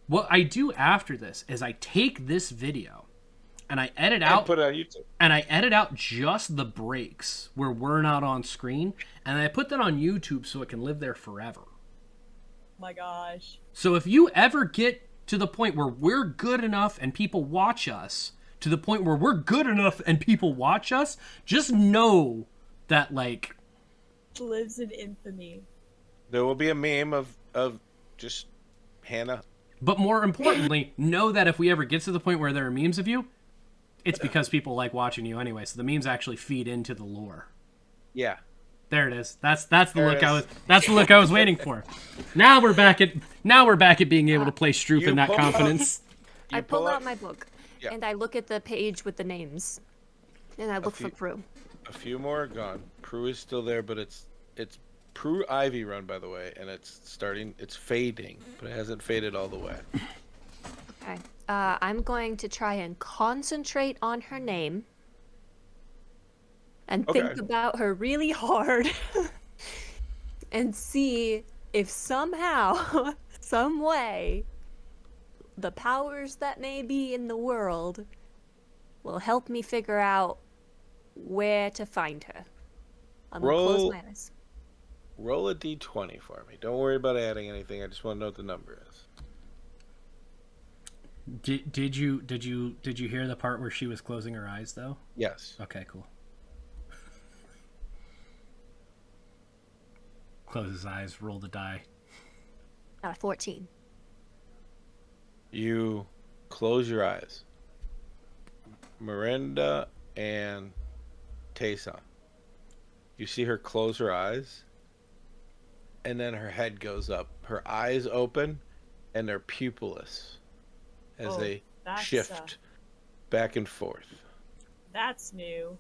what I do after this is I take this video and I edit And out put it on YouTube. and I edit out just the breaks where we're not on screen, and I put that on YouTube so it can live there forever. My gosh. So if you ever get to the point where we're good enough and people watch us, to the point where we're good enough and people watch us, just know that, like... lives in infamy. There will be a meme of just Hannah. But more importantly, know that if we ever get to the point where there are memes of you, it's because people like watching you anyway. So the memes actually feed into the lore. Yeah. There it is. That's the look I was waiting for. Now we're back at being able to play Stroop in that confidence. I pull out my book Yeah. and I look at the page with the names, and I look for Prue. A few more are gone. Prue is still there, but it's Prue Ivy Run, by the way, and it's fading, but it hasn't faded all the way. Okay. I'm going to try and concentrate on her name and think about her really hard and see if somehow, some way, the powers that may be in the world will help me figure out where to find her. I'm going to close my eyes. Roll a d20 for me. Don't worry about adding anything. I just want to know what the number is. Did you hear the part where she was closing her eyes though? Yes. Okay, cool. Close his eyes, roll the die. 14. You close your eyes. Miranda and Tayson. You see her close her eyes, and then her head goes up. Her eyes open, and they're pupilless as they shift back and forth. That's new.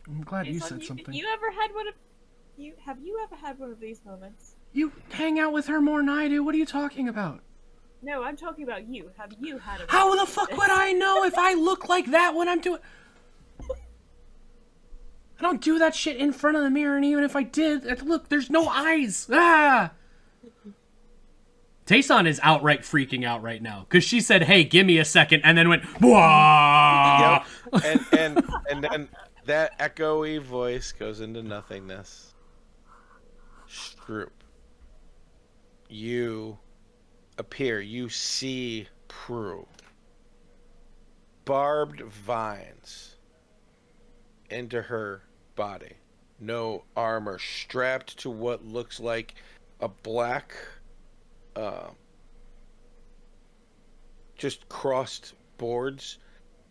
I'm glad you said something. You ever had one of have you ever had one of these moments? You hang out with her more than I do. What are you talking about? No, I'm talking about you. Have you had a How the fuck would I know if I look like that when I'm doing... I don't do that shit in front of the mirror, and even if I did, look, there's no eyes. Ah! Tayson is outright freaking out right now because she said, "Hey, give me a second," and then went, "Wah!" Yep. And then that echoey voice goes into nothingness. Stroop, you appear. You see Prue. Barbed vines into her body. No armor, strapped to what looks like a black, just crossed boards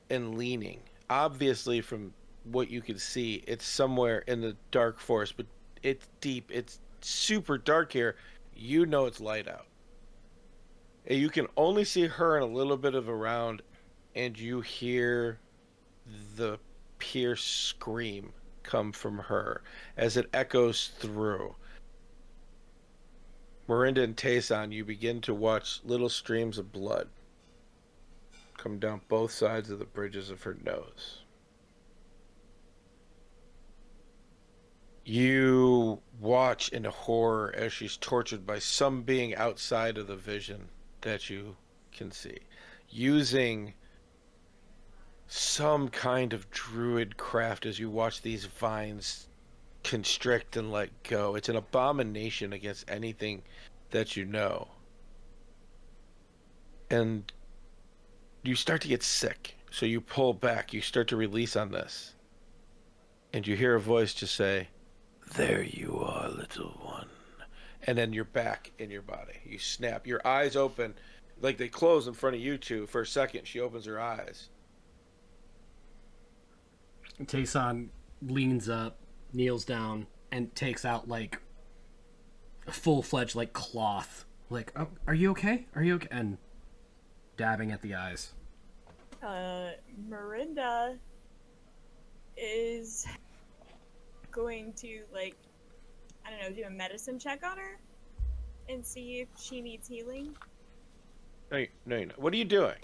and leaning. Obviously, from what you can see, it's somewhere in the dark forest, but it's deep. It's super dark here. You know it's light out. And you can only see her in a little bit of a round, and you hear the pierced scream come from her as it echoes through. Miranda and Tayson, you begin to watch little streams of blood come down both sides of the bridges of her nose. You watch in horror as she's tortured by some being outside of the vision that you can see, using some kind of druid craft as you watch these vines constrict and let go. It's an abomination against anything that you know. And you start to get sick, so you pull back, you start to release on this. And you hear a voice just say, "There you are, little one." And then you're back in your body. You snap. Your eyes open, like they close in front of you two. For a second, she opens her eyes. Tayson leans up, kneels down, and takes out, like, a full-fledged, like, cloth. Like, "Oh, are you okay? Are you okay?" And dabbing at the eyes. Miranda is going to, like, I don't know, do a medicine check on her and see if she needs healing. No. What are you doing?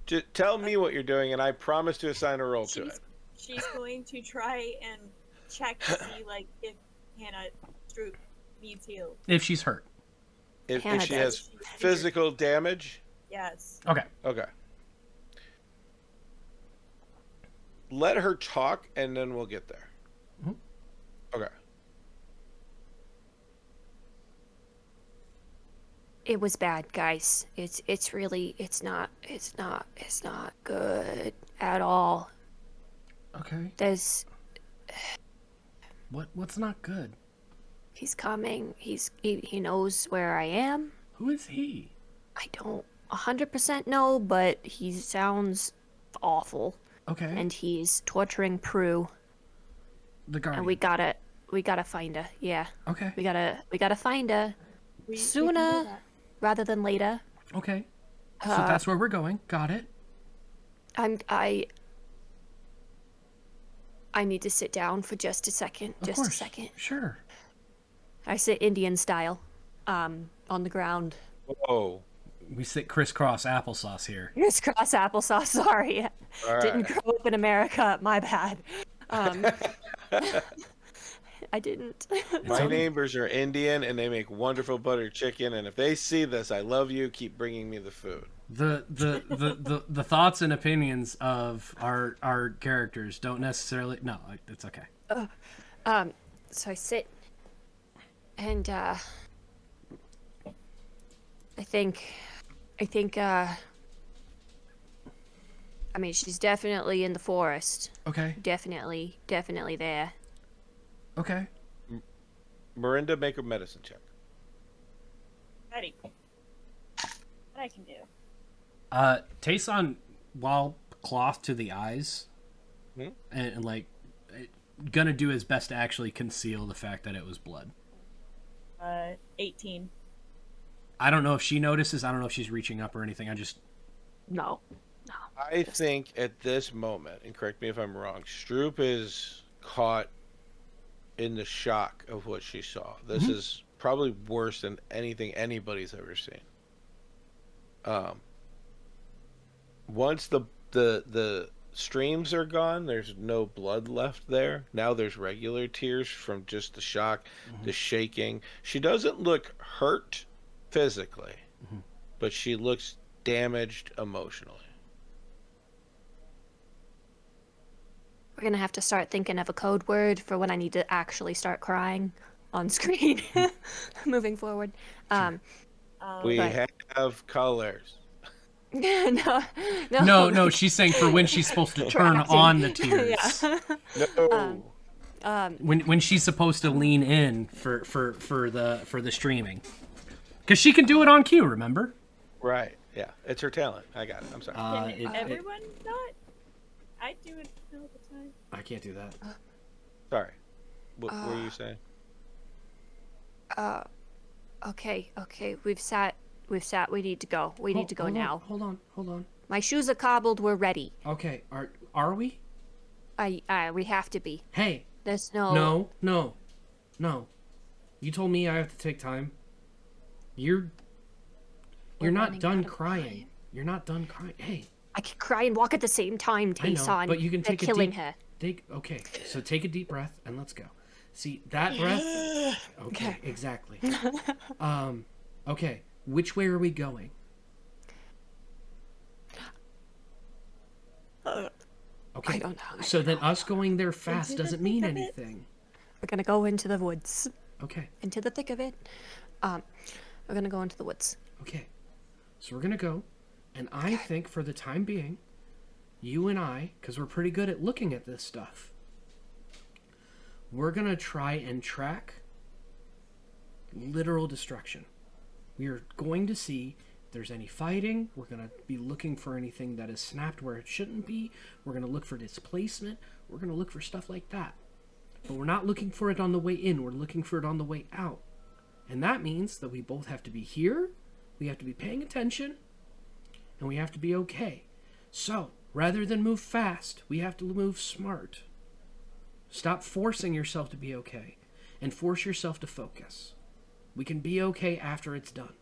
Just tell me what you're doing, and I promise to assign a role to it. She's going to try and check to see, like, if Hannah Stroop needs healed. If she's hurt. If she has physical damage? Yes. Okay. Let her talk, and then we'll get there. Mm-hmm. Okay. It was bad, guys. It's really it's not good at all. Okay. There's What's not good? He's coming. He knows where I am. Who is he? I don't 100% know, but he sounds awful. Okay. And he's torturing Prue. The Guardian. And we gotta find her. Yeah. Okay. We gotta find her We can do sooner that. rather than later. Okay. So that's where we're going. Got it. I need to sit down for just a second. Of Just course. a second. Sure. I sit Indian style, on the ground. Whoa. We sit crisscross applesauce here. It's cross applesauce. Sorry, All didn't right. grow up in America. My bad. I didn't. My neighbors are Indian and they make wonderful butter chicken. And if they see this, I love you. Keep bringing me the food. The thoughts and opinions of our characters don't necessarily. No, it's okay. So I sit, and I think. I mean, she's definitely in the forest. Okay. Definitely there. Okay. Miranda, make a medicine check. Ready. What I can do. Tayson, while cloth to the eyes, Hmm? and like, gonna do his best to actually conceal the fact that it was blood. 18. I don't know if she notices. I don't know if she's reaching up or anything. No. I think at this moment, and correct me if I'm wrong, Stroop is caught in the shock of what she saw. This is probably worse than anything anybody's ever seen. Once the streams are gone, there's no blood left there. Now there's regular tears from just the shock, the shaking. She doesn't look hurt physically, but she looks damaged emotionally. We're gonna have to start thinking of a code word for when I need to actually start crying on screen. Moving forward. We But- have colors. No. She's saying for when she's supposed to turn acting. on the tears. No. When she's supposed to lean in for the streaming, because she can do it on cue. Remember? Right. Yeah. It's her talent. I got it. I'm sorry. Can everyone not? I do it all the time. I can't do that. Sorry. What were you saying? Okay. We've sat. We need to go. We need to go now. Hold on. My shoes are cobbled. We're ready. Okay, are we? We have to be. Hey, There's no. No. You told me I have to take time. You're not running done out of crying. time. You're not done crying. Hey, I can cry and walk at the same time, I know, Tayson. but you can They're take a killing deep. her. Okay, so take a deep breath and let's go. See that breath? Okay, exactly. Okay. Which way are we going? Okay. I don't know. So then us going there fast Into the doesn't mean thick of it. anything. We're gonna go into the woods. Okay. Into the thick of it. We're gonna go into the woods. Okay. So we're gonna go, and I think for the time being, you and I, because we're pretty good at looking at this stuff, we're gonna try and track literal destruction. We are going to see if there's any fighting. We're going to be looking for anything that is snapped where it shouldn't be. We're going to look for displacement. We're going to look for stuff like that. But we're not looking for it on the way in. We're looking for it on the way out. And that means that we both have to be here, we have to be paying attention, and we have to be okay. So, rather than move fast, we have to move smart. Stop forcing yourself to be okay, and force yourself to focus. We can be okay after it's done.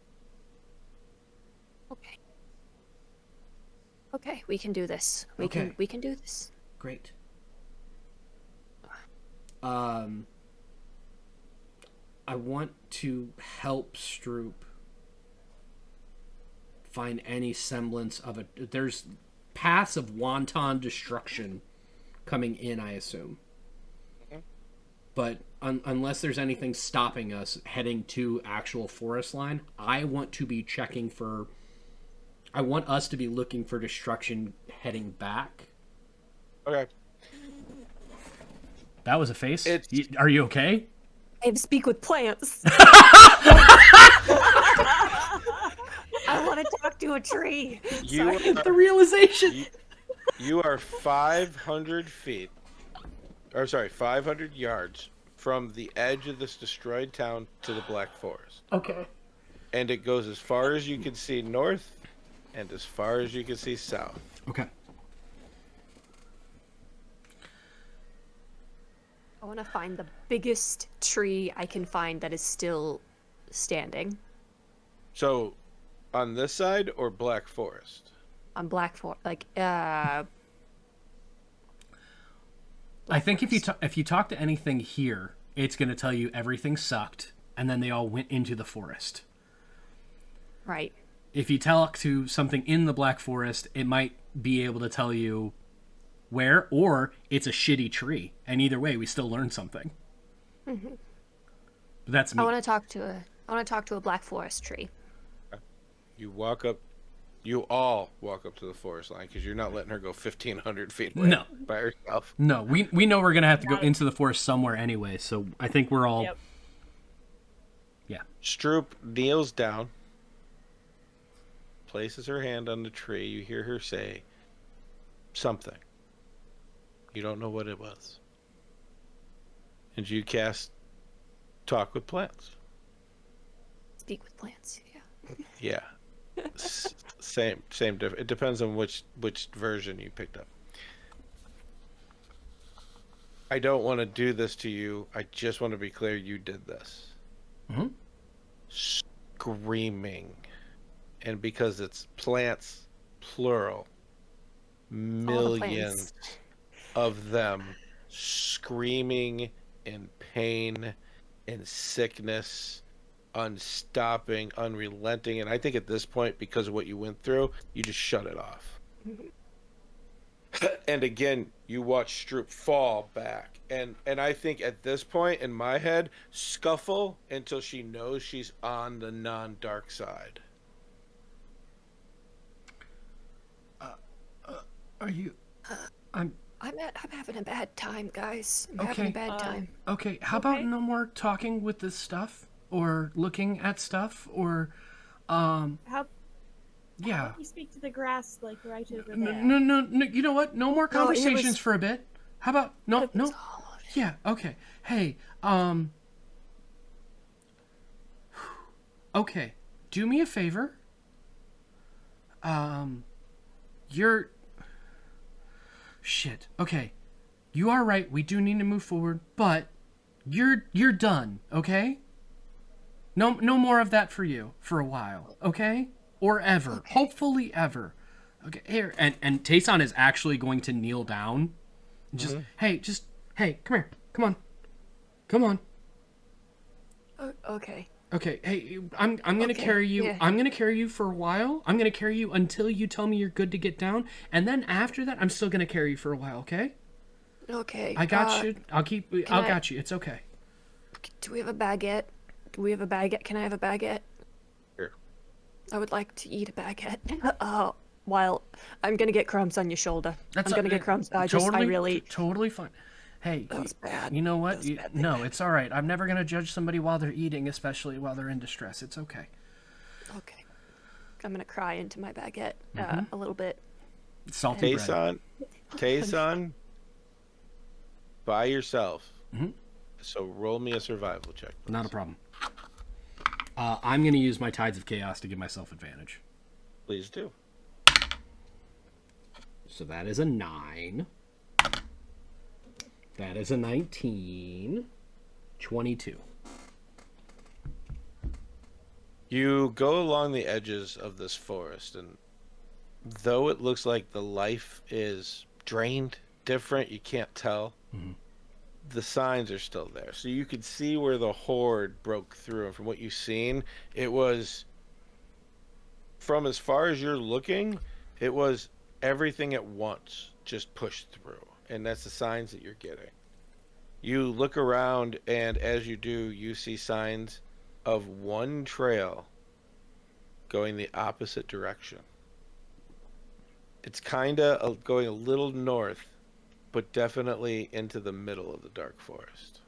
Okay, we can do this. We Okay. can do this. Great. I want to help Stroop find any semblance of a... There's paths of wanton destruction coming in, I assume. but unless there's anything stopping us heading to actual forest line, I want us to be looking for destruction heading back. Okay. That was a face? Are you okay? I have to speak with plants. I want to talk to a tree. The realization. You are 500 feet, or sorry, 500 yards from the edge of this destroyed town to the Black Forest. Okay. And it goes as far as you can see north and as far as you can see south. Okay. I want to find the biggest tree I can find that is still standing. So, on this side or Black Forest? On Black Forest, I think if you talk to anything here, it's going to tell you everything sucked, and then they all went into the forest. Right. If you talk to something in the Black Forest, it might be able to tell you where, or it's a shitty tree, and either way, we still learn something. Mm-hmm. But that's me. I want to talk to a Black Forest tree. You all walk up to the forest line because you're not letting her go 1,500 feet No. by herself. No, we know we're going to have to go into the forest somewhere anyway, so I think we're all... Yep. Yeah. Stroop kneels down, places her hand on the tree. You hear her say something. You don't know what it was. And you cast Talk with Plants. Speak with plants, yeah. Yeah. Same. It depends on which version you picked up. I don't want to do this to you. I just want to be clear you did this. Mm-hmm. Screaming. And because it's plants, plural, millions of them screaming in pain, in sickness, unstopping, unrelenting. And I think at this point, because of what you went through, you just shut it off. And again, you watch Stroop fall back. And I think at this point, in my head, scuffle until she knows she's on the non-dark side. Are you... I'm having a bad time, guys. I'm having a bad time. Okay, how about no more talking with this stuff? Or looking at stuff? Or, How yeah. you speak to the grass, like, right over there? No, you know what? No more conversations for a bit. How about... No. Yeah, okay. Hey, okay, do me a favor. You're... Shit. Okay. You are right. We do need to move forward, but you're done, okay? No more of that for you for a while, okay? Or ever. Okay. Hopefully ever. Okay, here. And Tayson is actually going to kneel down. Just hey, come here. Come on. Okay. Okay, hey, I'm gonna carry you. Yeah. I'm gonna carry you for a while. I'm gonna carry you until you tell me you're good to get down, and then after that, I'm still gonna carry you for a while. Okay? Okay. I got you. I got you. It's okay. Do we have a baguette? Can I have a baguette? Here. I would like to eat a baguette. While I'm gonna get crumbs on your shoulder. I'm gonna get crumbs. Totally fine. Hey, that was bad. You know what? No, it's all right. I'm never going to judge somebody while they're eating, especially while they're in distress. It's okay. Okay. I'm going to cry into my baguette a little bit. Salty bread. Tayson, by yourself. Mm-hmm. So roll me a survival check, please. Not a problem. I'm going to use my Tides of Chaos to give myself advantage. Please do. So that is a 9. That is a 19. 22. You go along the edges of this forest, and though it looks like the life is drained, different, you can't tell, the signs are still there. So you could see where the horde broke through, and from what you've seen, it was, from as far as you're looking, it was everything at once just pushed through. And that's the signs that you're getting. You look around, and as you do, you see signs of one trail going the opposite direction. It's kind of going a little north, but definitely into the middle of the dark forest.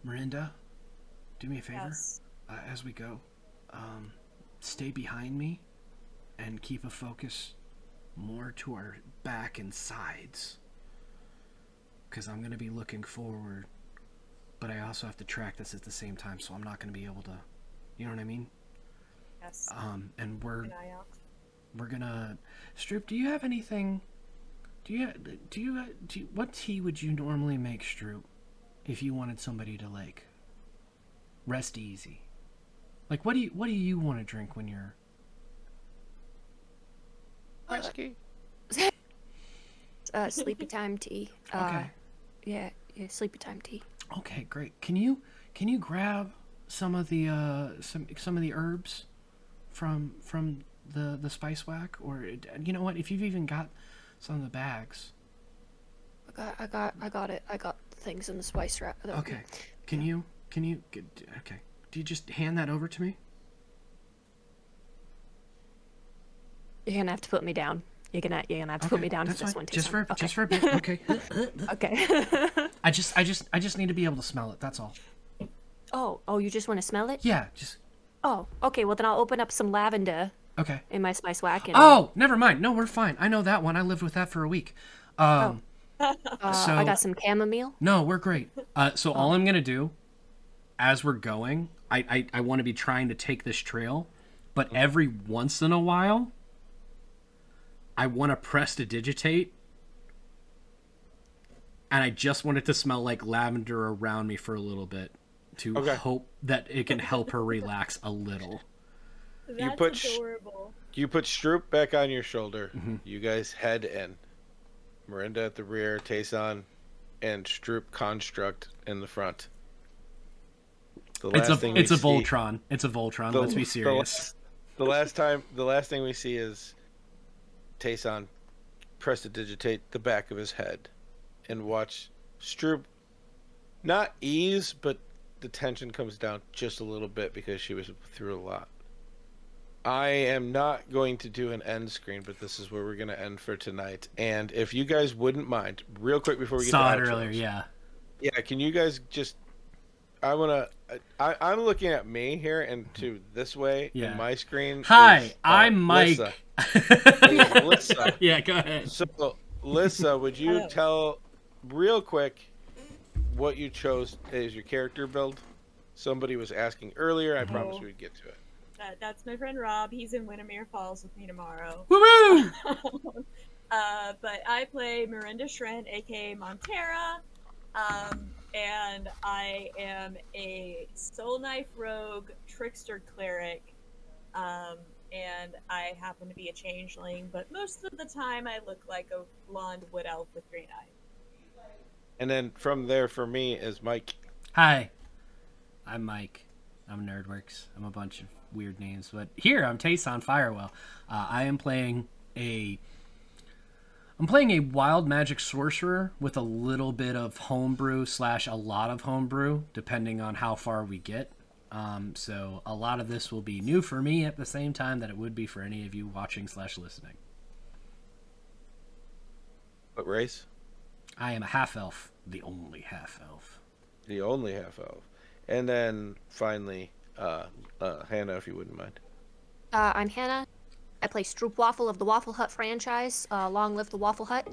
Miranda, do me a favor. Yes. As we go, stay behind me and keep a focus more to our back and sides. Because I'm going to be looking forward, but I also have to track this at the same time, so I'm not going to be able to, you know what I mean? Yes. And Keep an eye out. we're gonna, Stroop, do you have anything, what tea would you normally make, Stroop, if you wanted somebody to, like, rest easy? Like, what do you want to drink when you're... Whiskey. Sleepy time tea. Okay. Yeah, sleepy time tea. Okay, great. Can you grab some of the some of the herbs from the spice whack, or you know what? If you've even got some of the bags. I got it. I got things in the spice rack. Okay. Can you okay? Do you just hand that over to me? You're gonna have to put me down. You're gonna have to put me down for this one. Just for a bit. Okay. Okay. I just need to be able to smell it. That's all. Oh, you just want to smell it? Yeah. Just. Oh, okay. Well, then I'll open up some lavender Okay. in my spice whack. And, Oh, never mind. No, we're fine. I know that one. I lived with that for a week. So I got some chamomile. no, we're great. So all I'm gonna do, as we're going, I want to be trying to take this trail, but every once in a while, I want to press to digitate, and I just want it to smell like lavender around me for a little bit to hope that it can help her relax a little. That's adorable. You put Stroop back on your shoulder. Mm-hmm. You guys head in. Miranda at the rear, Tayson and Stroop construct in the front. It's a Voltron. It's a Voltron. Let's be serious. The last thing we see is Tayson press to digitate the back of his head and watch Stroop not ease, but the tension comes down just a little bit because she was through a lot. I am not going to do an end screen, but this is where we're going to end for tonight. And if you guys wouldn't mind, real quick before we get Saw to it outros, earlier, yeah. Yeah, can you guys just... I'm looking at me here and to this way in my screen. Hi, I'm Mike. Lissa. Yeah, go ahead. So, Lissa, would you tell real quick what you chose as your character build? Somebody was asking earlier. I promise we'd get to it. That's my friend Rob. He's in Windermere Falls with me tomorrow. Woo-woo! But I play Miranda Shrent, aka Montera. And I am a Soul Knife Rogue Trickster Cleric. And I happen to be a changeling, but most of the time I look like a blonde wood elf with green eyes. And then from there for me is Mike. Hi, I'm Mike. I'm Nerdworks. I'm a bunch of weird names, but here I'm Tayson Firewell. I am playing a wild magic sorcerer with a little bit of homebrew / a lot of homebrew, depending on how far we get. So a lot of this will be new for me at the same time that it would be for any of you watching / listening. What race? I am a half-elf, the only half-elf. The only half-elf. And then finally, Hannah, if you wouldn't mind. I'm Hannah. I play Stroop Waffle of the Waffle Hut franchise. Long live the Waffle Hut.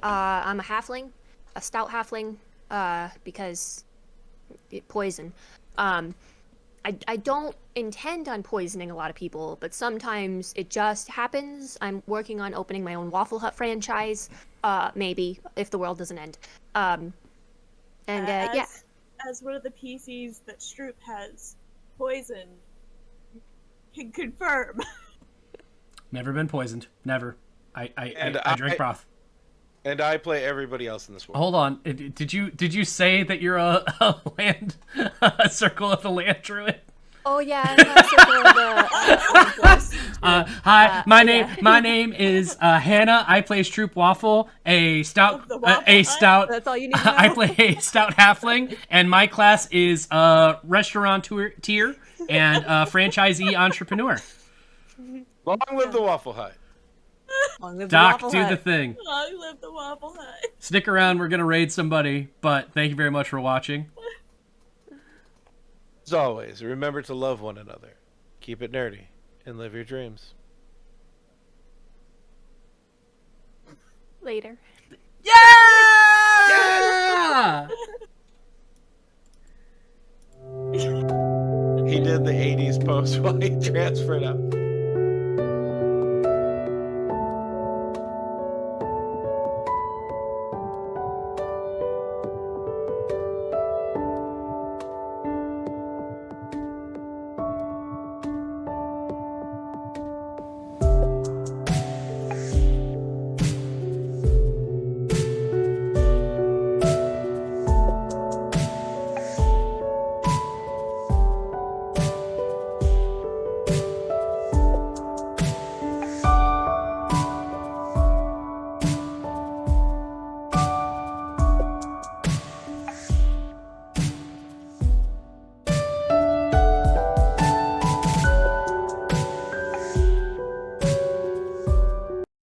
I'm a halfling, a stout halfling, because poison. I don't intend on poisoning a lot of people, but sometimes it just happens. I'm working on opening my own Waffle Hut franchise, maybe, if the world doesn't end. As one of the PCs that Stroop has poisoned, can confirm. Never been poisoned. Never. I drink broth. And I play everybody else in this world. Hold on. Did you say that you're a land a Circle of the Land Druid? Oh yeah, in my circle of Hi, my name is Hannah. I play Stroop Waffle, a stout Of the Waffle a Hut? stout. That's all you need to know. I play a stout halfling, and my class is restaurateur and franchisee entrepreneur. Long live the Waffle Hut. Long live the Doc, Waffle do Hut. the thing. Long live the Waffle Hut. Stick around. We're gonna raid somebody, but thank you very much for watching. As always, remember to love one another, keep it nerdy, and live your dreams. Later. Yeah! He did the 80s pose while he transferred out.